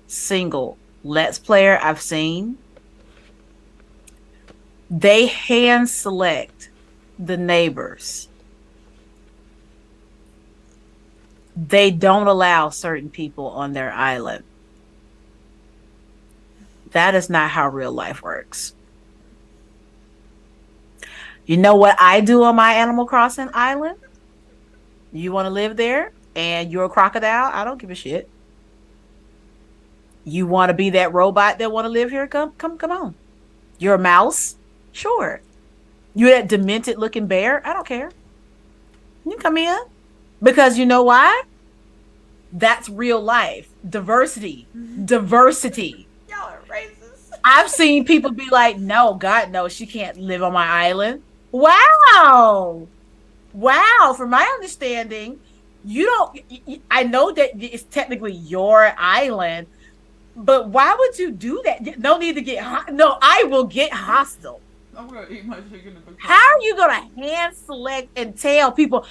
single Let's Player I've seen, they hand select the neighbors. They don't allow certain people on their island. That is not how real life works. You know what I do on my Animal Crossing island? You want to live there and you're a crocodile? I don't give a shit. You want to be that robot that want to live here? Come on. You're a mouse? Sure. You're that demented looking bear? I don't care. You come in. Because you know why? That's real life. Diversity. Diversity. Y'all are racist. I've seen people be like, no, God, no, she can't live on my island. Wow. Wow. From my understanding, you don't, I know that it's technically your island, but why would you do that? No need to get, no, I will get hostile. I'm gonna eat my chicken. How are you gonna hand select and tell people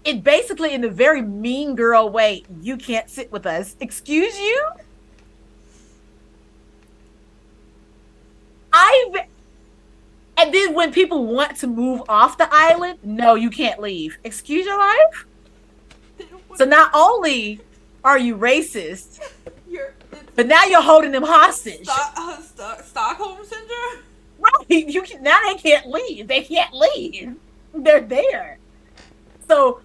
it basically in the very mean girl way, you can't sit with us? Excuse you? And then when people want to move off the island, no, you can't leave. Excuse your life? So not only are you racist, but now you're holding them hostage. Stockholm syndrome? Right. Now they can't leave. They can't leave. They're there. So,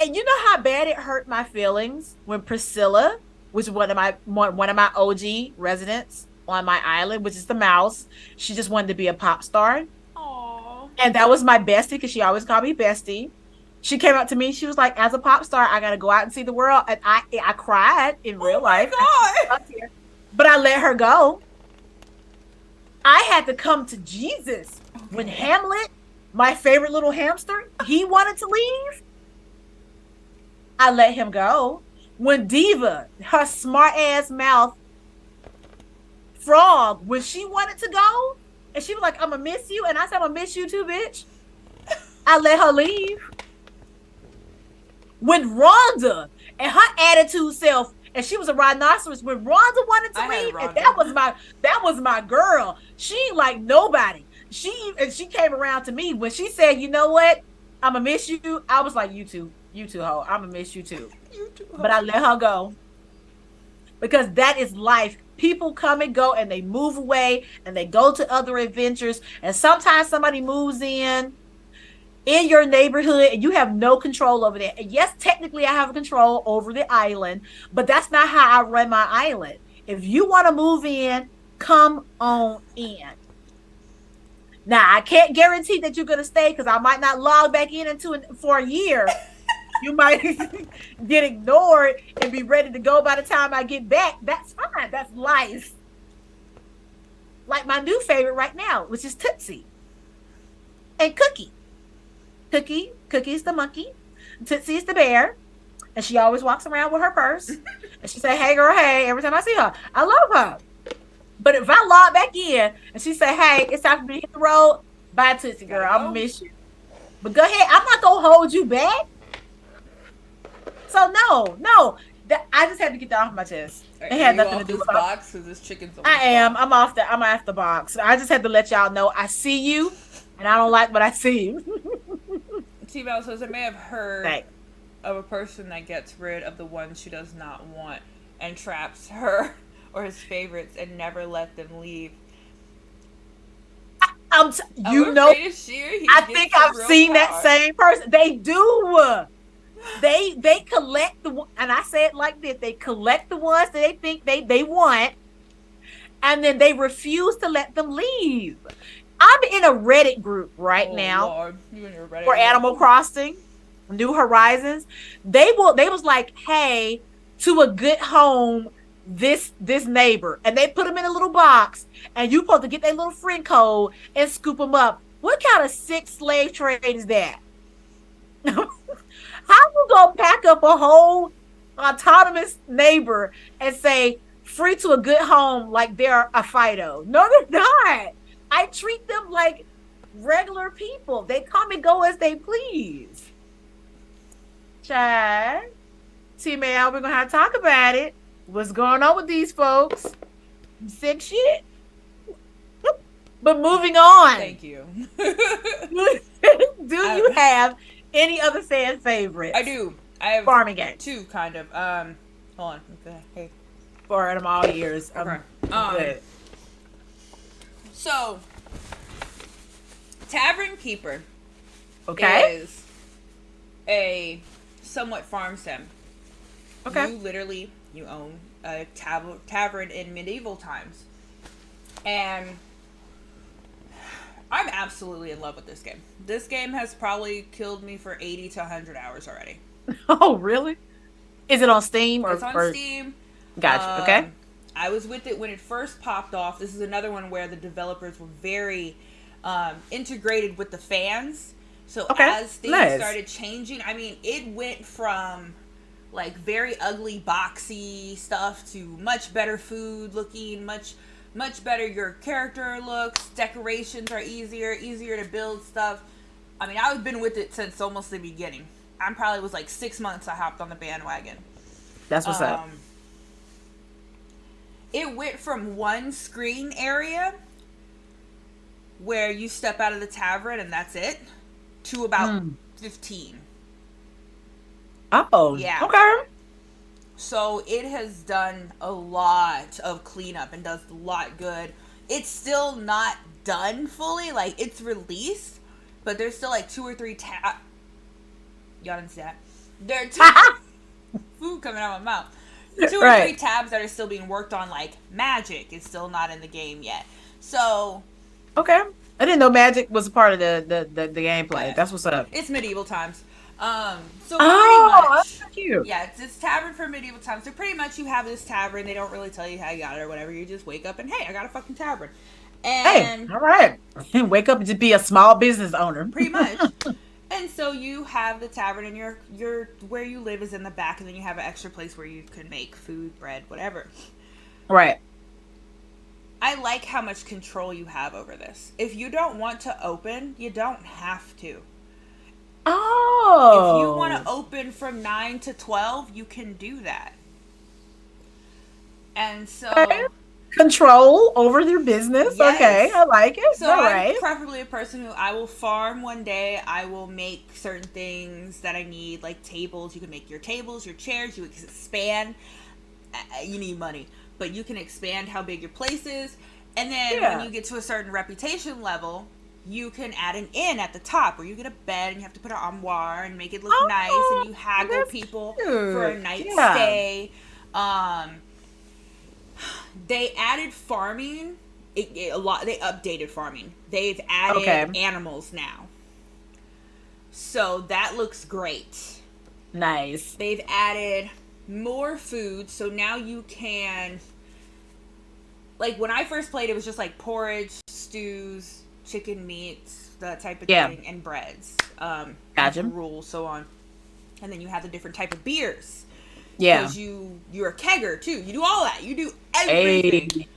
and you know how bad it hurt my feelings when Priscilla, which is one of my OG residents on my island, which is the mouse, she just wanted to be a pop star. Aww. And that was my bestie because she always called me bestie. She came up to me. She was like, as a pop star, I got to go out and see the world. And I cried in real life. God. But I let her go. I had to come to Jesus when Hamlet, my favorite little hamster, he wanted to leave. I let him go. When Diva, her smart ass mouth frog, when she wanted to go, and she was like, I'm gonna miss you. And I said, I'm gonna miss you too, bitch. I let her leave. When Rhonda and her attitude self, and she was a rhinoceros, when Rhonda wanted to leave, and that was my girl. She ain't like nobody. She came around to me when she said, you know what? I'm gonna miss you. I was like, you too, ho. I'm gonna miss you too. But I let her go. Because that is life. People come and go and they move away and they go to other adventures. And sometimes somebody moves in your neighborhood and you have no control over that. And yes, technically I have control over the island, but that's not how I run my island. If you want to move in, come on in. Now, I can't guarantee that you're going to stay because I might not log back in for a year. You might get ignored and be ready to go by the time I get back. That's fine. That's life. Like my new favorite right now, which is Tootsie and Cookie. Cookie's the monkey. Tootsie is the bear. and she always walks around with her purse. And she say, "Hey, girl, hey," every time I see her. I love her. But if I log back in and she say, "Hey, it's time for me to hit the road," bye, Tootsie Gotta girl. I'm gonna go. miss you. But go ahead. I'm not gonna hold you back. So no, no. I just had to get that off my chest. Are It had you nothing to off do this with box? Because this chicken's I almost am. gone. I'm off the box. I just had to let y'all know I see you and I don't like what I see. T-Bell says, I may have heard Thanks. of a person that gets rid of the ones she does not want and traps her or his favorites and never let them leave. You I'm know, afraid of Sheer. He I gets think some I've real seen that power. same person. They do. They collect and I say it like this: they collect the ones that they think they want, and then they refuse to let them leave. I'm in a Reddit group right Oh now Lord, you and your Reddit for group. Animal Crossing, New Horizons. They was like, "Hey, to a good home, this neighbor," and they put them in a little box, and you supposed to get their little friend code and scoop them up. What kind of sick slave trade is that? How you gonna pack up a whole autonomous neighbor and say free to a good home like they're a Fido? No, they're not. I treat them like regular people. They come and go as they please. Chad, T-Mail, we're gonna have to talk about it. What's going on with these folks? Sick shit. But moving on. Thank you. Do you have any other fan favorites? I do. I have Farming games. two, kind of. Hold on. Okay. Hey. For them all years. Okay. Good. So, Tavern Keeper Okay. is a somewhat farm sim. Okay. You own a tavern in medieval times. And I'm absolutely in love with this game. This game has probably killed me for 80 to 100 hours already. Oh, really? Is it on Steam It's on or... Steam. Gotcha. Okay. I was with it when it first popped off. This is another one where the developers were very integrated with the fans. So Okay. as things Nice. started changing, I mean, it went from like very ugly, boxy stuff to much better food looking, much better. Your character looks, decorations are easier to build stuff. I mean, I've been with it since almost the beginning. I probably was like 6 months I hopped on the bandwagon. That's what's up. It went from one screen area where you step out of the tavern and that's it to about 15. Oh. Yeah. Okay. So it has done a lot of cleanup and does a lot good. It's still not done fully. Like, it's released, but there's still like 2 or 3 Y'all didn't see that. There are 2 food coming out of my mouth. 2 or 3 tabs that are still being worked on, like Magic is still not in the game yet. So Okay. I didn't know Magic was a part of the gameplay. That's what's up. it's medieval times. So pretty Oh, much, that's cute. yeah, it's tavern for medieval times. So pretty much, you have this tavern. They don't really tell you how you got it or whatever. You just wake up and hey, I got a fucking tavern, Hey, and all right. Wake up and just be a small business owner. pretty much. And so you have the tavern, and your where you live is in the back, and then you have an extra place where you can make food, bread, whatever. Right. I like how much control you have over this. If you don't want to open, you don't have to. Oh. If you want to open from 9 to 12, you can do that. And so... Okay. Control over their business. Yes. Okay, I like it. So All I'm right. preferably a person who I will farm one day. I will make certain things that I need, like tables. You can make your tables, your chairs. You expand. You need money, but you can expand how big your place is. And then when you get to a certain reputation level, you can add an inn at the top where you get a bed and you have to put an armoire and make it look nice, and you haggle people for a night stay. They added farming. They updated farming. They've added animals now, so that looks great. Nice. They've added more food, so now you can, like, when I first played, it was just like porridge, stews, chicken meats, that type of thing, and breads. Gotcha. Rules, so on. And then you have the different type of beers. Yeah. Because you're a kegger too. You do all that. You do everything. Hey.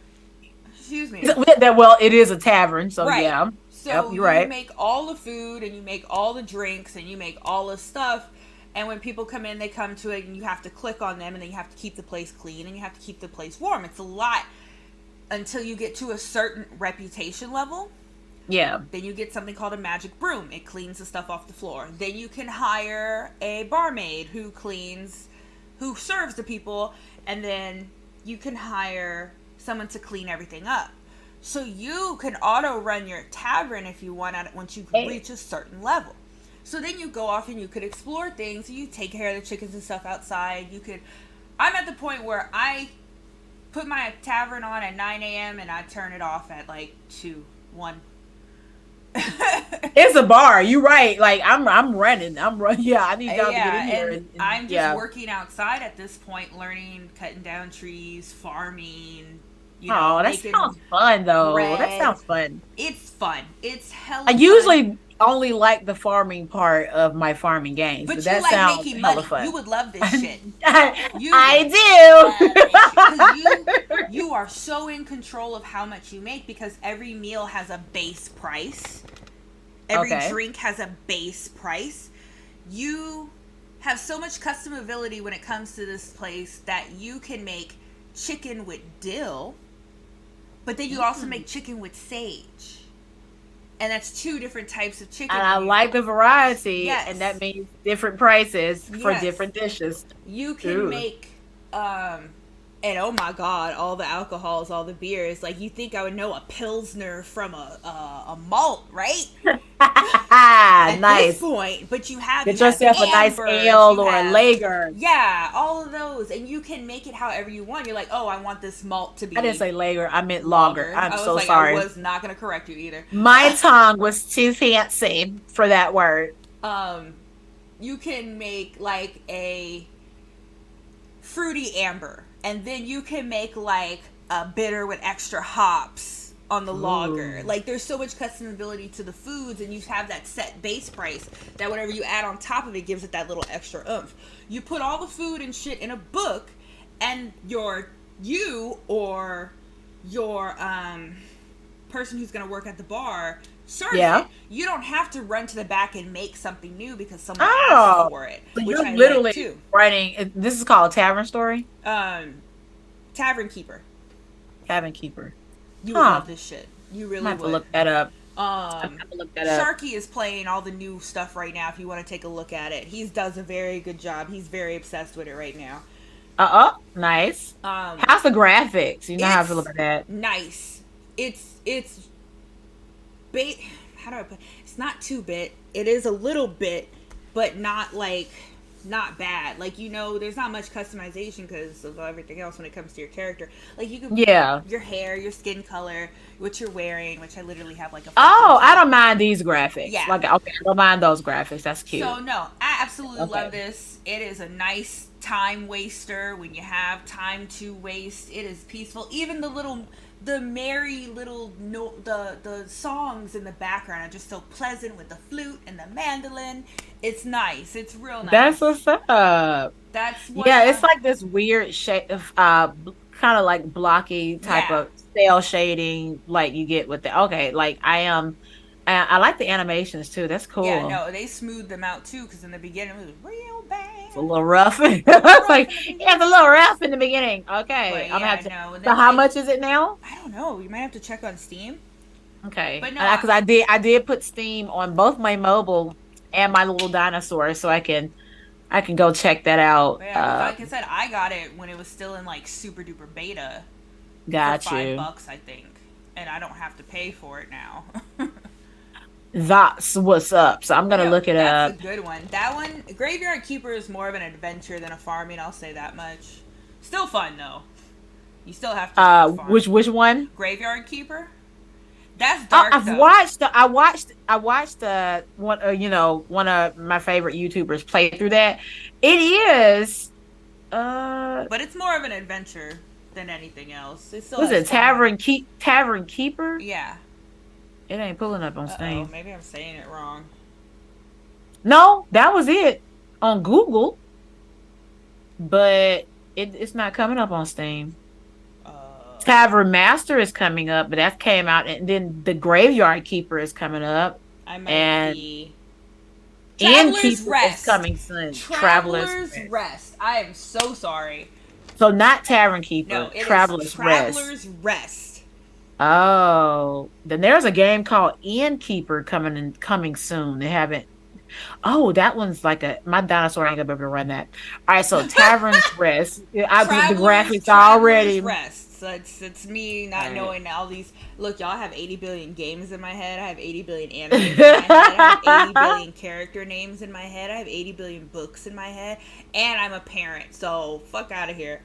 Excuse me. That well, it is a tavern, so Right. yeah. Yep, So you're you right. make all the food and you make all the drinks and you make all the stuff. And when people come in, they come to it and you have to click on them and then you have to keep the place clean and you have to keep the place warm. It's a lot until you get to a certain reputation level. Yeah. Then you get something called a magic broom. It cleans the stuff off the floor. Then you can hire a barmaid who serves the people, and then you can hire someone to clean everything up. So you can auto run your tavern if you want at once you Hey. reach a certain level. So then you go off and you could explore things. You take care of the chickens and stuff outside. You could. I'm at the point where I put my tavern on at 9 a.m. and I turn it off at like 2, 1. It's a bar. You're right. Like I'm running. I'm running. Yeah, I need y'all to get in Yeah, here and and I'm just yeah. working outside at this point, learning, cutting down trees, farming, Oh, that making sounds fun though. That bread. sounds fun. It's fun. It's I hella fun. usually only like the farming part of my farming games, but But you that like sounds making hella money. You fun. would love this shit. You would I love this shit because do. you are so in control of how much you make because every meal has a base price. Every Okay. drink has a base price. You have so much customability when it comes to this place that you can make chicken with dill, but then you also make chicken with sage. And that's two different types of chicken. And I like the variety, Yes. and that means different prices for Yes. different dishes. You can Ooh. make and oh my god, all the alcohols, all the beers. Like you think I would know a pilsner from a malt, right? At this Nice. point, but you have Get have yourself a nice ambers, ale you or a have lager. yeah, all of those, and you can make it however you want. You're like, oh, I want this malt to be I didn't say lager. I meant lager. I I'm was so like, sorry. I was not gonna correct you either. My tongue was too fancy for that word. Um, you can make like a fruity amber, and then you can make like a bitter with extra hops on the lager. Ooh. Like there's so much customability to the foods, and you have that set base price that whatever you add on top of it gives it that little extra oomph. You put all the food and shit in a book, and you or your person who's gonna work at the bar serves Yeah. it. You don't have to run to the back and make something new because someone Oh, asked for it, so which you're I like literally too. writing. This is called a tavern story. Um, Tavern Keeper, Tavern keeper. you would Huh. love this shit. You I'm really gonna have to would. look that up. I'm Um, gonna have to look that up. Sharky is playing all the new stuff right now. If you want to take a look at it, he does a very good job. He's very obsessed with it right now. Nice. Um, How's the graphics? You know how I feel it's about that. nice. It's bait. How do I put? It's not 2-bit. It is a little bit, but not like not bad. Like there's not much customization because of everything else when it comes to your character. Like you can Yeah. your hair, your skin color, what you're wearing, which I literally have like a. Oh, I don't mind these graphics. Yeah. Like, okay, I don't mind those graphics. That's cute. So no, I absolutely Okay. love this. It is a nice time waster when you have time to waste. It is peaceful. Even the merry little no, the songs in the background are just so pleasant with the flute and the mandolin. It's nice. It's real nice. That's what's up. That's what. Yeah, it's like this weird shape of kind of like blocky type Yeah. of cell shading like you get with the okay, like I like the animations too. That's cool. Yeah, no, they smoothed them out too because in the beginning it was real bad. It's a little rough. It's like yeah, it's a little rough in the beginning. Okay. But I'm gonna yeah, have to no. And so then, how like, much is it now? I don't know. You might have to check on Steam. Okay. But no, Because I did put Steam on both my mobile and my little dinosaur so I can go check that out. Yeah, 'cause like I said, I got it when it was still in like super duper beta Got for you. $5, I think, and I don't have to pay for it now. That's what's up. So I'm gonna Yeah, look it that's up. a good one. That one, Graveyard Keeper, is more of an adventure than a farming. I'll say that much. Still fun though. You still have to farm. Which one? Graveyard Keeper? That's dark I've though. watched. I watched one. One of my favorite YouTubers play through that. It is. But it's more of an adventure than anything else. It still Was has it fun. Tavern Keeper? Yeah. It ain't pulling up on Oh, Steam. maybe I'm saying it wrong. No, that was it. on Google, but it's not coming up on Steam. Uh, Tavern Master is coming up, but that came out, and then the Graveyard Keeper is coming up, I might and be. Traveler's Innkeeper is Rest. coming soon. Traveler's Traveler's Rest. Rest. I am so sorry. So not Tavern No, Keeper, it is Traveler's Rest. Traveler's Rest. Oh, then there's a game called Innkeeper coming soon. They haven't. Oh, that one's like a my dinosaur ain't gonna be able to run that. All right, so Tavern's Rest. Yeah, I the graphics Traveler's already. Rest. So it's me All not right. knowing all these. Look, y'all, I have 80 billion games in my head. I have 80 billion animes in my head. I have 80 billion character names in my head. I have 80 billion books in my head. And I'm a parent. So fuck out of here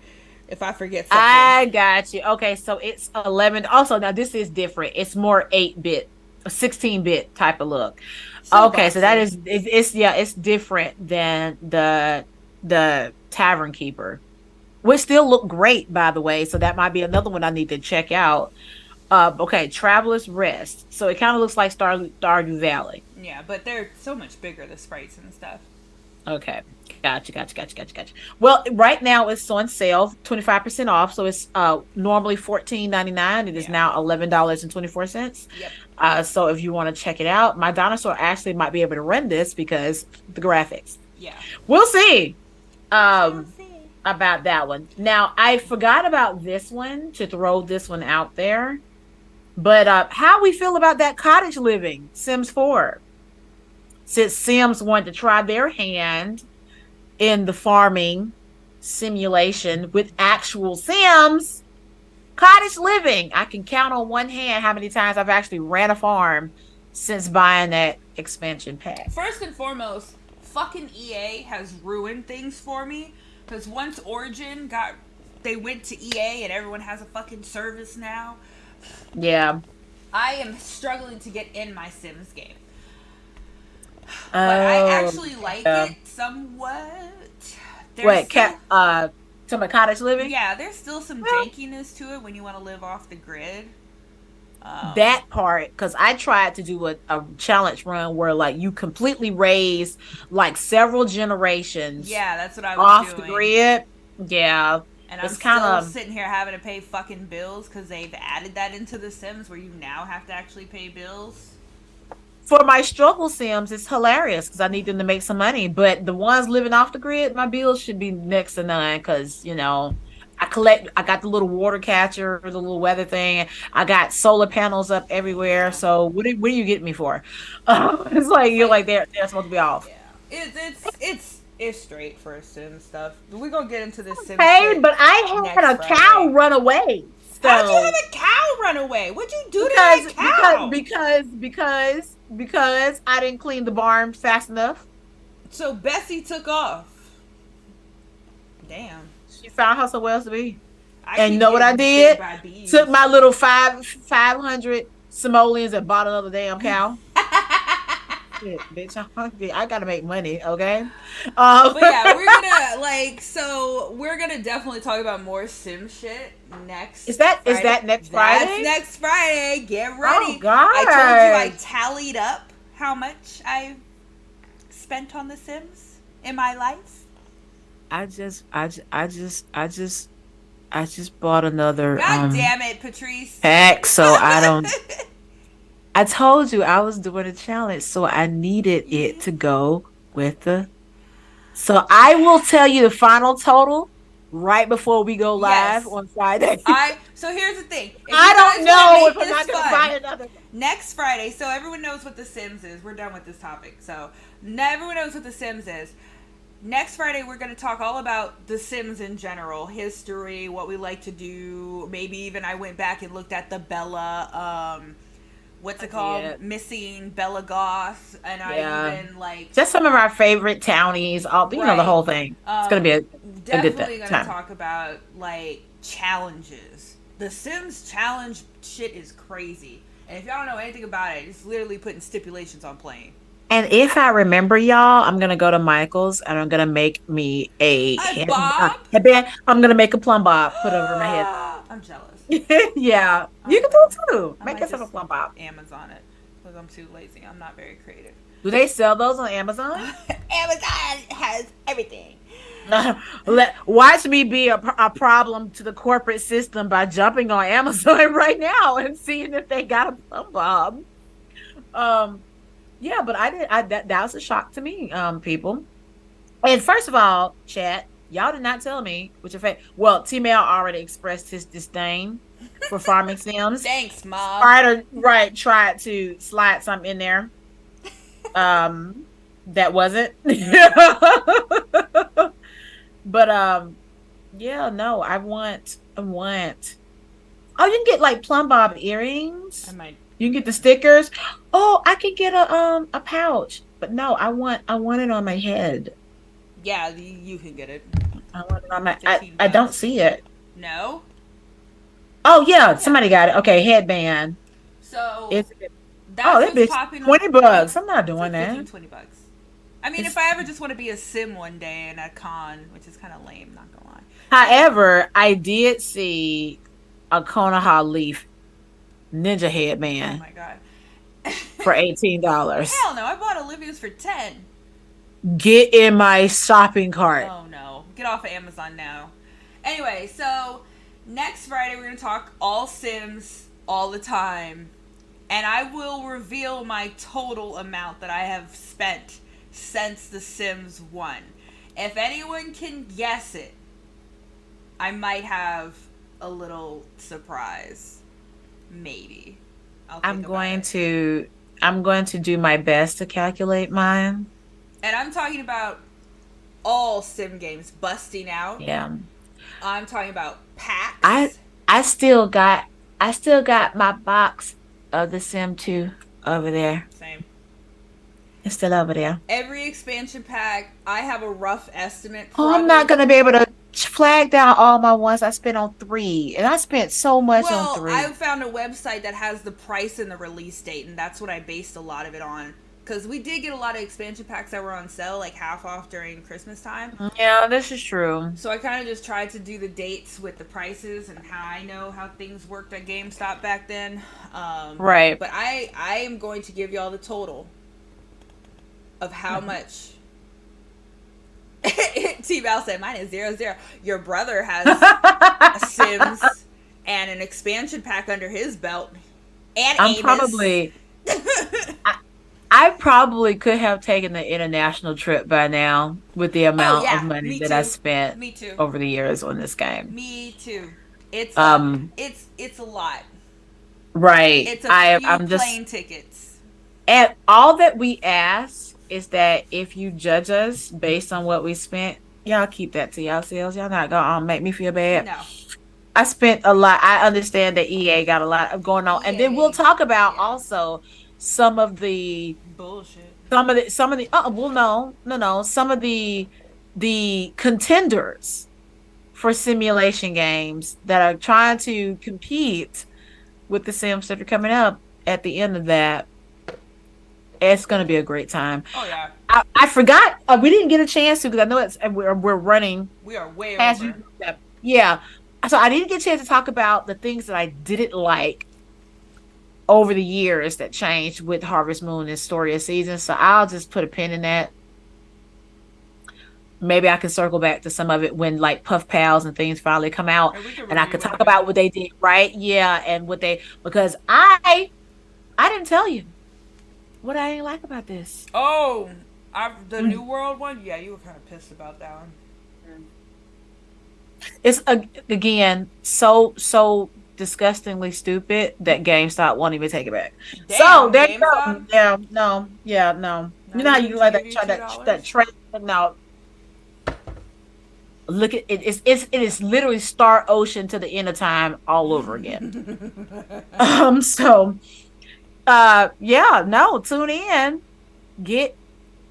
if I forget something. I got you. Okay, so it's 11. Also, now this is different. It's more 8-bit, 16-bit type of look. So Okay, so that boxy. is it's yeah, it's different than the Tavern Keeper, which still look great, by the way. So that might be another one I need to check out. Okay, Traveler's Rest. So it kind of looks like Stardew Valley. Yeah, but they're so much bigger, the sprites and stuff. Okay. Gotcha. Well, right now it's on sale, 25% off. So it's normally $14.99. It is Yeah. now $11.24. Yep. So if you want to check it out, my dinosaur actually might be able to run this because the graphics. Yeah. We'll see We'll um see. about that one. Now, I forgot about this one to throw this one out there. But how we feel about that cottage living, Sims 4? Since Sims wanted to try their hand in the farming simulation with actual Sims, cottage living. I can count on one hand how many times I've actually ran a farm since buying that expansion pack. First and foremost, fucking EA has ruined things for me. Because once Origin got. They went to EA and everyone has a fucking service now. Yeah. I am struggling to get in my Sims game. But I Oh, actually like yeah. it somewhat. There's Wait, still. to my cottage living? Yeah, there's still some Well, jankiness to it when you want to live off the grid. that part, because I tried to do a challenge run where like you completely raise like several generations Yeah, that's what I was off the doing. grid. Yeah, And I'm it's kind still of sitting here having to pay fucking bills because they've added that into The Sims where you now have to actually pay bills. for my struggle Sims. It's hilarious because I need them to make some money. But the ones living off the grid, my bills should be next to none because I collect. I got the little water catcher, the little weather thing. I got solar panels up everywhere. Yeah. So what do you get me for? It's like It's you're like, like they're supposed to be off. yeah. It's straight for Sim stuff. We're gonna get into this Sim Hey, shit but I had next a cow Friday. run away. How'd you have So a cow run away? What'd you do to that because because cow? because because because I didn't clean the barn fast enough. So Bessie took off. Damn. She found her somewhere else to be. I And you keep know what I getting bit did? by Took bees. my little 500 simoleons and bought another damn cow. Shit, bitch, I'm hungry. I gotta make money, okay? But yeah, we're gonna we're gonna definitely talk about more Sim shit next is Friday. that next That's Friday? next Friday. Get Oh ready. I told you I gosh. tallied up how much I spent on The Sims in my life. I just bought another God damn it, Patrice. pack, so I don't. I told you I was doing a challenge, so I needed it to go with the. So I will tell you the final total right before we go live Yes. on Friday. So here's the thing. If I you guys don't want to know make if I'm this not gonna buy fun, another. next Friday, so everyone knows what The Sims is. We're done with this topic. So now everyone knows what The Sims is. Next Friday, we're going to talk all about The Sims in general, history, what we like to do. Maybe even I went back and looked at the Bella, what's it called? Yeah, Missing Bella Goth, and yeah. I even like Just some of our favorite townies, all the right. whole thing. It's gonna be a good Definitely going to time. talk about like challenges. The Sims challenge shit is crazy. And if y'all don't know anything about it, it's literally putting stipulations on playing. And if I remember, y'all, I'm gonna go to Michael's and I'm gonna make me a A Bob? headband. I'm gonna make a plumb bob, put over my head. I'm jealous. Yeah, I'm you can do it too. I Make might yourself a just plumb bob. Amazon it. because I'm too lazy. I'm not very creative. Do they sell those on Amazon? Amazon has everything. Watch me be a problem to the corporate system by jumping on Amazon right now and seeing if they got a plumb bob. Um, yeah, but I did. That was a shock to me, people. And first of all, chat, y'all did not tell me which effect. Well, T-Mail already expressed his disdain for farming sims. Thanks, Mom. Tried to slide something in there. That wasn't. But yeah, no, I want. Oh, you can get like plumb bob earrings. I might. You can get the stickers. Oh, I could get a pouch. But no, I want it on my head. Yeah, you can get it. I want it on my. I don't see it. No. Oh yeah, somebody got it. Okay, headband. So it's that's that bitch $20. I'm not doing that. $20. I mean, if I ever just want to be a sim one day in a con, which is kind of lame, not gonna lie. However, I did see a Konoha Leaf ninja headband. Oh my god. For $18. Hell no, I bought Olivia's for 10. Get in my shopping cart. Oh no. Get off of Amazon now. Anyway, so next Friday we're going to talk all Sims all the time. And I will reveal my total amount that I have spent since The Sims 1. If anyone can guess it, I might have a little surprise. Maybe. I'm going to do my best to calculate mine. And I'm talking about all sim games busting out. Yeah. I'm talking about packs. I still got my box of The Sim 2 over there. Same. It's still over there. Every expansion pack, I have a rough estimate. Oh, I'm not going to be able to flag down all my ones I spent on 3. And I spent so much on 3. I found a website that has the price and the release date, and that's what I based a lot of it on. Because we did get a lot of expansion packs that were on sale, like half off during Christmas time. Yeah, this is true. So I kind of just tried to do the dates with the prices and how I know how things worked at GameStop back then. Right. But I am going to give y'all the total of how much. T-Val said, mine is 0-0. Your brother has a Sims and an expansion pack under his belt. And I probably could have taken the international trip by now with the amount of money that I spent over the years on this game. Me too. It's a lot. Right. It's I'm just plane tickets. And all that we ask is that if you judge us based on what we spent, y'all keep that to yourselves. Y'all not gonna make me feel bad. No. I spent a lot. I understand that EA got a lot of going on, and then we'll talk about also some of the bullshit. Some of the some of the contenders for simulation games that are trying to compete with the Sims that are coming up at the end of that. It's going to be a great time. Oh yeah. I forgot we didn't get a chance to, because I know we're running. We are way over. Yeah. So I didn't get a chance to talk about the things that I didn't like over the years that changed with Harvest Moon and Story of Seasons. So I'll just put a pin in that. Maybe I can circle back to some of it when like Puff Pals and things finally come out, and I could talk about what they did right. Yeah, and because I didn't tell you what I didn't like about this. Oh, the New World one? Yeah, you were kind of pissed about that one. It's again so disgustingly stupid that GameStop won't even take it back. Damn, so there you go. GameStop? No. You know how you let that trade now. Look at it. It is literally Star Ocean to the end of time all over again. Tune in.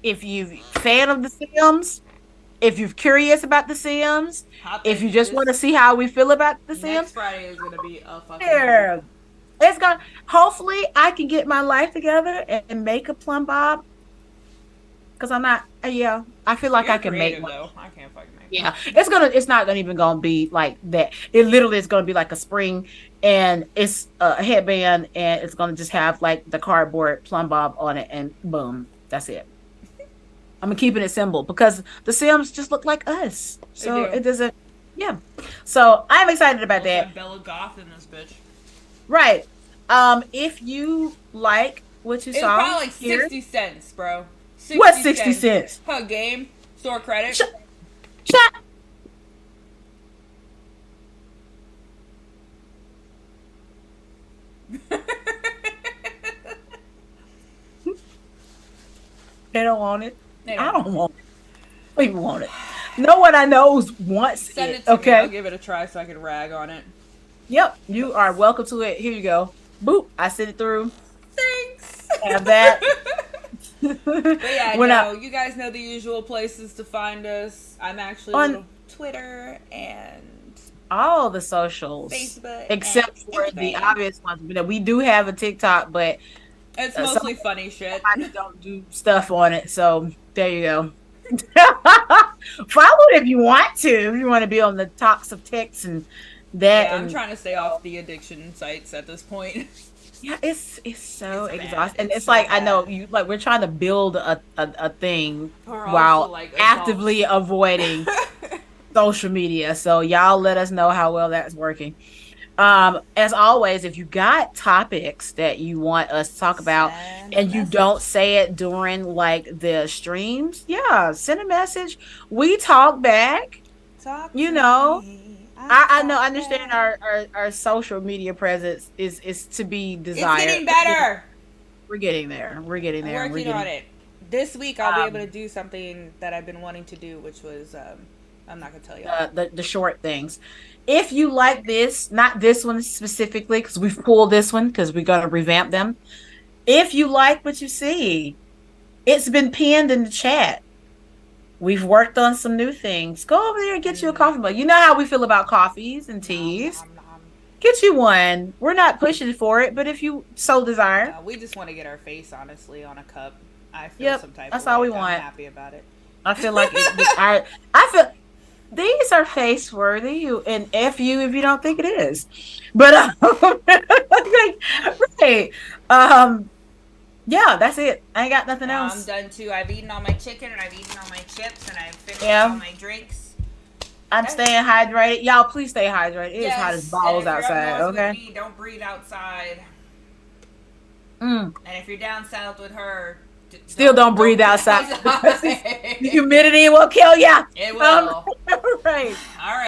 If you fan of The Sims, if you're curious about The Sims, if you just want to see how we feel about The Sims. Next Friday is gonna be a fucking. It's gonna. Hopefully, I can get my life together and make a plumb bob. Because I'm not. I feel like I can make one. Though. I can't fucking make Yeah, it's not gonna even gonna be like that. It literally is gonna be like a spring, and it's a headband, and it's gonna just have like the cardboard plumb bob on it, and boom, that's it. I'm keeping it simple because the Sims just look like us, They so do. it doesn't. Yeah, so I'm excited about Also that. have Bella Goth in this bitch. Right. If you like what you It was saw probably like here, 60 cents, bro. what's 60 60 cents. cents? Huh, game. Store credit. Shut, shut. They don't want it. They I don't don't want want it. We want it. No one I know wants Send it. it to me. I'll Okay. give it a try so I can rag on it. Yep. You are welcome to it. Here you go. Boop. I sent it through. Thanks. Have that. But yeah, when no, I you guys know the usual places to find us. I'm actually a on little Twitter and all the socials, Facebook and except for the Instagram. obvious ones. We do have a TikTok, but It's some mostly funny shit. I don't do stuff on it. So there you go. Follow it if you want to. If you want to be on the talks of texts and that, Yeah, I'm and trying to stay off the addiction sites at this point. yeah, it's so It's bad. exhausting. And It's it's so like I know bad. you like we're trying to build a thing We're also while like actively adults. avoiding social media. So y'all let us know how well that's working. As always, if you got topics that you want us to talk about Send a and you message. don't say it during like the streams, yeah, send a message. We talk back, Talk you to know. me. I know, Talk I understand back. our social media presence is to be It's desired. getting better. We're getting there. We're getting I'm there. We're working on getting it. This week I'll be able to um do something that I've been wanting to do, which was I'm not gonna tell y'all. the short things. If you like this, not this one specifically, because we've pulled this one because we're gonna revamp them. If you like what you see, it's been pinned in the chat. We've worked on some new things. Go over there and get you a Mm. coffee mug. You know how we feel about coffees and Nom teas. nom nom. Get you one. We're not pushing for it, but if you so desire, No, we just want to get our face honestly on a cup. I feel yep, some type that's of all way. we I'm want. happy about it. I feel like I feel these are face worthy. You and F you if you don't think it is. But like, right. Yeah, that's it. I ain't got nothing I'm else. done too. I've eaten all my chicken and I've eaten all my chips and I've finished all Yeah. my drinks. I'm Okay. staying hydrated. Y'all, please stay hydrated. It is hot as Yes, and balls if you're up outside, north with okay? me, don't breathe outside. Mm. And if you're down south with her, Still don't breathe outside because the humidity will kill ya. It will. Right. All right.